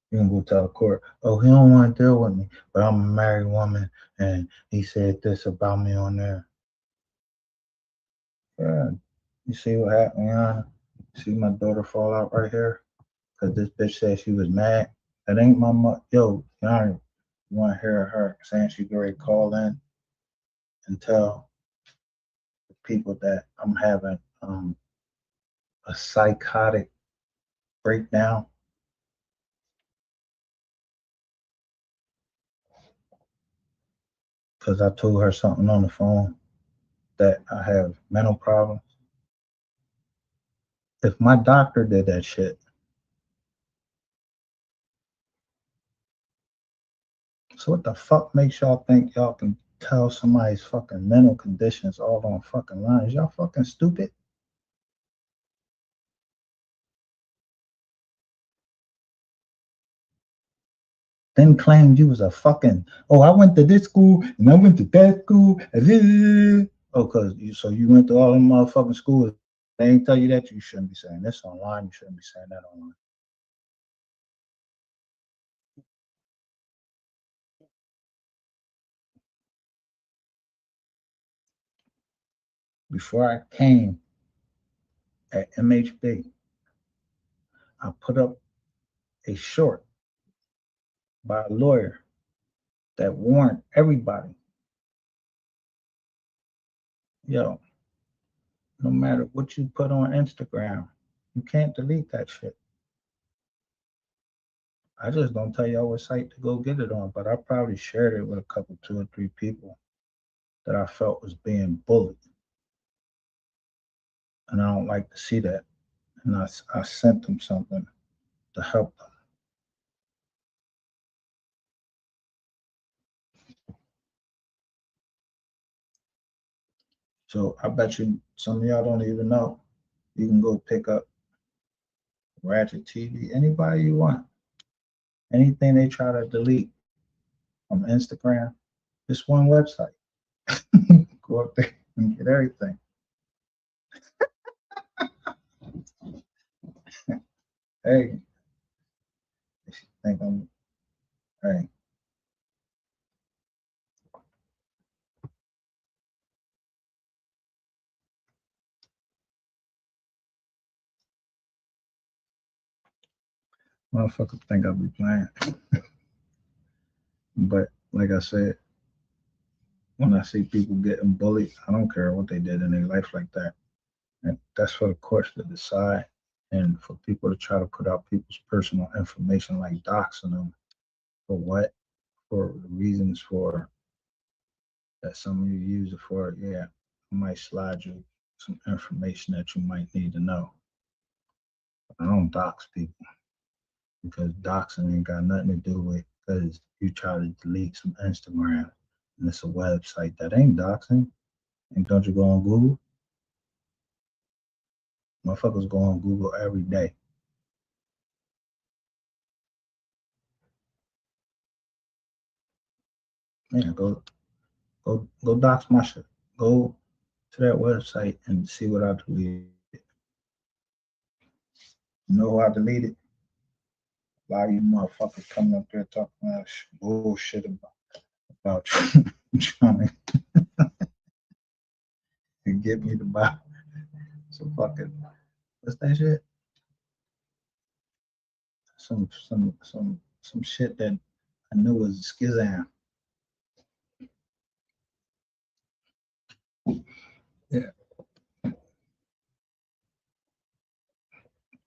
You gonna go tell the court, oh, he don't want to deal with me, but I'm a married woman and he said this about me on there. Yeah, you see what happened, Yana? See my daughter fall out right here? Because this bitch said she was mad. That ain't my mother. Yo, Yana, you want to hear her saying she ready to call in and tell the people that I'm having a psychotic breakdown? Because I told her something on the phone that I have mental problems. If my doctor did that shit, so what the fuck makes y'all think y'all can tell somebody's fucking mental conditions all on fucking line? Is y'all fucking stupid? Then claimed you was a fucking, oh, I went to this school and I went to that school and this. Oh, cause you went to all them motherfucking schools. They ain't tell you that, you shouldn't be saying this online. You shouldn't be saying that online. Before I came at MHB, I put up a short by a lawyer that warned everybody, yo, no matter what you put on Instagram, you can't delete that shit. I just don't tell y'all what site to go get it on, but I probably shared it with a couple, 2 or 3 people that I felt was being bullied. And I don't like to see that. And I sent them something to help them. So I bet you some of y'all don't even know. You can go pick up Ratchet TV, anybody you want. Anything they try to delete from Instagram, just one website. Go up there and get everything. Hey, if you think I'm, hey. Motherfuckers think I'll be playing. But like I said, when I see people getting bullied, I don't care what they did in their life like that. And that's for the courts to decide, and for people to try to put out people's personal information like doxing them. For what? For the reasons for that some of you use it for. Yeah, I might slide you some information that you might need to know. I don't dox people, because doxing ain't got nothing to do with because you try to delete some Instagram and it's a website. That ain't doxing. And don't you go on Google? Motherfuckers go on Google every day. Yeah, go dox my shit. Go to that website and see what I deleted. You know who I deleted? A lot of you motherfuckers coming up there talking about bullshit about trying to get me to buy some fucking, what's that shit? Some shit that I knew was Skizam. Yeah.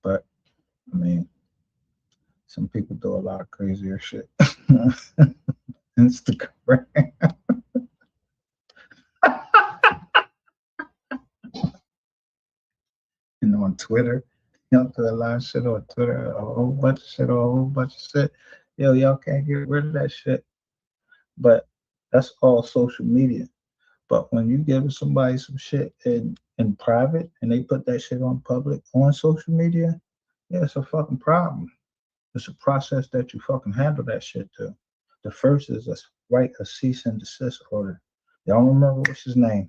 But I mean, some people do a lot of crazier shit. Instagram. And on Twitter. Y'all do a lot of shit on Twitter, a whole bunch of shit, a whole bunch of shit. Yo, y'all can't get rid of that shit. But that's all social media. But when you give somebody some shit in private and they put that shit on public on social media, yeah, it's a fucking problem. It's a process that you fucking handle that shit to. The first is write a cease and desist order. Y'all remember what's his name?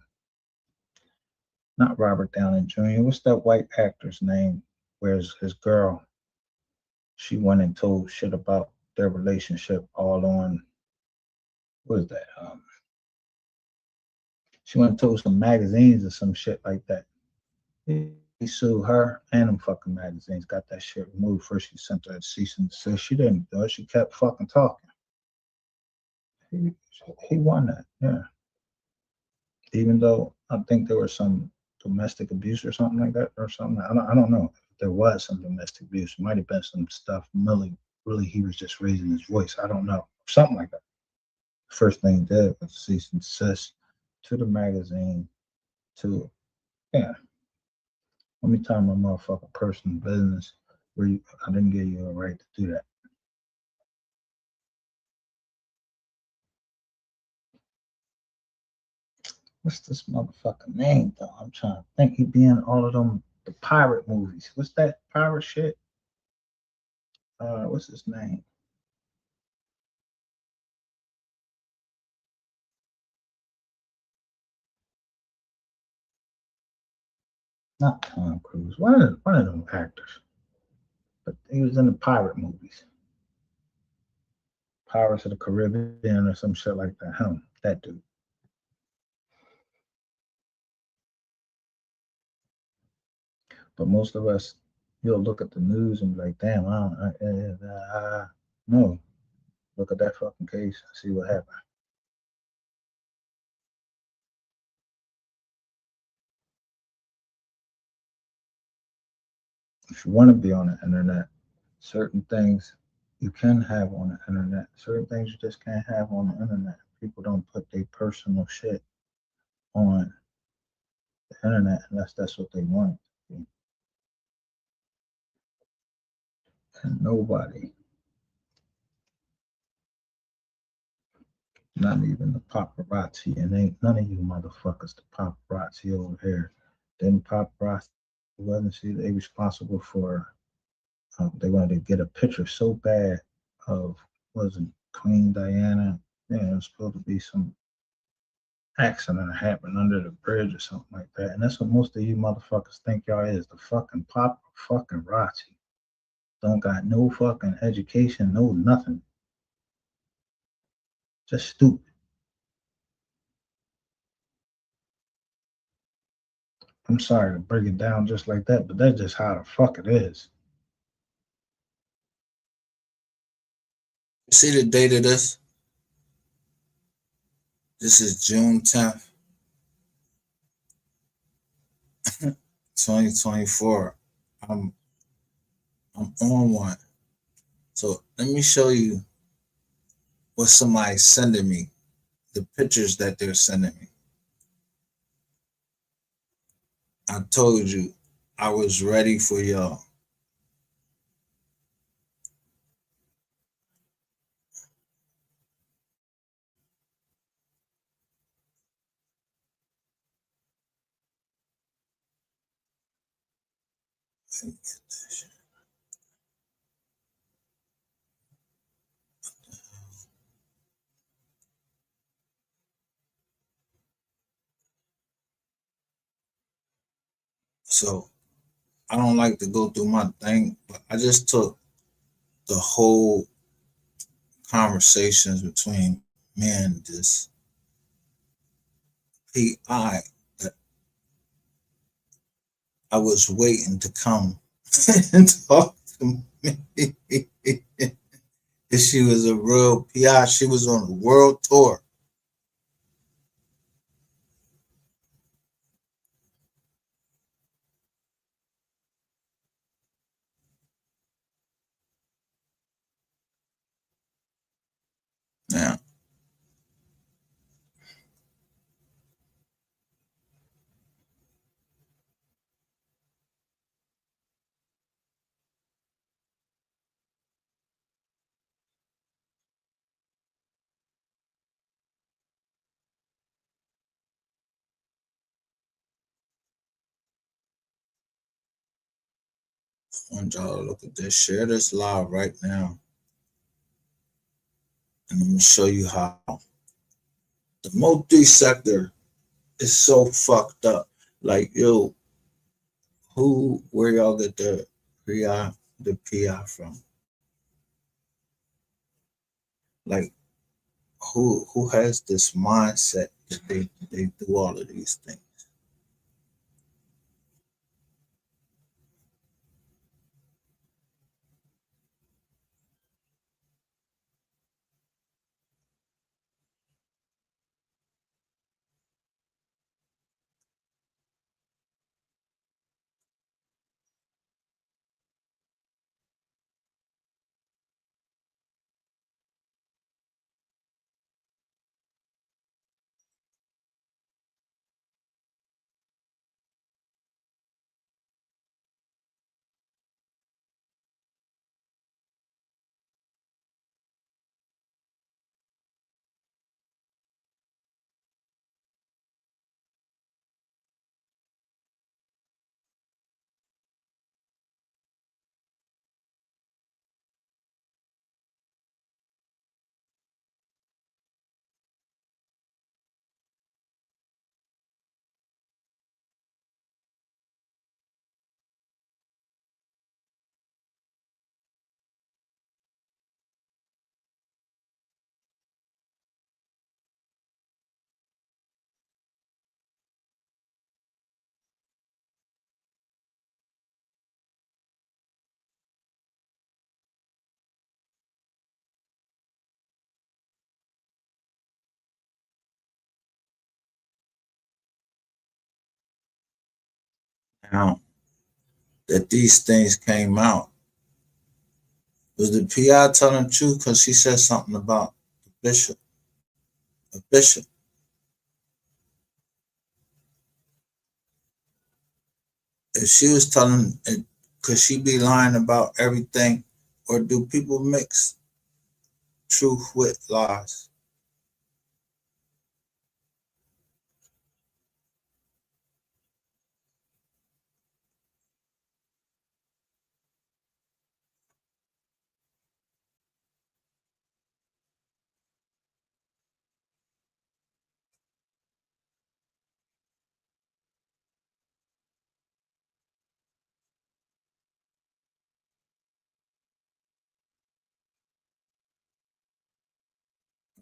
Not Robert Downey Jr. What's that white actor's name? Where's his girl? She went and told shit about their relationship all on, what is that? She went and told some magazines or some shit like that. He sued her and them fucking magazines, got that shit removed. First he sent her a cease and desist. She didn't do it. She kept fucking talking. He won that, yeah. Even though I think there was some domestic abuse or something like that, or something. I don't know if there was some domestic abuse. It might have been some stuff. Really, he was just raising his voice. I don't know. Something like that. First thing he did was cease and desist to the magazine, to, yeah. Let me tell my motherfucking personal business where I didn't give you a right to do that. What's this motherfucking name though? I'm trying to think. He be in all of them, the pirate movies. What's that pirate shit? What's his name? Not Tom Cruise. One of them actors. But he was in the pirate movies. Pirates of the Caribbean or some shit like that. Him, that dude. But most of us, you'll look at the news and be like, damn, no. Look at that fucking case and see what happened. If you want to be on the internet, certain things you can have on the internet. Certain things you just can't have on the internet. People don't put their personal shit on the internet unless that's what they want. And nobody, not even the paparazzi, and ain't none of you motherfuckers the paparazzi over here. Then paparazzi wasn't she they responsible for they wanted to get a picture so bad of wasn't Queen Diana. Yeah, it was supposed to be some accident that happened under the bridge or something like that. And that's what most of you motherfuckers think y'all is, the fucking fucking Razzi. Don't got no fucking education, no nothing. Just stupid. I'm sorry to break it down just like that, but that's just how the fuck it is. You see the date of this? This is June 10th, 2024. I'm on one. So let me show you what somebody's sending me, the pictures that they're sending me. I told you I was ready for y'all. So I don't like to go through my thing, but I just took the whole conversations between me and this PI that I was waiting to come and talk to me. She was a real PI. She was on a world tour. Yeah. I want y'all to look at this. Share this live right now. And I'm going to show you how the MO3 sector is so fucked up. Like, yo, where y'all get the PI from? Like, who has this mindset that they do all of these things? Now that these things came out, was the PI telling the truth? Because she said something about the bishop. A bishop. If she was telling, could she be lying about everything? Or do people mix truth with lies?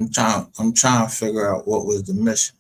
I'm trying to figure out what was the mission.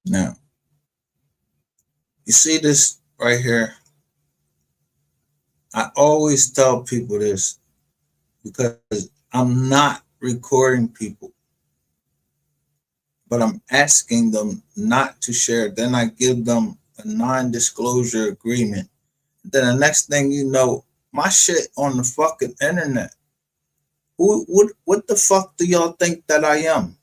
Now, You see this right here? I always tell people this because I'm not recording people, but I'm asking them not to share. Then I give them a non-disclosure agreement. Then the next thing you know, my shit on the fucking internet. What the fuck do y'all think that I am?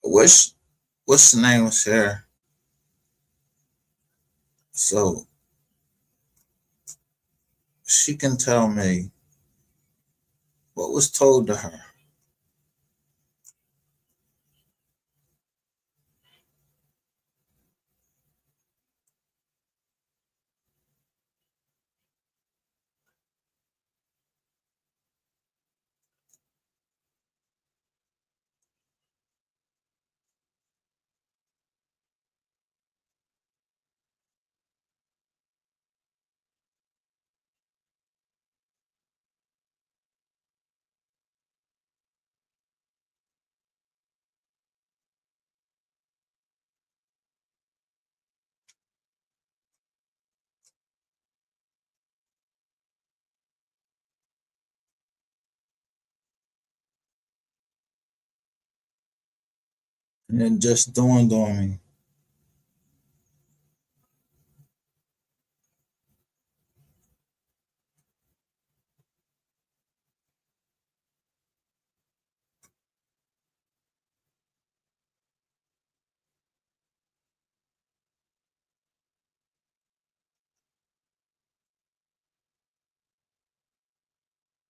What's the name was here? So she can tell me what was told to her. And it just dawned on me.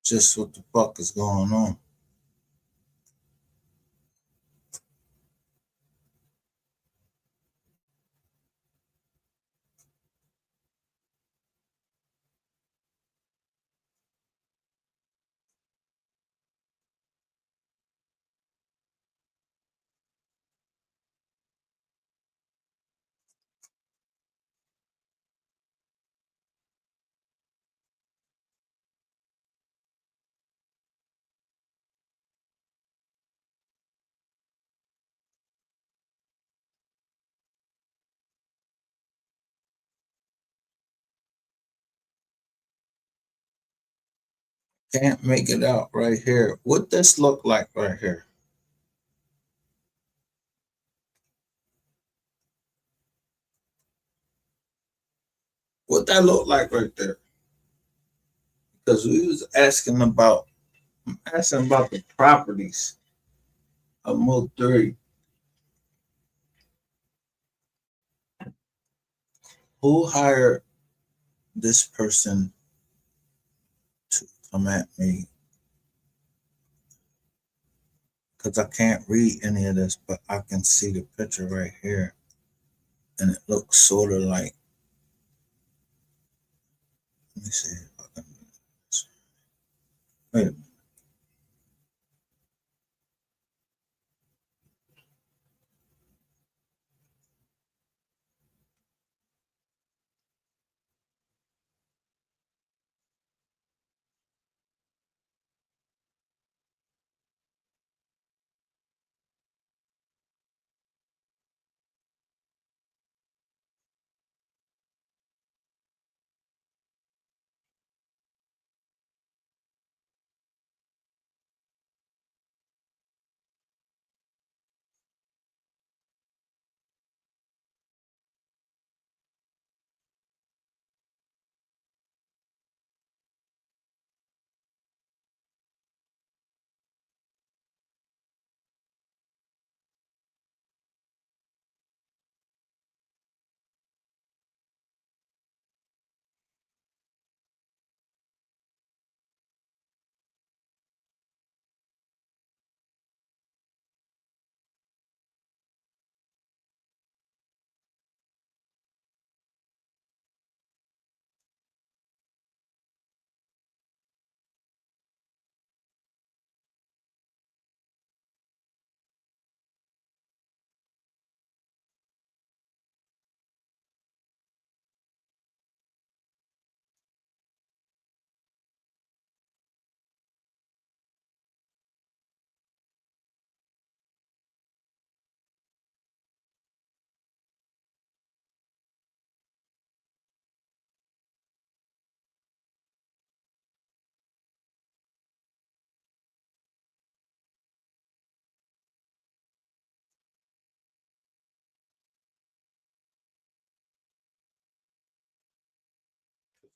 Just what the fuck is going on. Can't make it out right here. What this look like right here? What that look like right there? Because we was asking about the properties of MO3. Who hired this person to come at me? Because I can't read any of this, but I can see the picture right here. And it looks sort of like, let me see if I can do this. Wait a minute.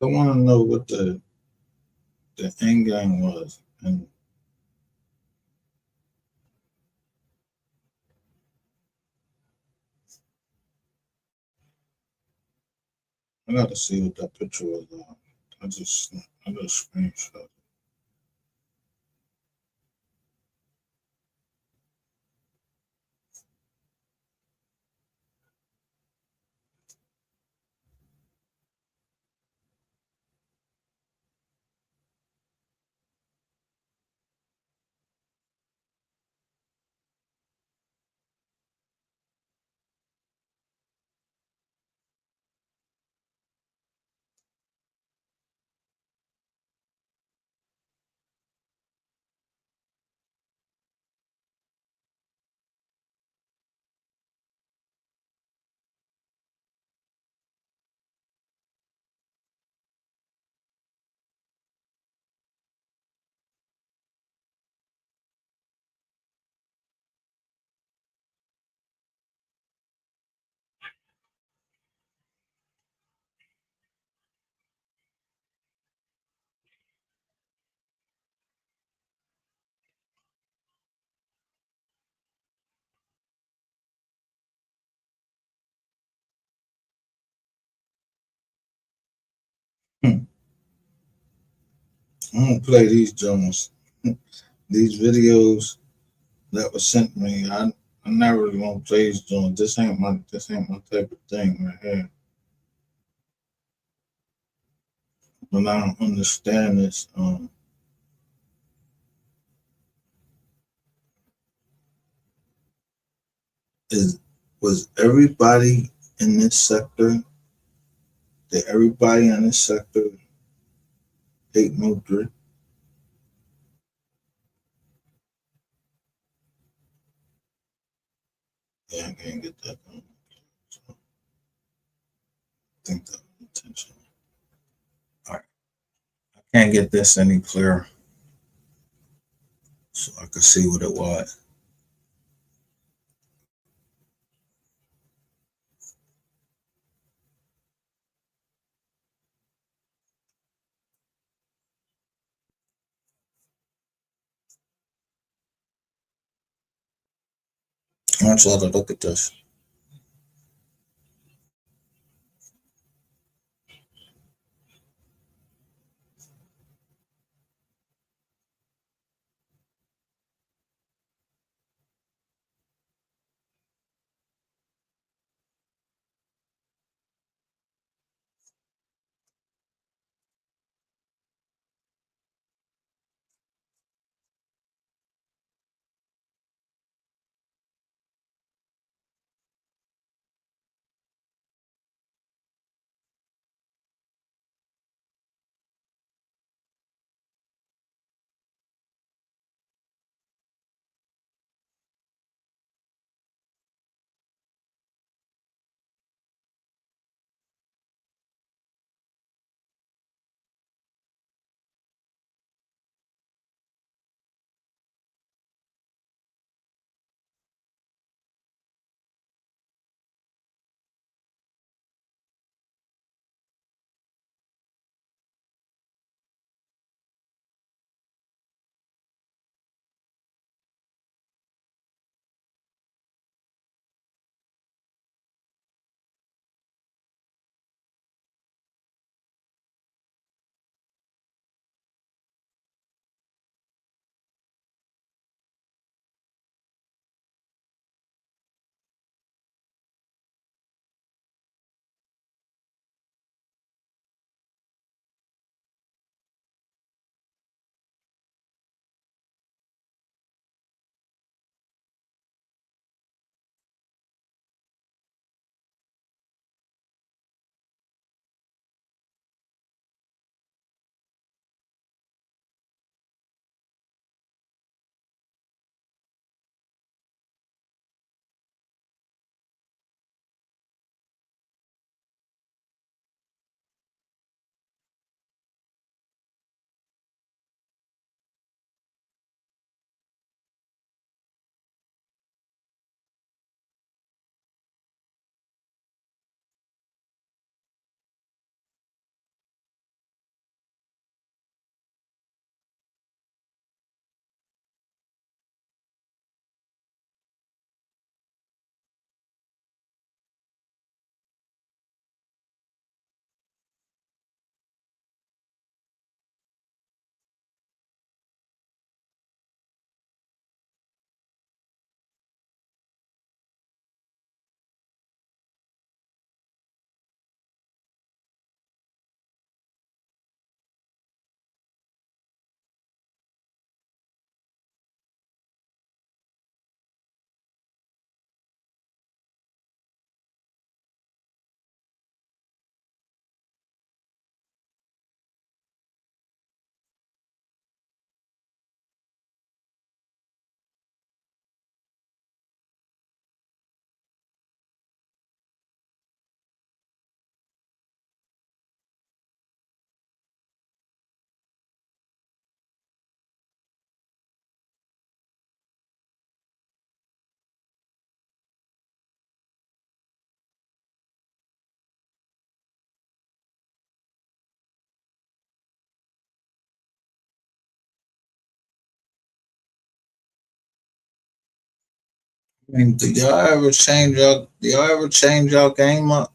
I want to know what the end game was, and I got to see what that picture was. I just screenshot. I'm gonna play these joints, these videos that was sent me. I never really want to play these joints. This ain't my type of thing right here. But I don't understand this. Was everybody in this sector? Did everybody in this sector hate MO3? Yeah, I can't get that done. So I think that was intentional. All right. I can't get this any clearer so I could see what it was. I want y'all to look at this. I mean, do y'all ever change y'all game up?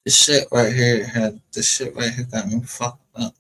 This shit right here got me fucked up.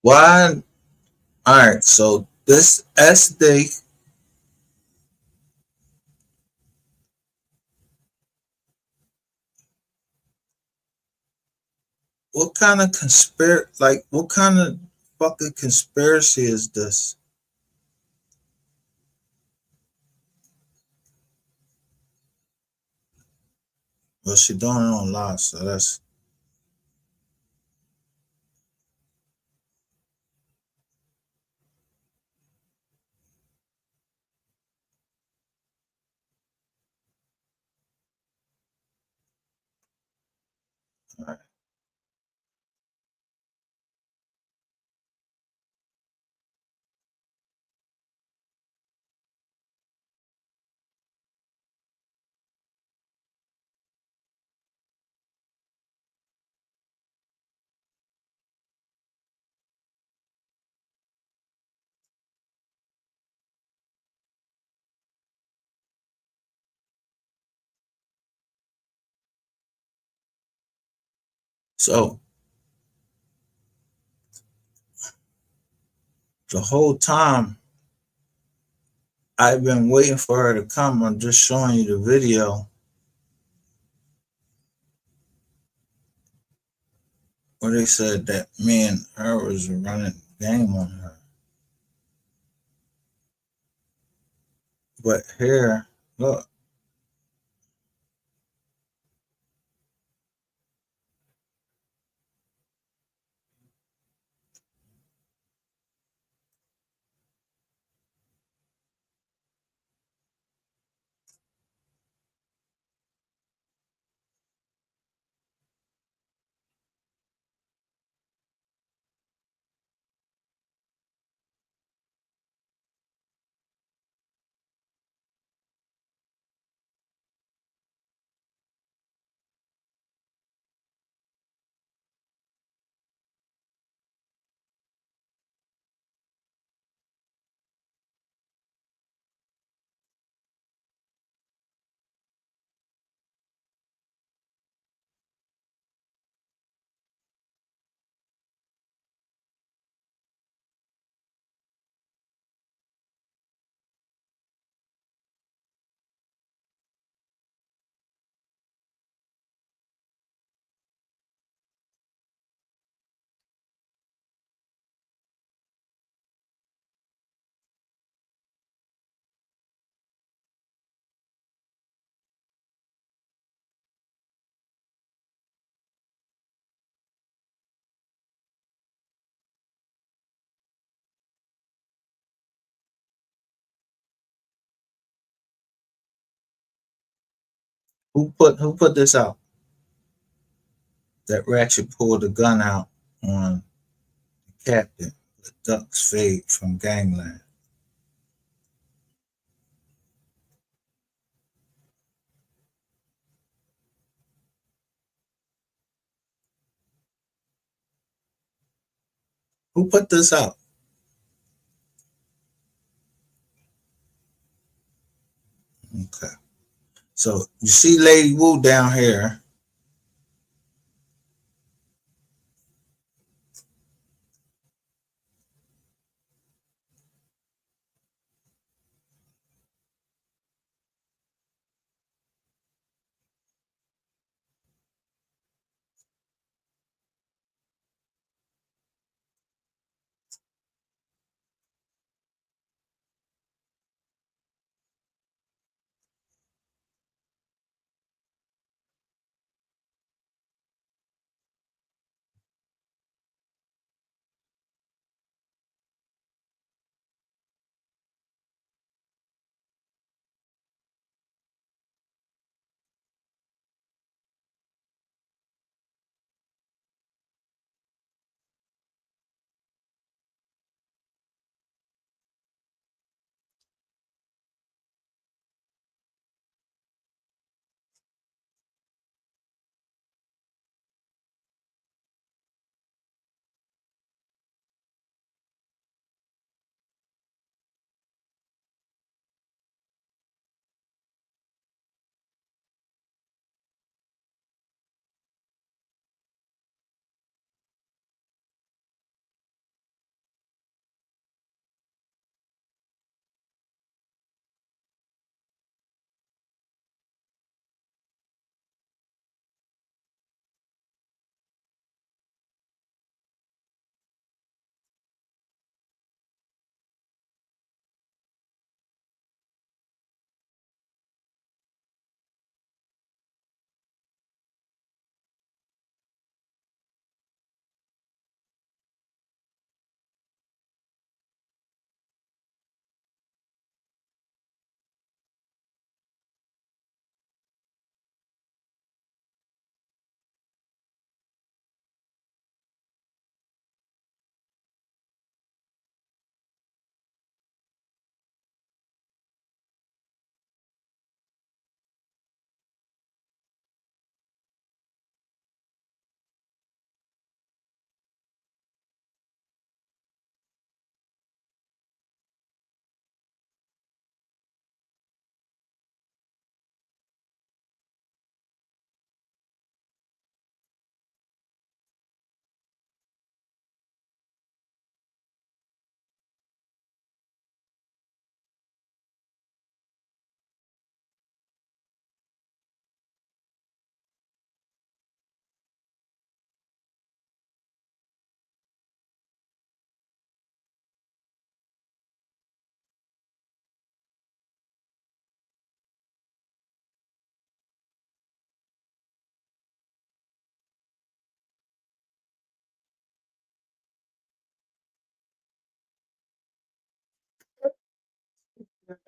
Why? All right. So this SD, what kind of what kind of fucking conspiracy is this? Well, she doing it on live, so that's all right. So the whole time I've been waiting for her to come. I'm just showing you the video where they said that me and her was running game on her. But here, look, who put this out? That Ratchet pulled the gun out on the captain. The ducks fade from gangland. Who put this out? Okay. So you see Lady Wu down here.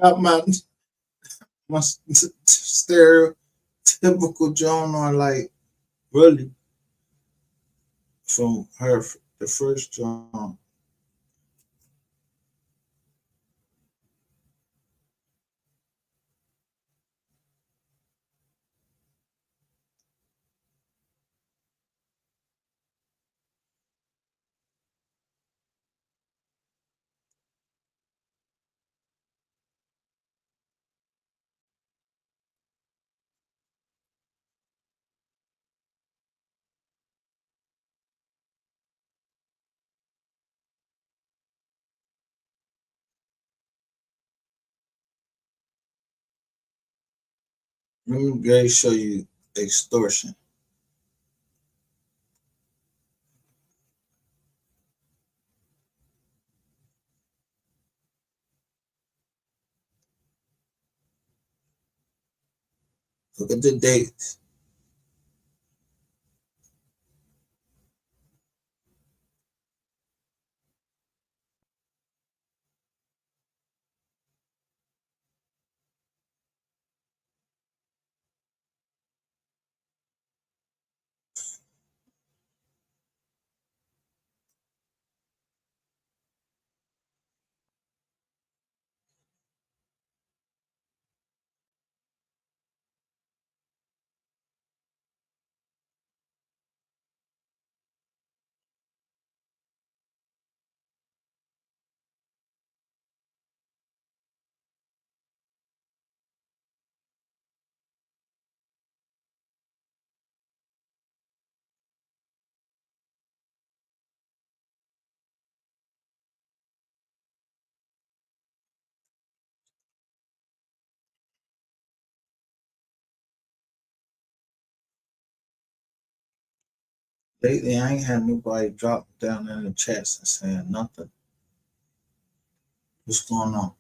got my stereotypical Joan on, like, really, from her, the first Joan. Let me go show you extortion. Look at the dates. Lately, I ain't had nobody drop down in the chats and saying nothing. What's going on?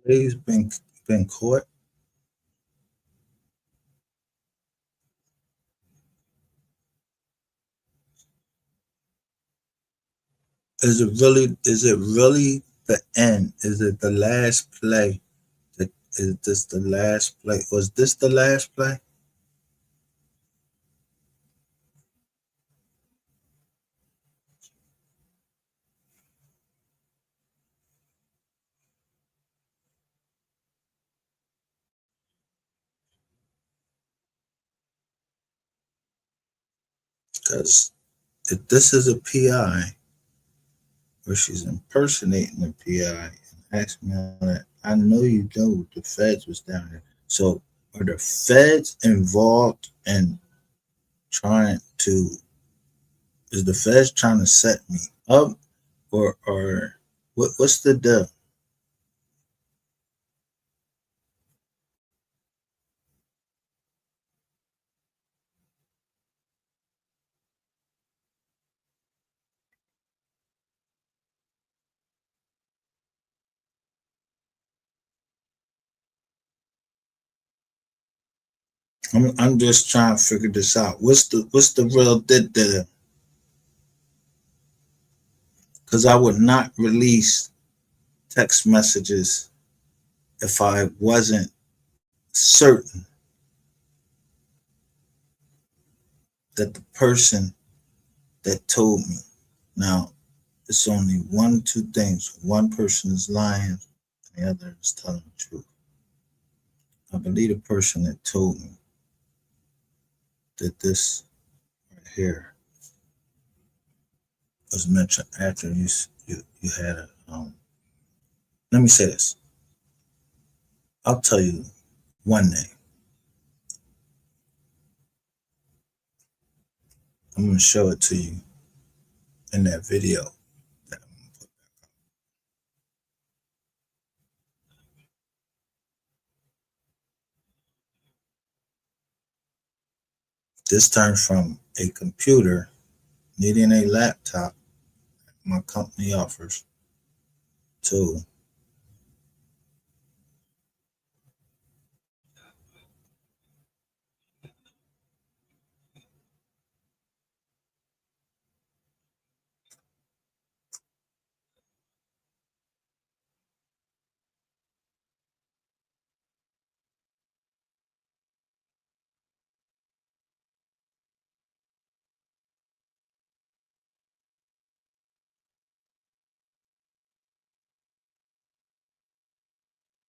He's been caught. Is it really the end? Is it the last play? Is this the last play? Was this the last play? Because if this is a PI, where she's impersonating the PI and asking me all that, I know you know the feds was down there. So are the feds involved in trying to? Is the feds trying to set me up, or what's the deal? I'm just trying to figure this out. What's the real deal? Because I would not release text messages if I wasn't certain that the person that told me. Now, it's only one, two things. One person is lying, and the other is telling the truth. I believe the person that told me that this right here was mentioned after you had a. Let me say this. I'll tell you one name. I'm going to show it to you in that video. This turned from a computer needing a laptop my company offers to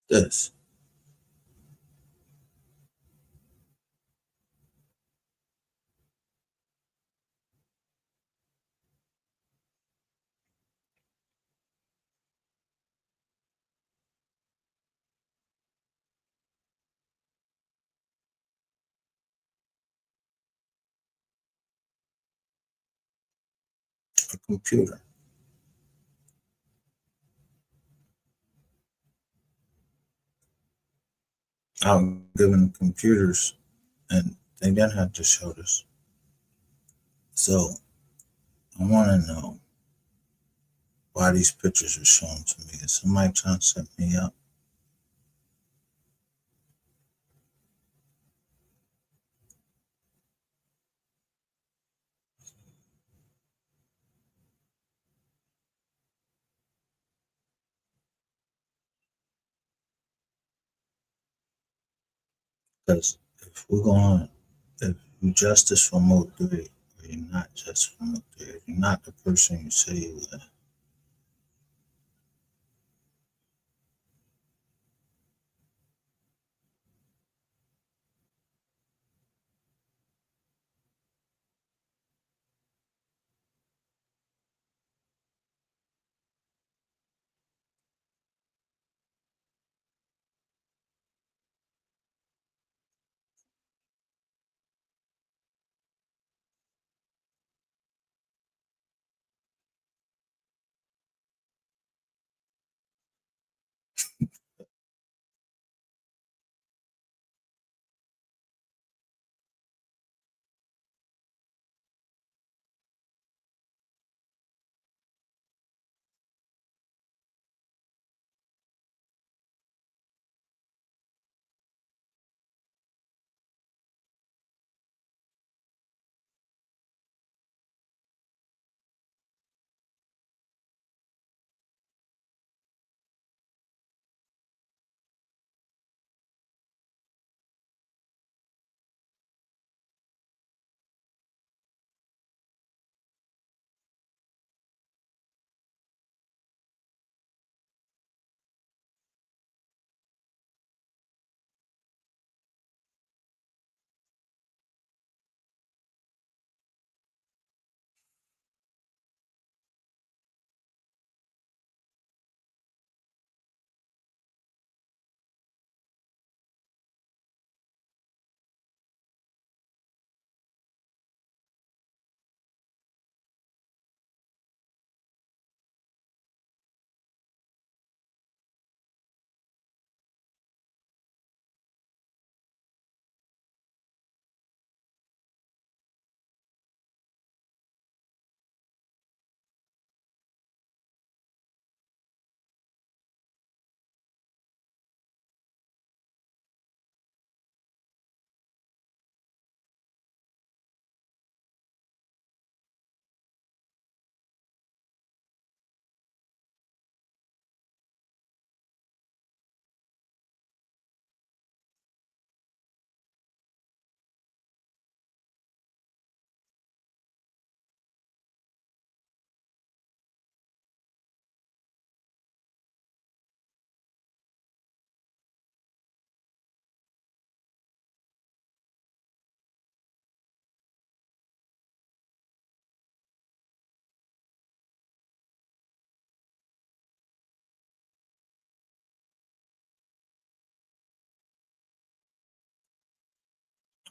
This. A computer. I'm giving computers, and they didn't have to show this. So I want to know why these pictures are shown to me. Is somebody trying to set me up? Because if we're going, if you justice for MO3, or you're not just for MO3, if you're not the person you say you are,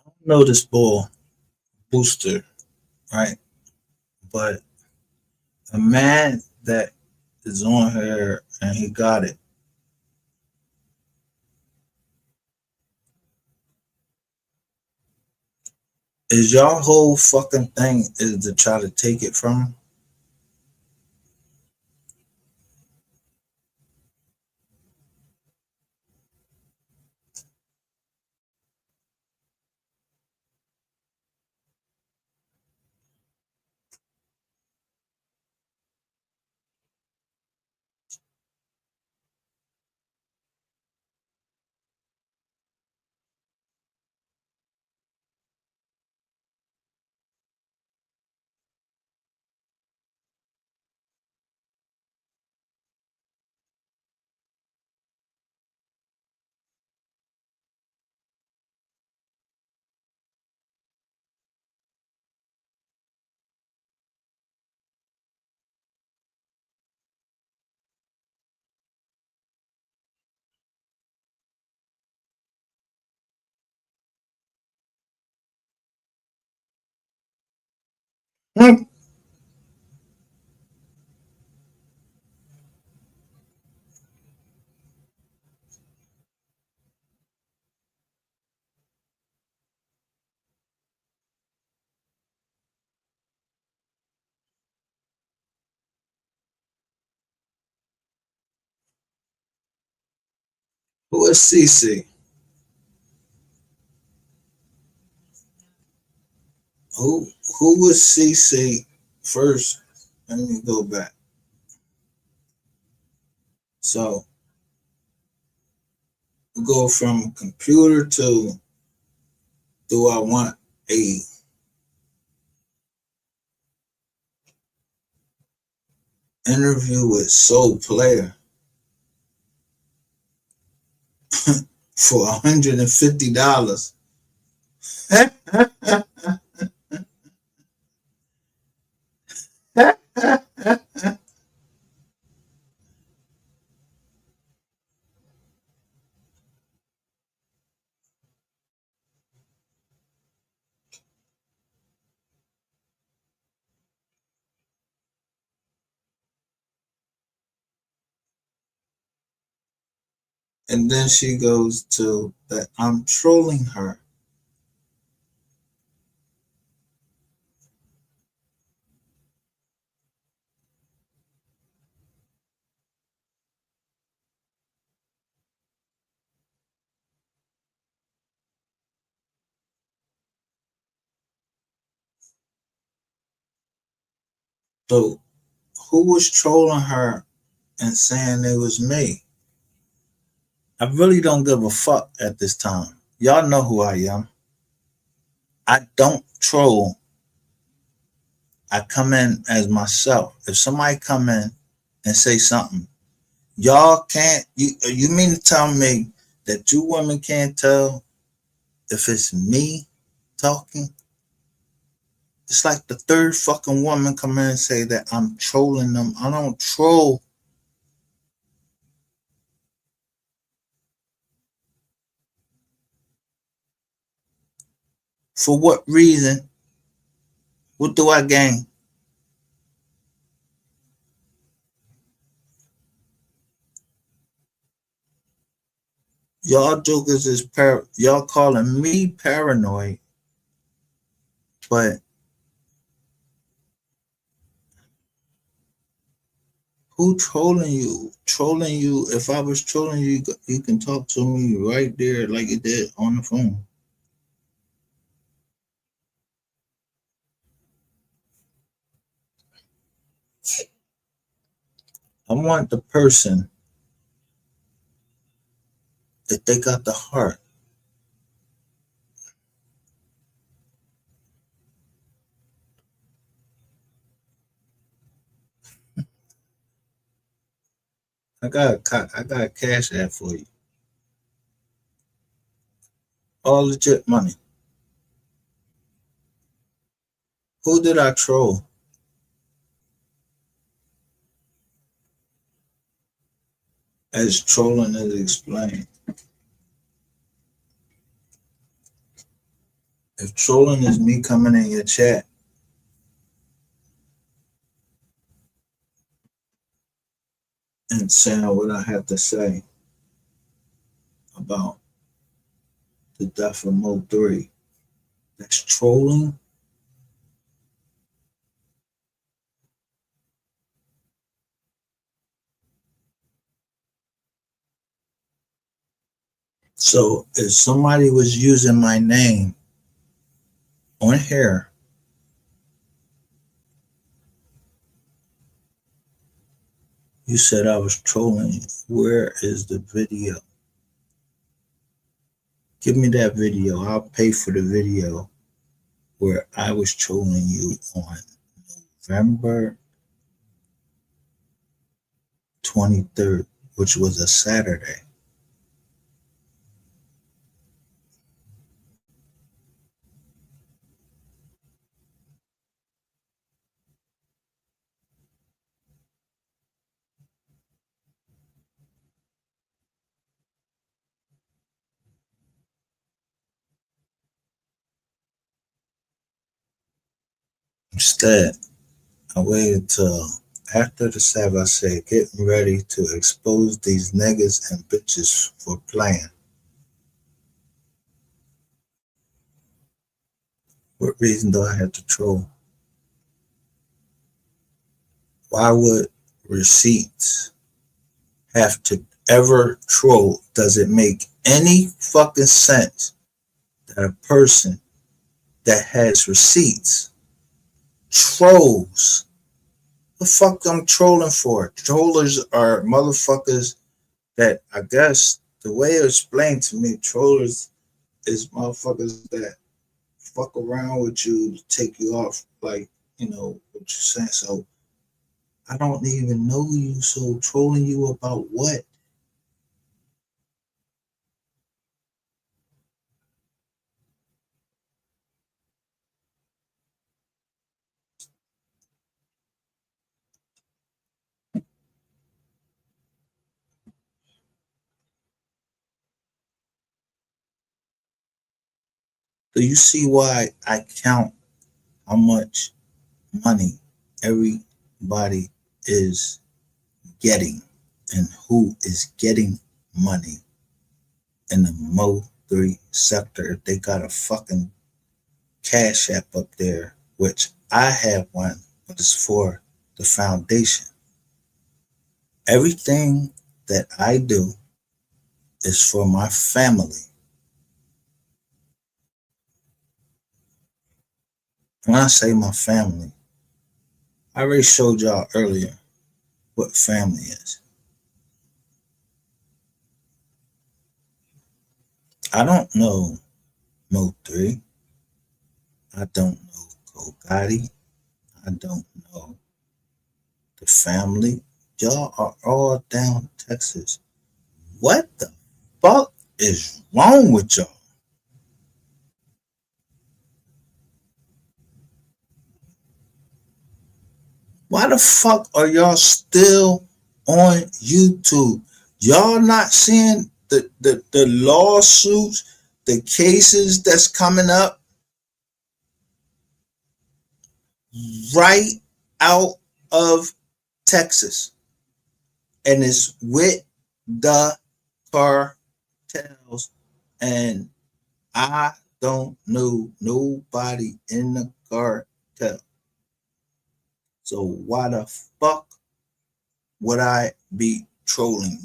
I don't know this ball booster, right? But a man that is on here and he got it. Is y'all whole fucking thing is to try to take it from him? Who is CC? Who was CC first? Let me go back. So we go from computer to, do I want a interview with Soul Player for $150? And then she goes to that I'm trolling her. So who was trolling her and saying it was me? I really don't give a fuck at this time. Y'all know who I am. I don't troll. I come in as myself. If somebody come in and say something, y'all can't, you mean to tell me that you women can't tell if it's me talking? It's like the third fucking woman come in and say that I'm trolling them. I don't troll. For what reason? What do I gain? Y'all jokers is y'all calling me paranoid, but who trolling you? Trolling you. If I was trolling you, you can talk to me right there like you did on the phone. I want the person that they got the heart. I got a cash app for you. All legit money. Who did I troll? As trolling is explained. If trolling is me coming in your chat and saying what I have to say about the death of MO3, that's trolling. So if somebody was using my name on here, you said I was trolling. Where is the video? Give me that video. I'll pay for the video where I was trolling you on November 23rd, which was a Saturday. Instead, I waited till after the Sabbath. I said, getting ready to expose these niggas and bitches for playing. What reason do I have to troll? Why would receipts have to ever troll? Does it make any fucking sense that a person that has receipts trolls? The fuck I'm trolling for? Trollers are motherfuckers that, I guess the way it explained to me, trollers is motherfuckers that fuck around with you to take you off, like, you know what you're saying. So I don't even know you, so trolling you about what? Do you see why I count how much money everybody is getting and who is getting money in the MO3 sector? If they got a fucking Cash App up there, which I have one, but it's for the foundation. Everything that I do is for my family. When I say my family, I already showed y'all earlier what family is. I don't know MO3. I don't know Kogati. I don't know the family. Y'all are all down Texas. What the fuck is wrong with y'all? Why the fuck are y'all still on YouTube? Y'all not seeing the lawsuits, the cases that's coming up right out of Texas? And it's with the cartels. And I don't know nobody in the cartel. So why the fuck would I be trolling?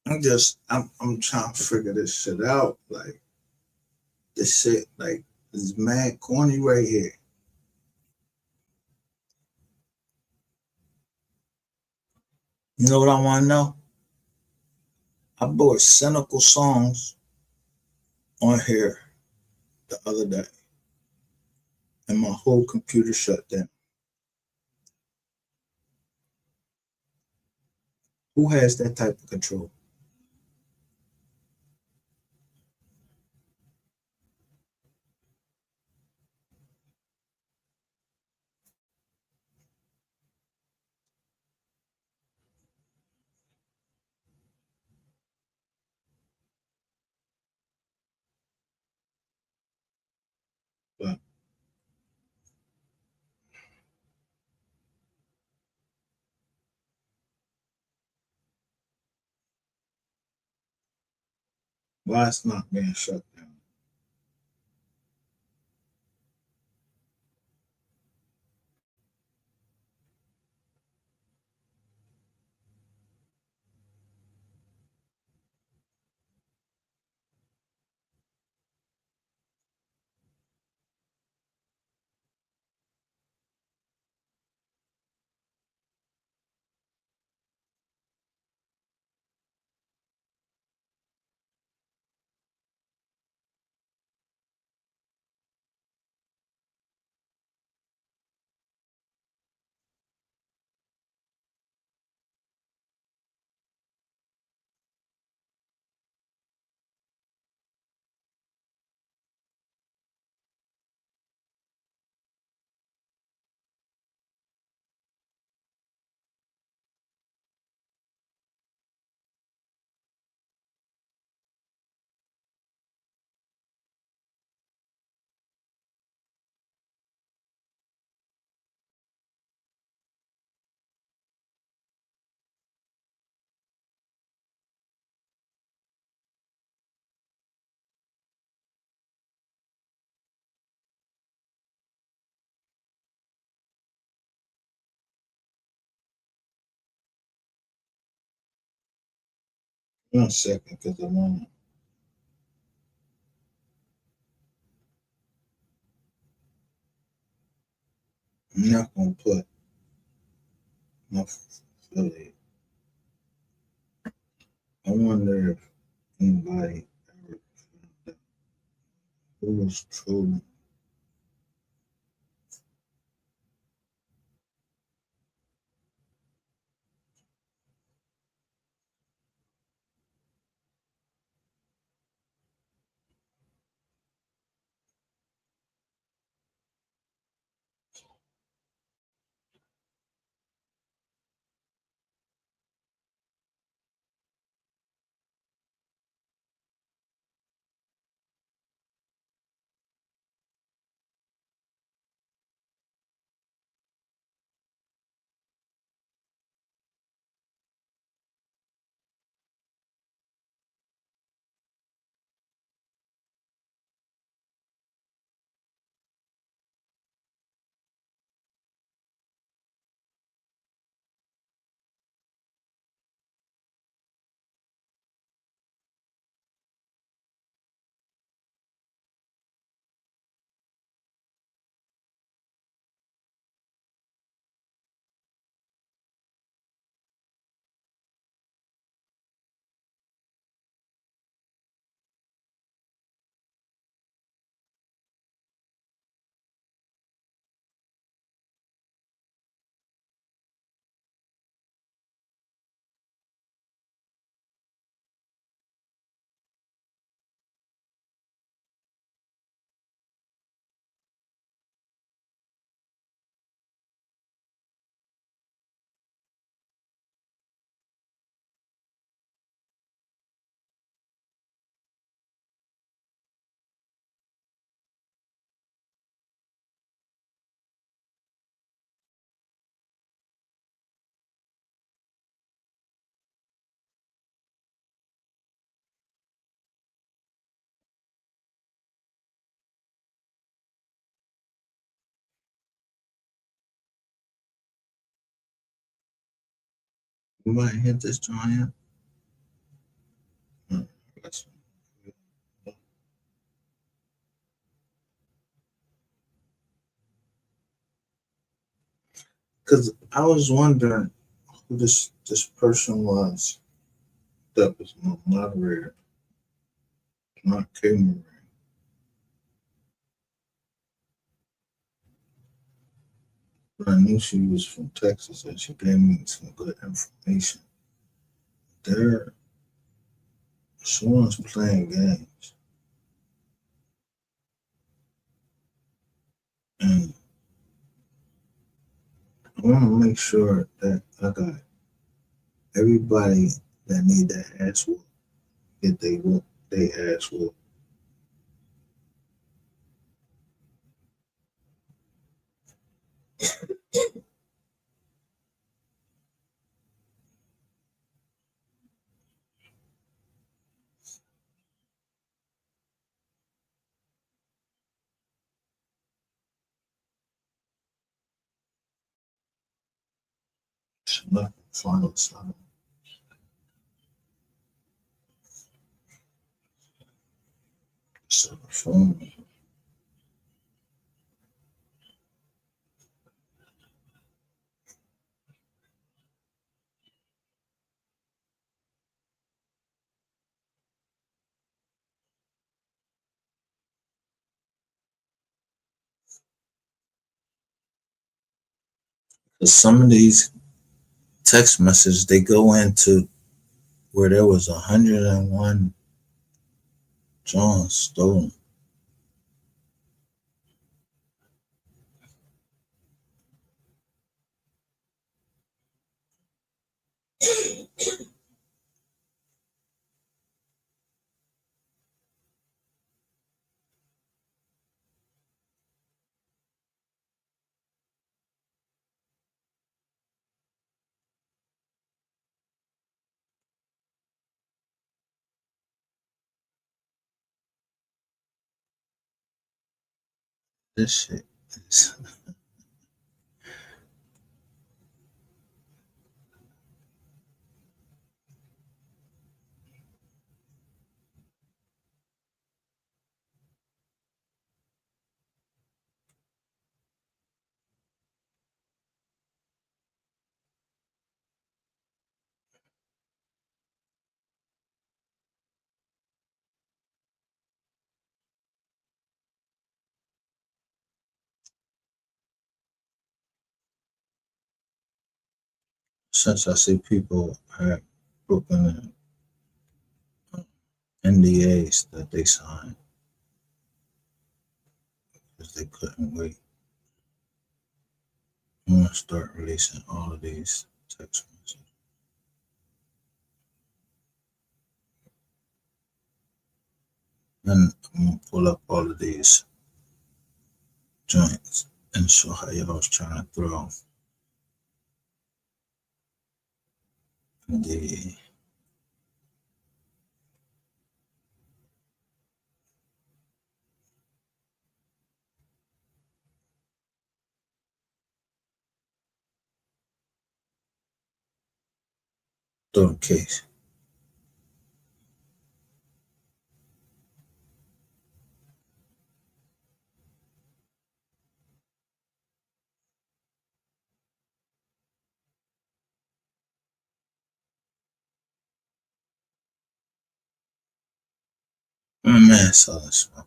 I'm trying to figure this shit out. Like, this shit, like, is mad corny right here. You know what I want to know? I bought cynical songs on here the other day, and my whole computer shut down. Who has that type of control? But why it's not being shut down? 1 second, because I'm not gonna put my affiliate. I wonder if anybody ever found out who was trolling. You might hit this joint. Because I was wondering who this person was that was my moderator, not K. But I knew she was from Texas and she gave me some good information. Someone's playing games. And I want to make sure that I got everybody that need that ass whoop, get they ass whoop. Final time. So the phone. Some of these text messages, they go into where there was 101 Johns stolen. This shit is since I see people have broken NDAs that they signed because they couldn't wait, I'm gonna start releasing all of these text messages. And I'm gonna pull up all of these joints and show how y'all was trying to throw the case. My man saw this one.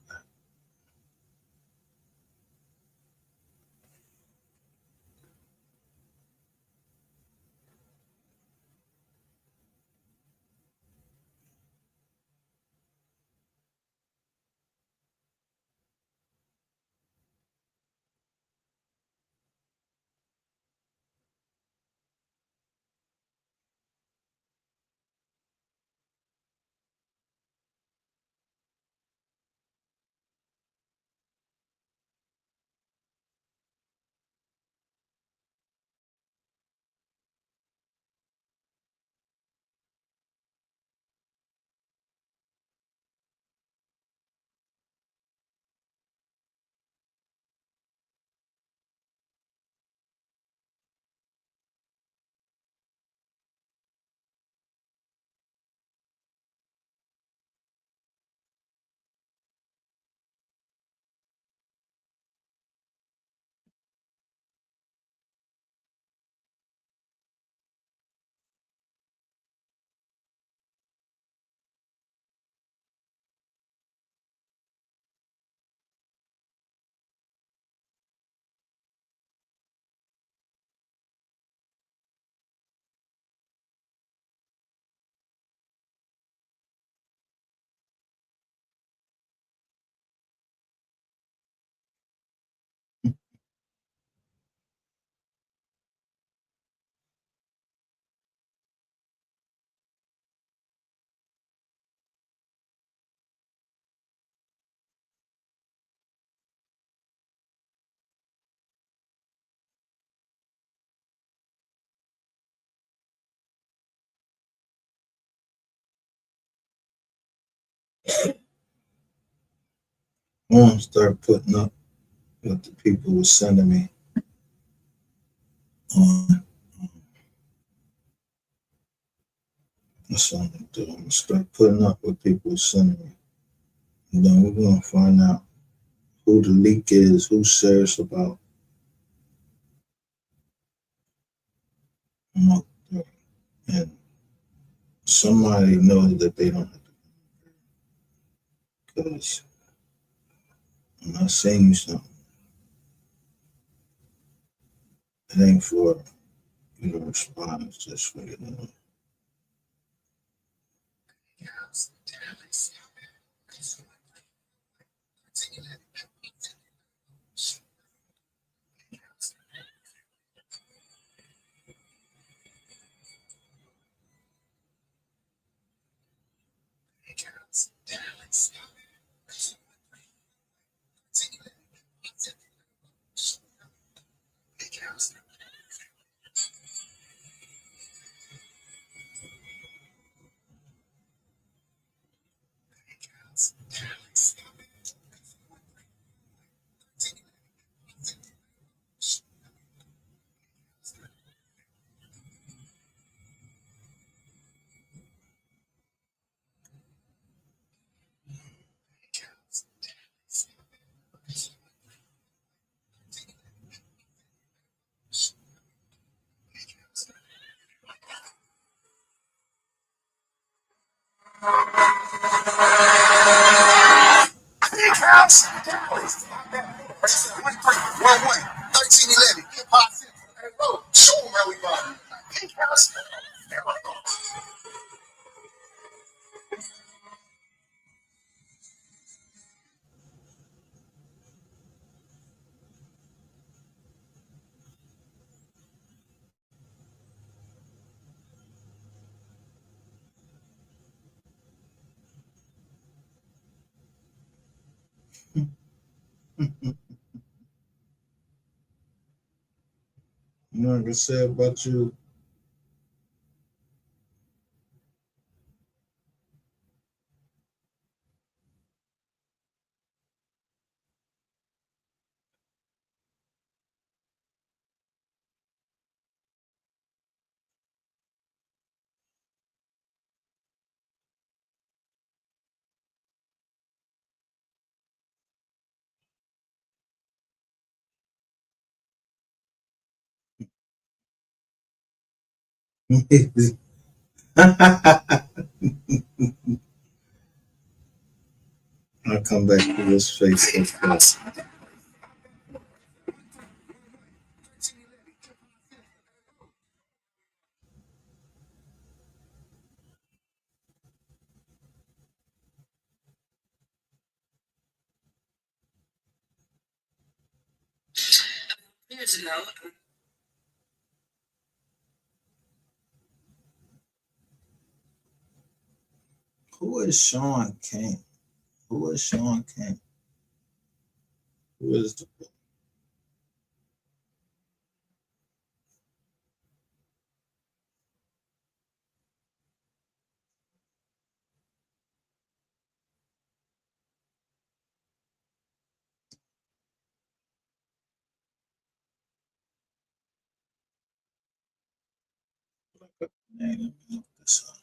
I want to start putting up what the people were sending me on. That's what I'm gonna do. I'm gonna start putting up what people were sending me, and then we're gonna find out who the leak is, who's serious about MO3, and somebody knows that they don't have to, because when I send you something, it ain't for you to respond, it's just for you to know. You know what I can say about you? I'll come back to this face. Who is Sean King? Who is Sean King? Who is the name? Look this up.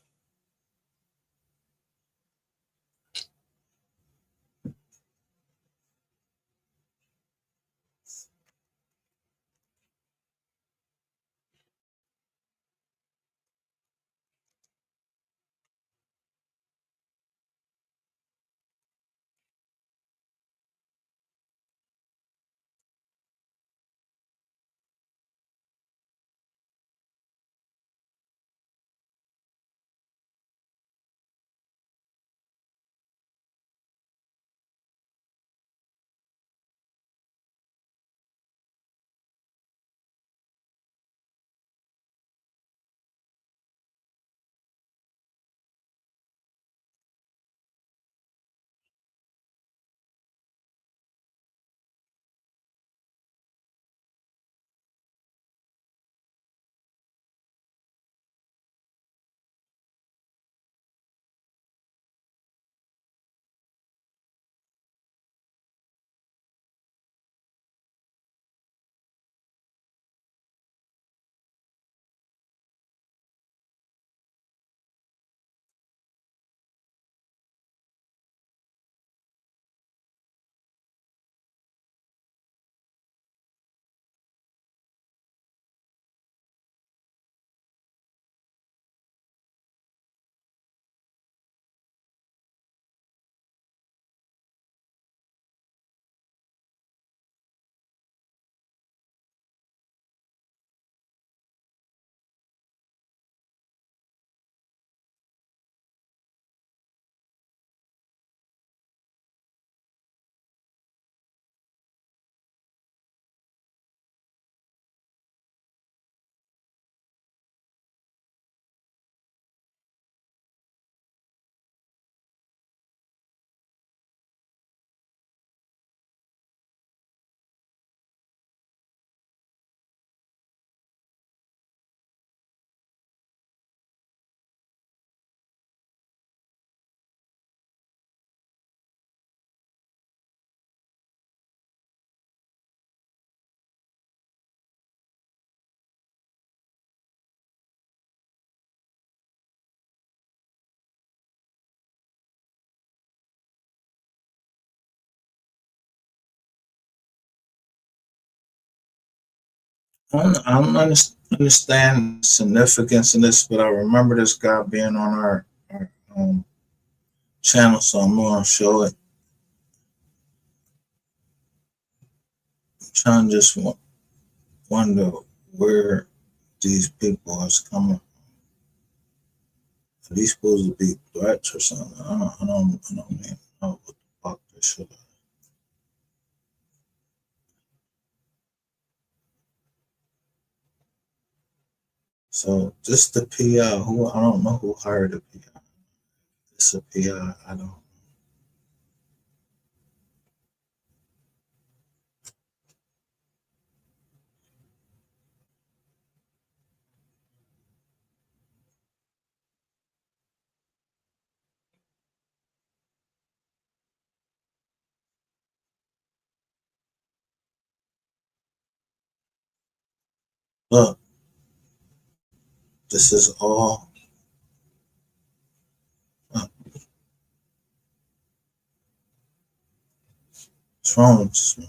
I don't understand the significance in this, but I remember this guy being on our channel, so I'm going to show it. I'm trying to just wonder where these people is coming. Are these supposed to be threats or something? I don't even know what the fuck this shit is. So just the PI, who I don't know who hired the PI. It's a PI, I don't. Look, this is all. What's wrong with this one?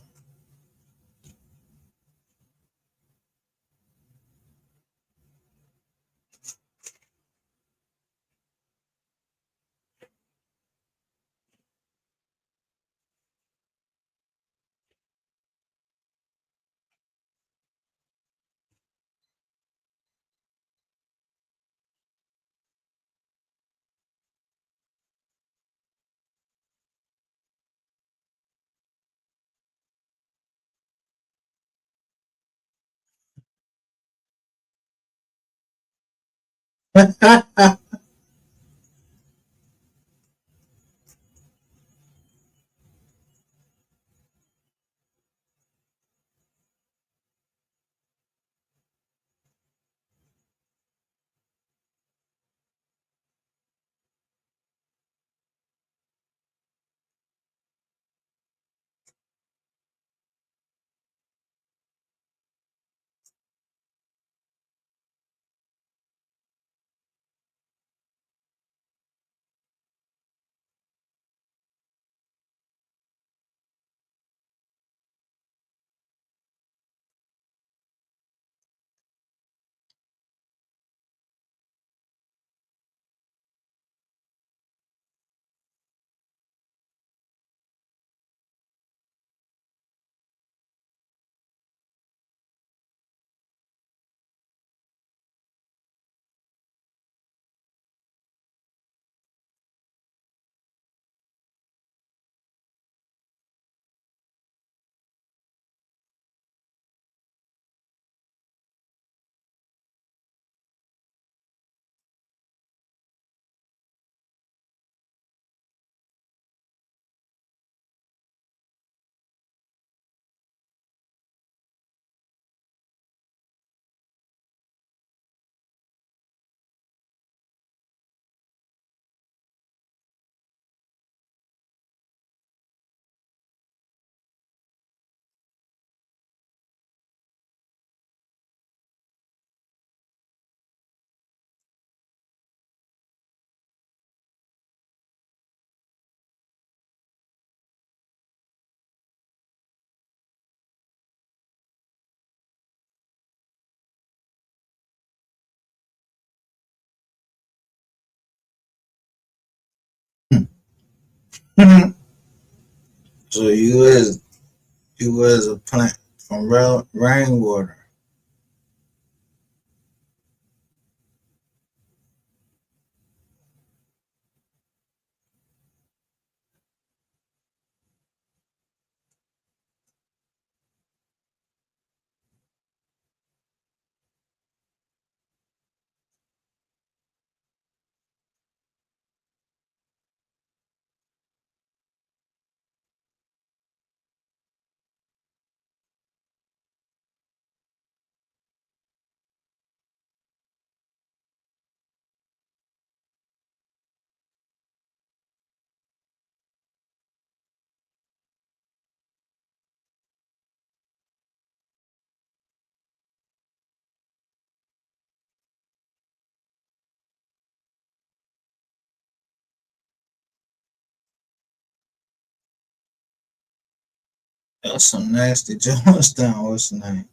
So you as a plant from rainwater. That's some nasty Jones down. What's the name?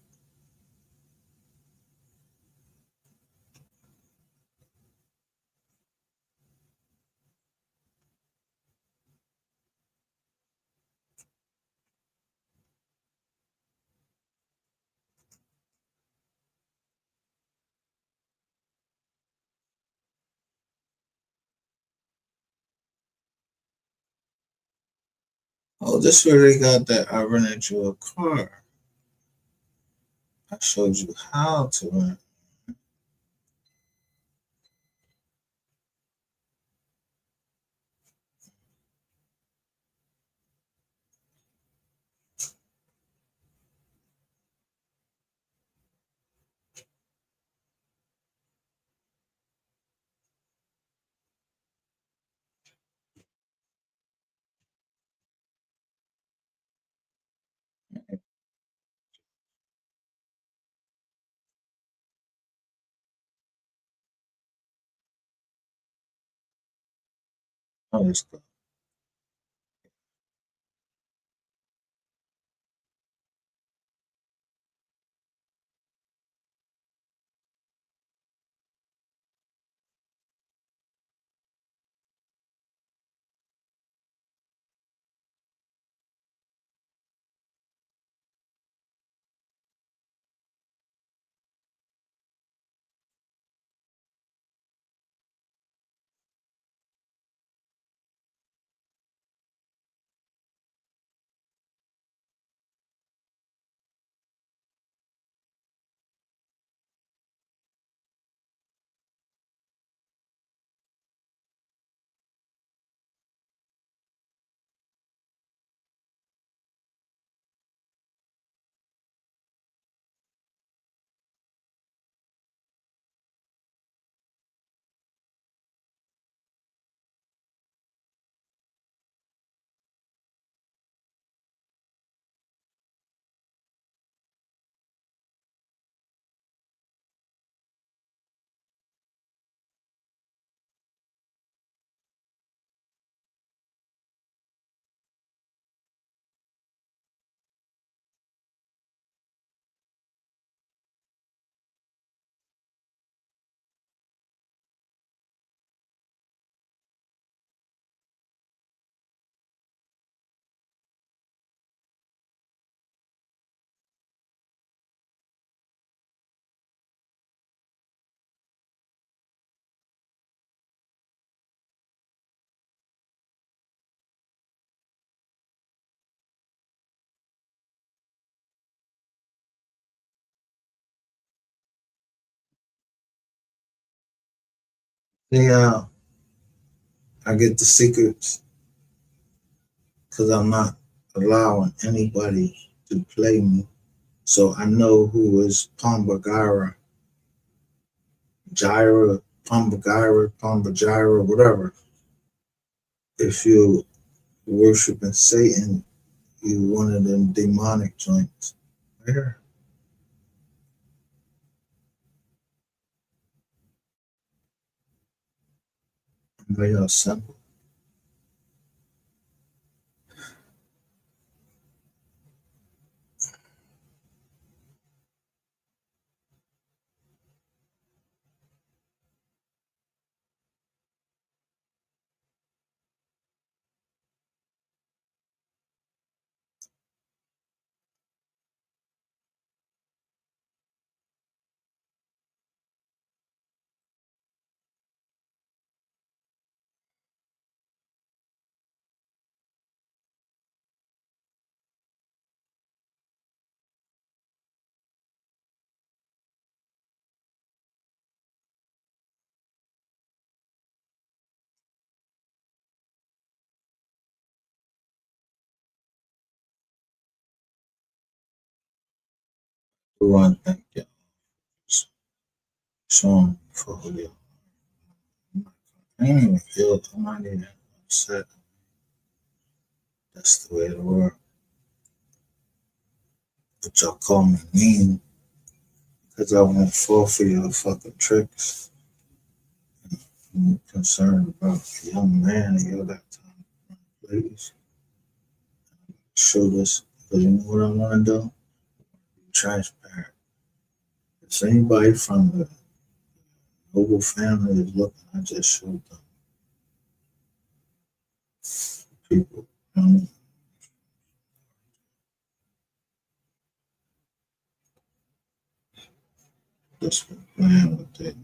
Oh, this where they got that. I rented you a car. I showed you how to rent. Oh, let's go. Yeah, I get the secrets because I'm not allowing anybody to play me. So I know who is Pambagara, Pambagara, whatever. If you're worshiping Satan, you one of them demonic joints. Right here. Very simple. One, thank you. Sean for you. I ain't even feel it. I'm not even upset. That's the way it works. But y'all call me mean because I won't fall for your fucking tricks. I'm concerned about the young man and you got time. Ladies, show this because you know what I want to do? Be transparent. If anybody from the noble family is looking, I just showed them people. You know, that's what I'm playing with that.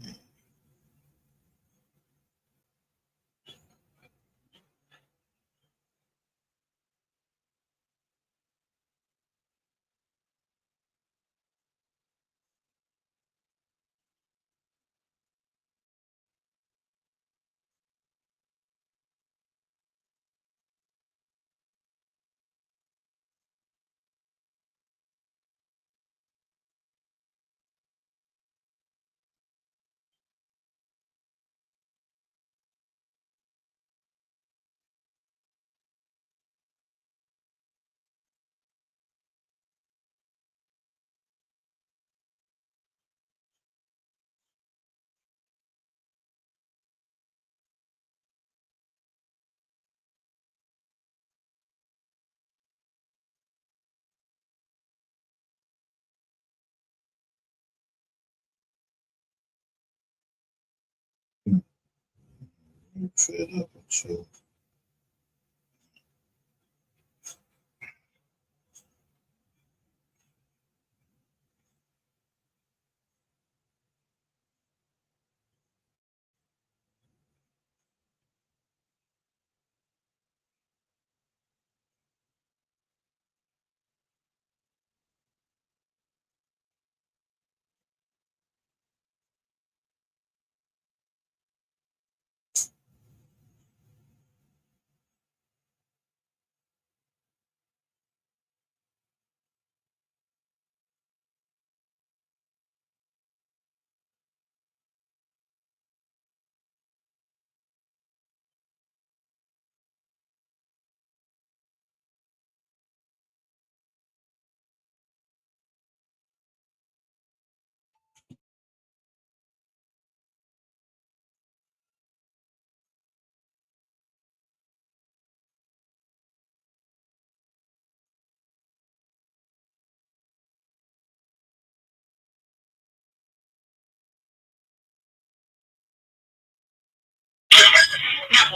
I'm fed up with you.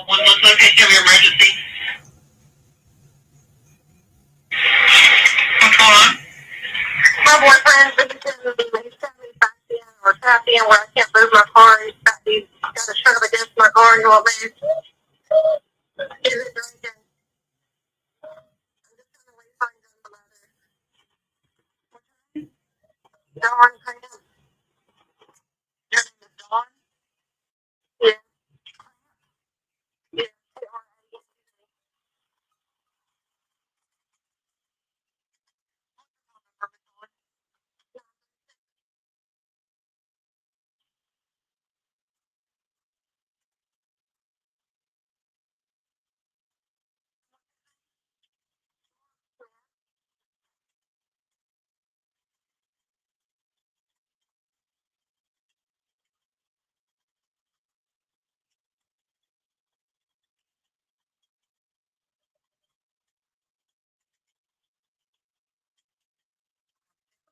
What's location of your emergency? What's going on? My boyfriend visited me. He's telling me back in or tap in where I can't move my car. He's got a shove against my car and he won't move. Is it drinking? Dawn, your name is Dawn? Yeah. Yeah.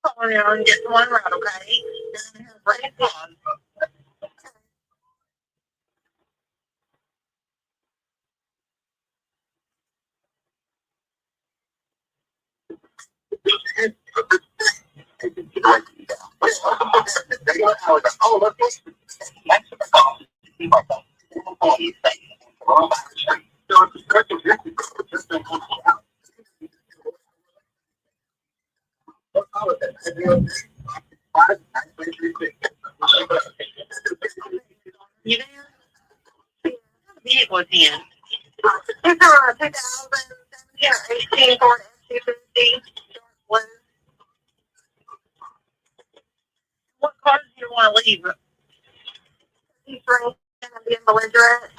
Calling you and getting one right, okay? Bring it on. You there? Vehicle is in. It's a 2017 or 18 Ford F-250. What car do you want to leave? He's drinking and being belligerent.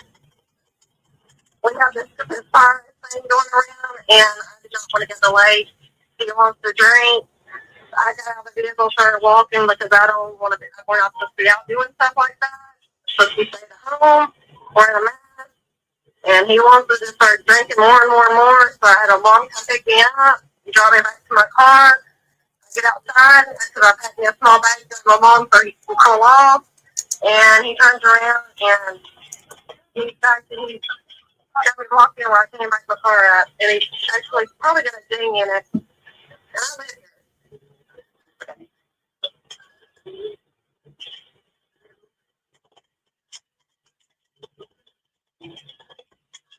We have this fire thing going around, and I do not want to get delayed. He wants to drink. I got out of the vehicle, started walking because I don't want to be, we're not supposed to be out doing stuff like that. Supposed to stay at home, wearing a mask. And he wants to just start drinking more and more and more. So I had a long time pick me up, drive me back to my car, get outside. I said, I packed me a small bag to my mom so he can cool off. And he turns around and he got me walking where I can't back my car up. And he actually probably got a ding in it. And I live here.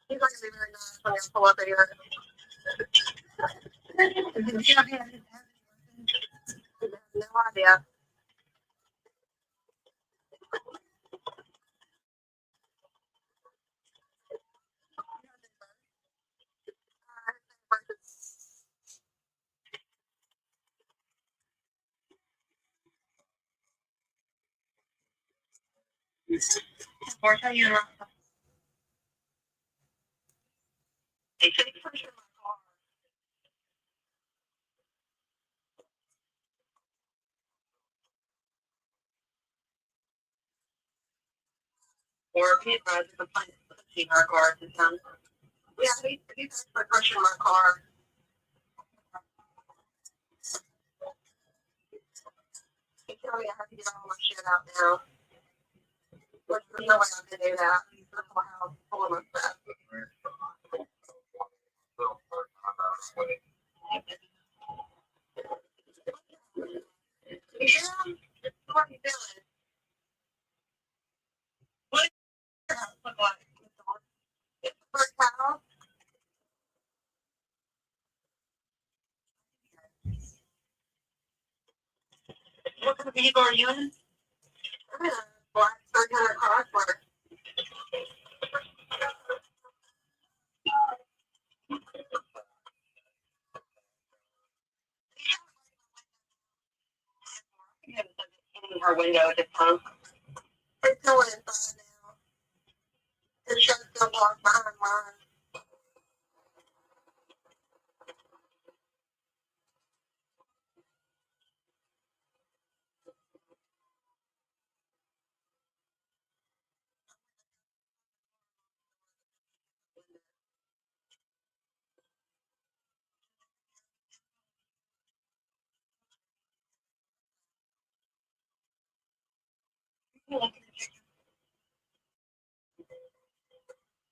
He's not going to be very nice when you pull up here. No idea. Or tell you or if he tries to complain, see our car to come. Yeah, he's crushing my car. He told me I have to get all my shit out now. There's no way I can do that. What kind of vehicle are you in? I'm in a black 300 Chrysler. Our window at the time. It's still inside now. It shuts the block behind mine.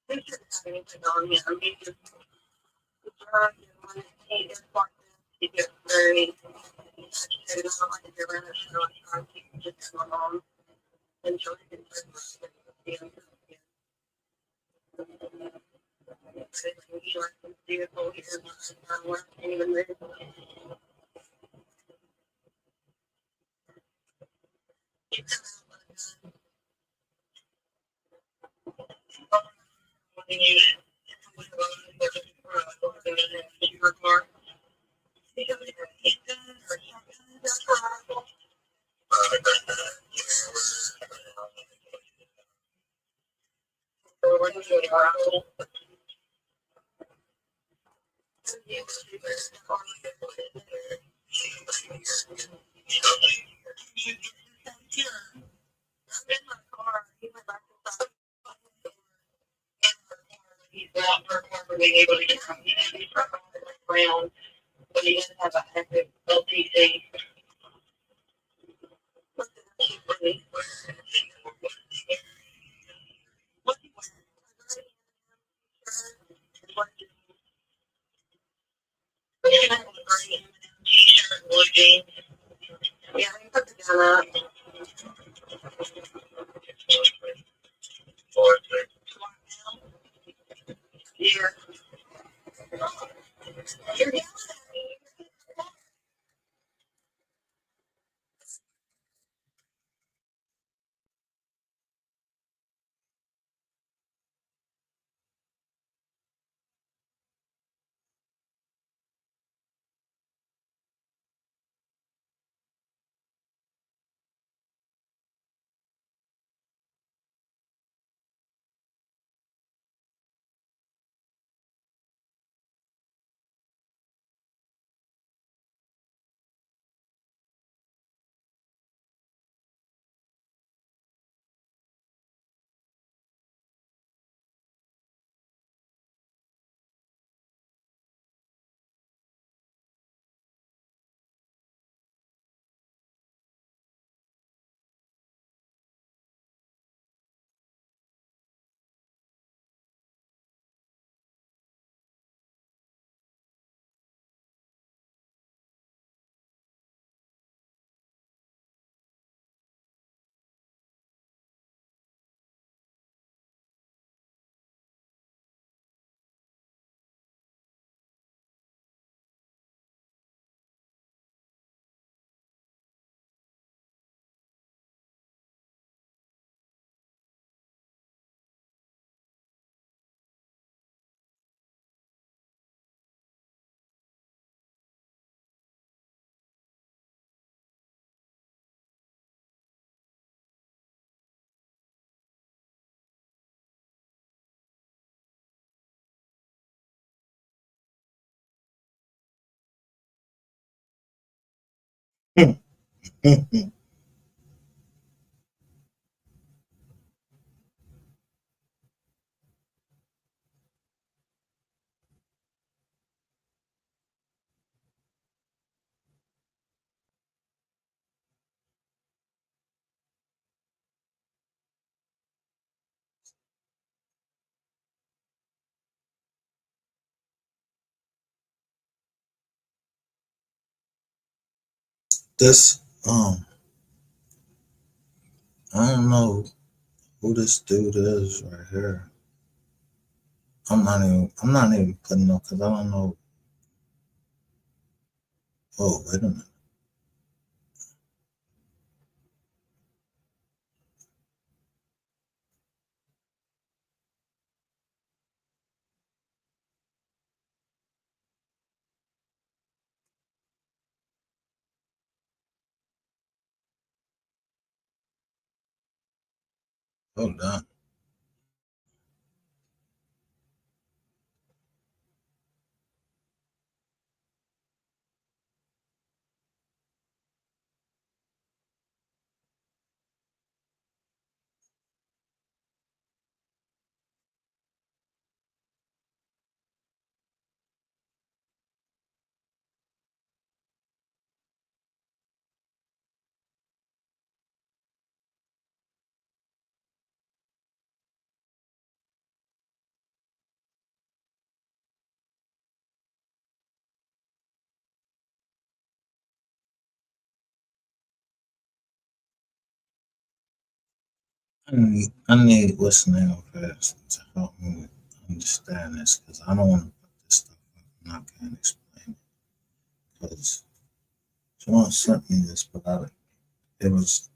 He shouldn't have anything on him. He just drives and when he gets like this, he gets very agitated. I don't like to get around it. So I'm trying to keep just going on until he can figure out but he likes his vehicle. He doesn't have work even there. He's out for being able to get around, but he doesn't have an active LTC. T-shirt, blue jeans. Yeah, he put the gun up. Yeah. You're yelling at me. this I don't know who this dude is right here. I'm not even putting up because I don't know. Oh, wait a minute. Hold on. I need what's the name of it to help me understand this because I don't want to put this stuff up and I can't explain it. Because someone sent me this, but it was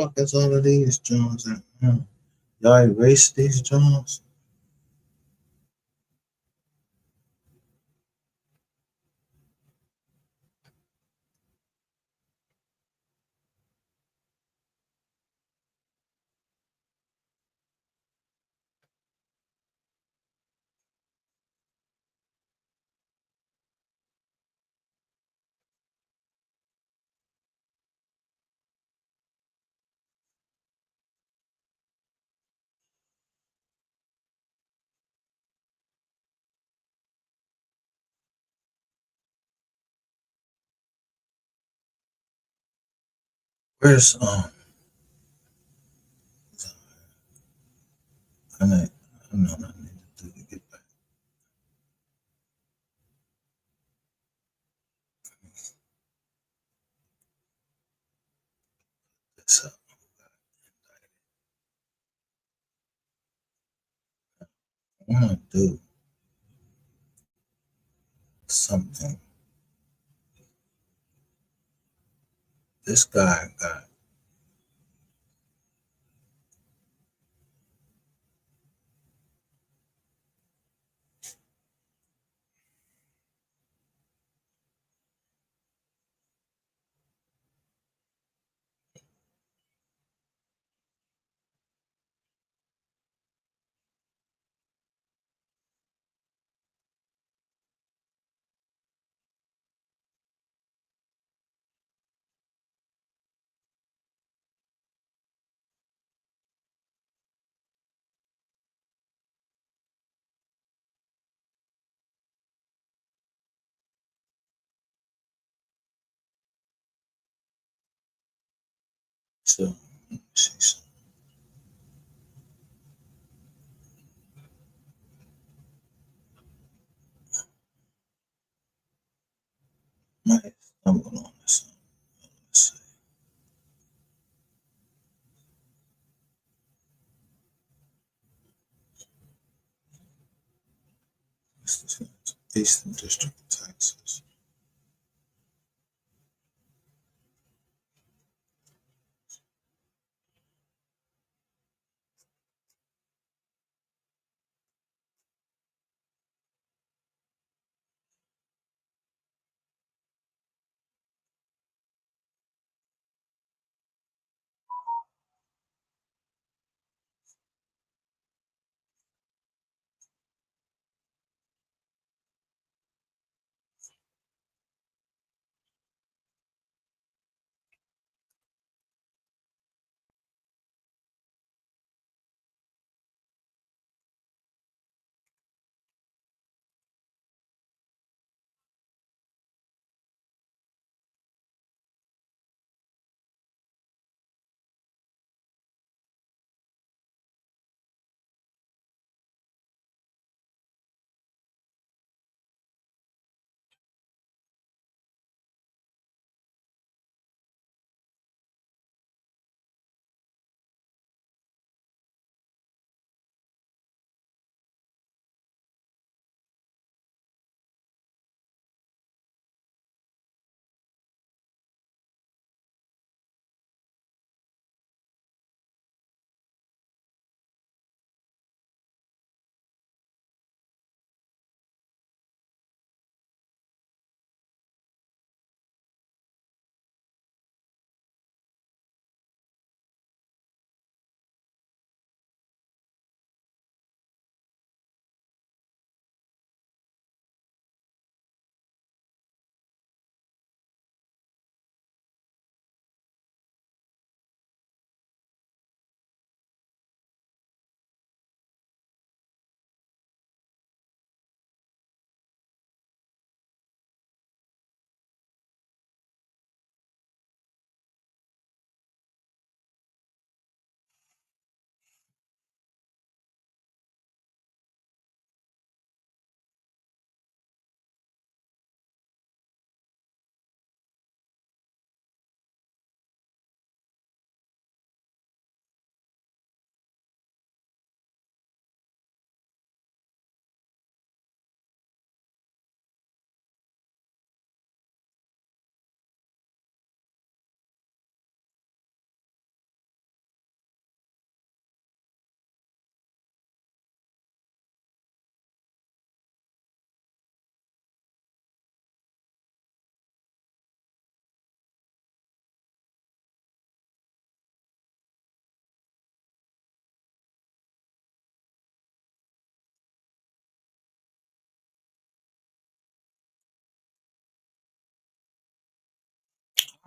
fuck is all of these Jones at now? Y'all erase these Jones? Where's I know what I need to do to get back this up. I want to do something. This guy got so let me see something. Might stumble on this. Let's see. This is Eastern District of Texas.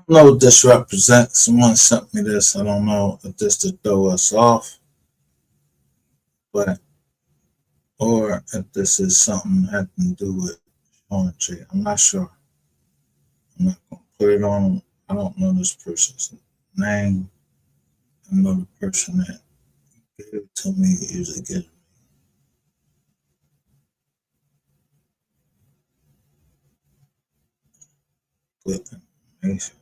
know what this represents. Someone sent me this. I don't know if this to throw us off, but or if this is something that can do with poetry. I'm not sure. I'm not gonna put it on. I don't know this person's name. I know the person that gave it to me usually gives good information.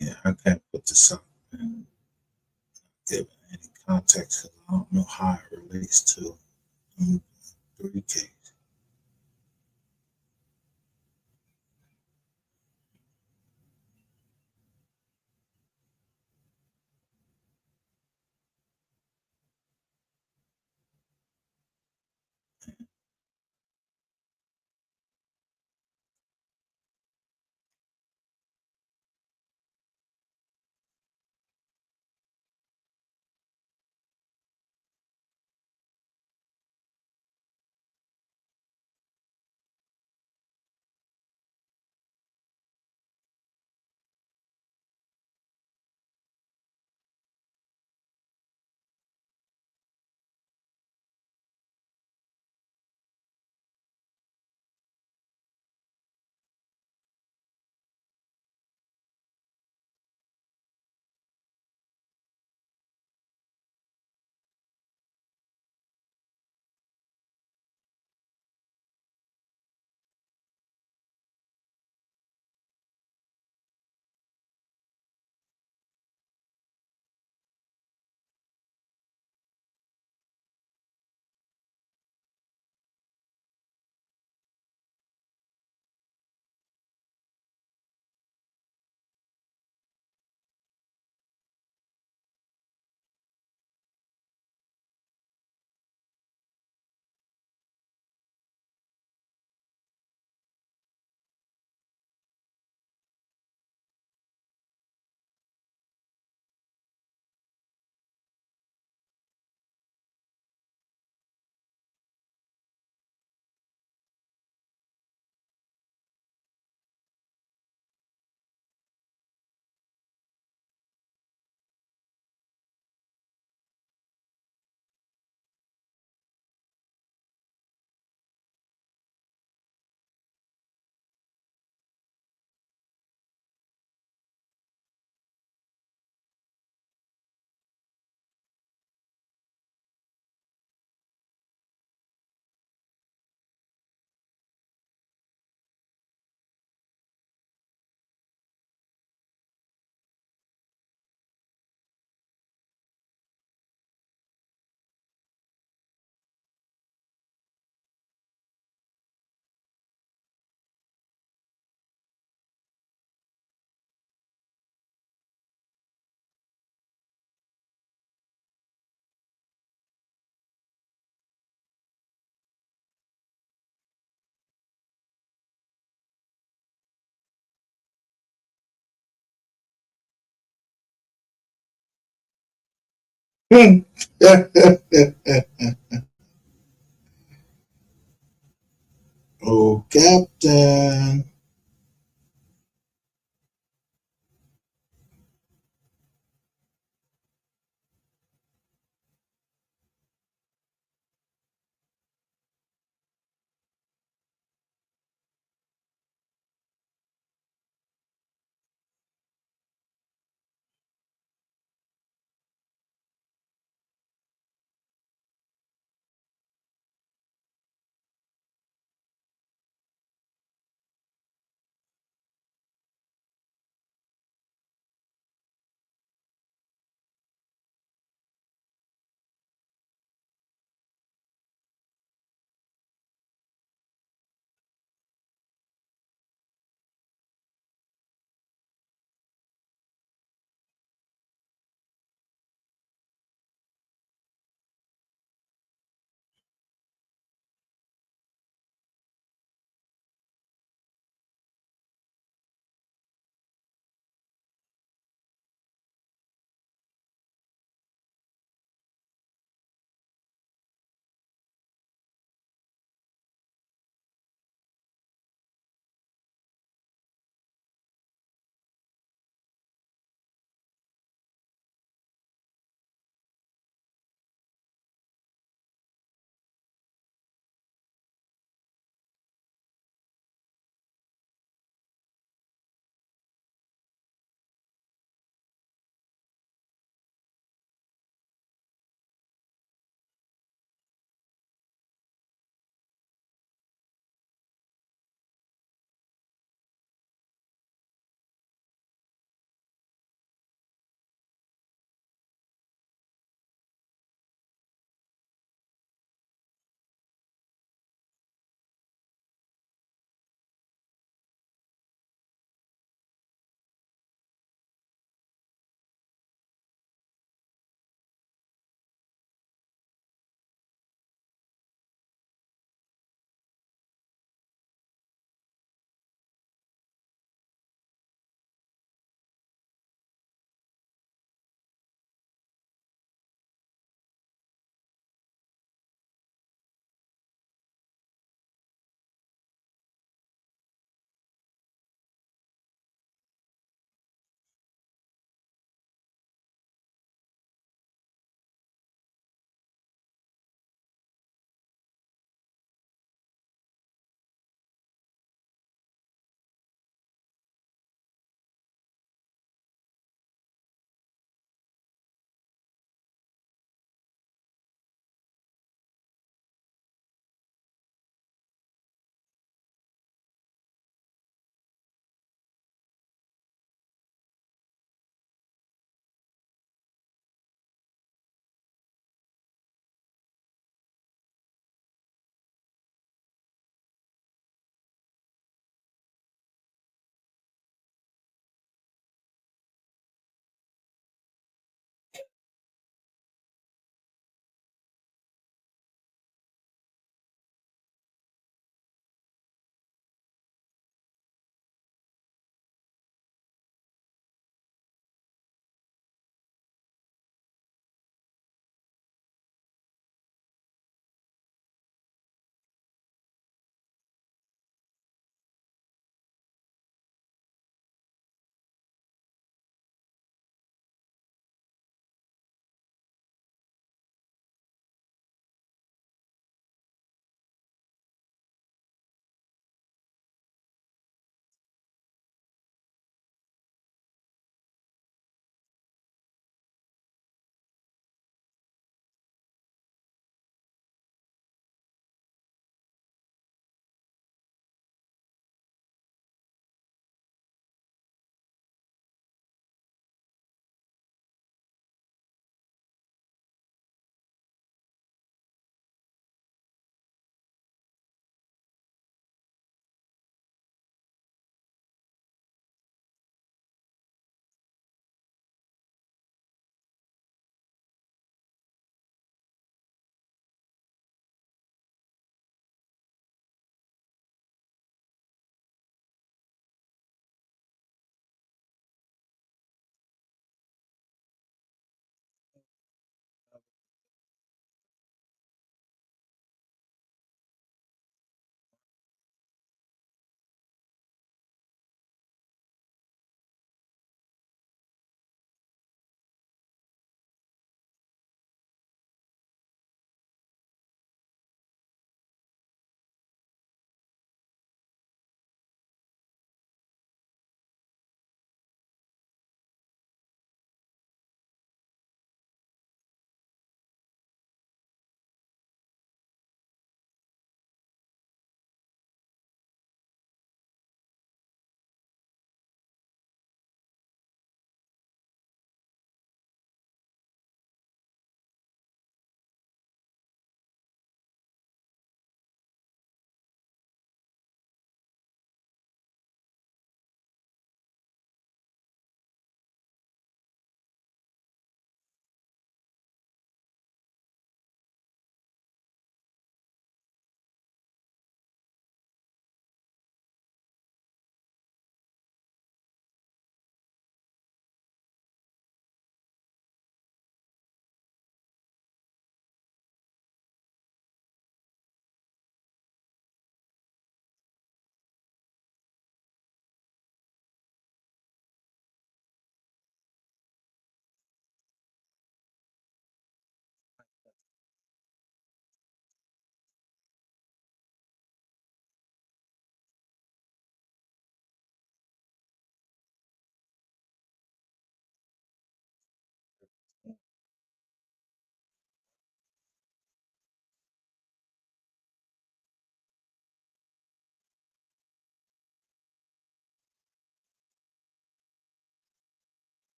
Yeah, I can't put this up and give any context because I don't know how it relates to 3K. Oh, Captain.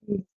Peace.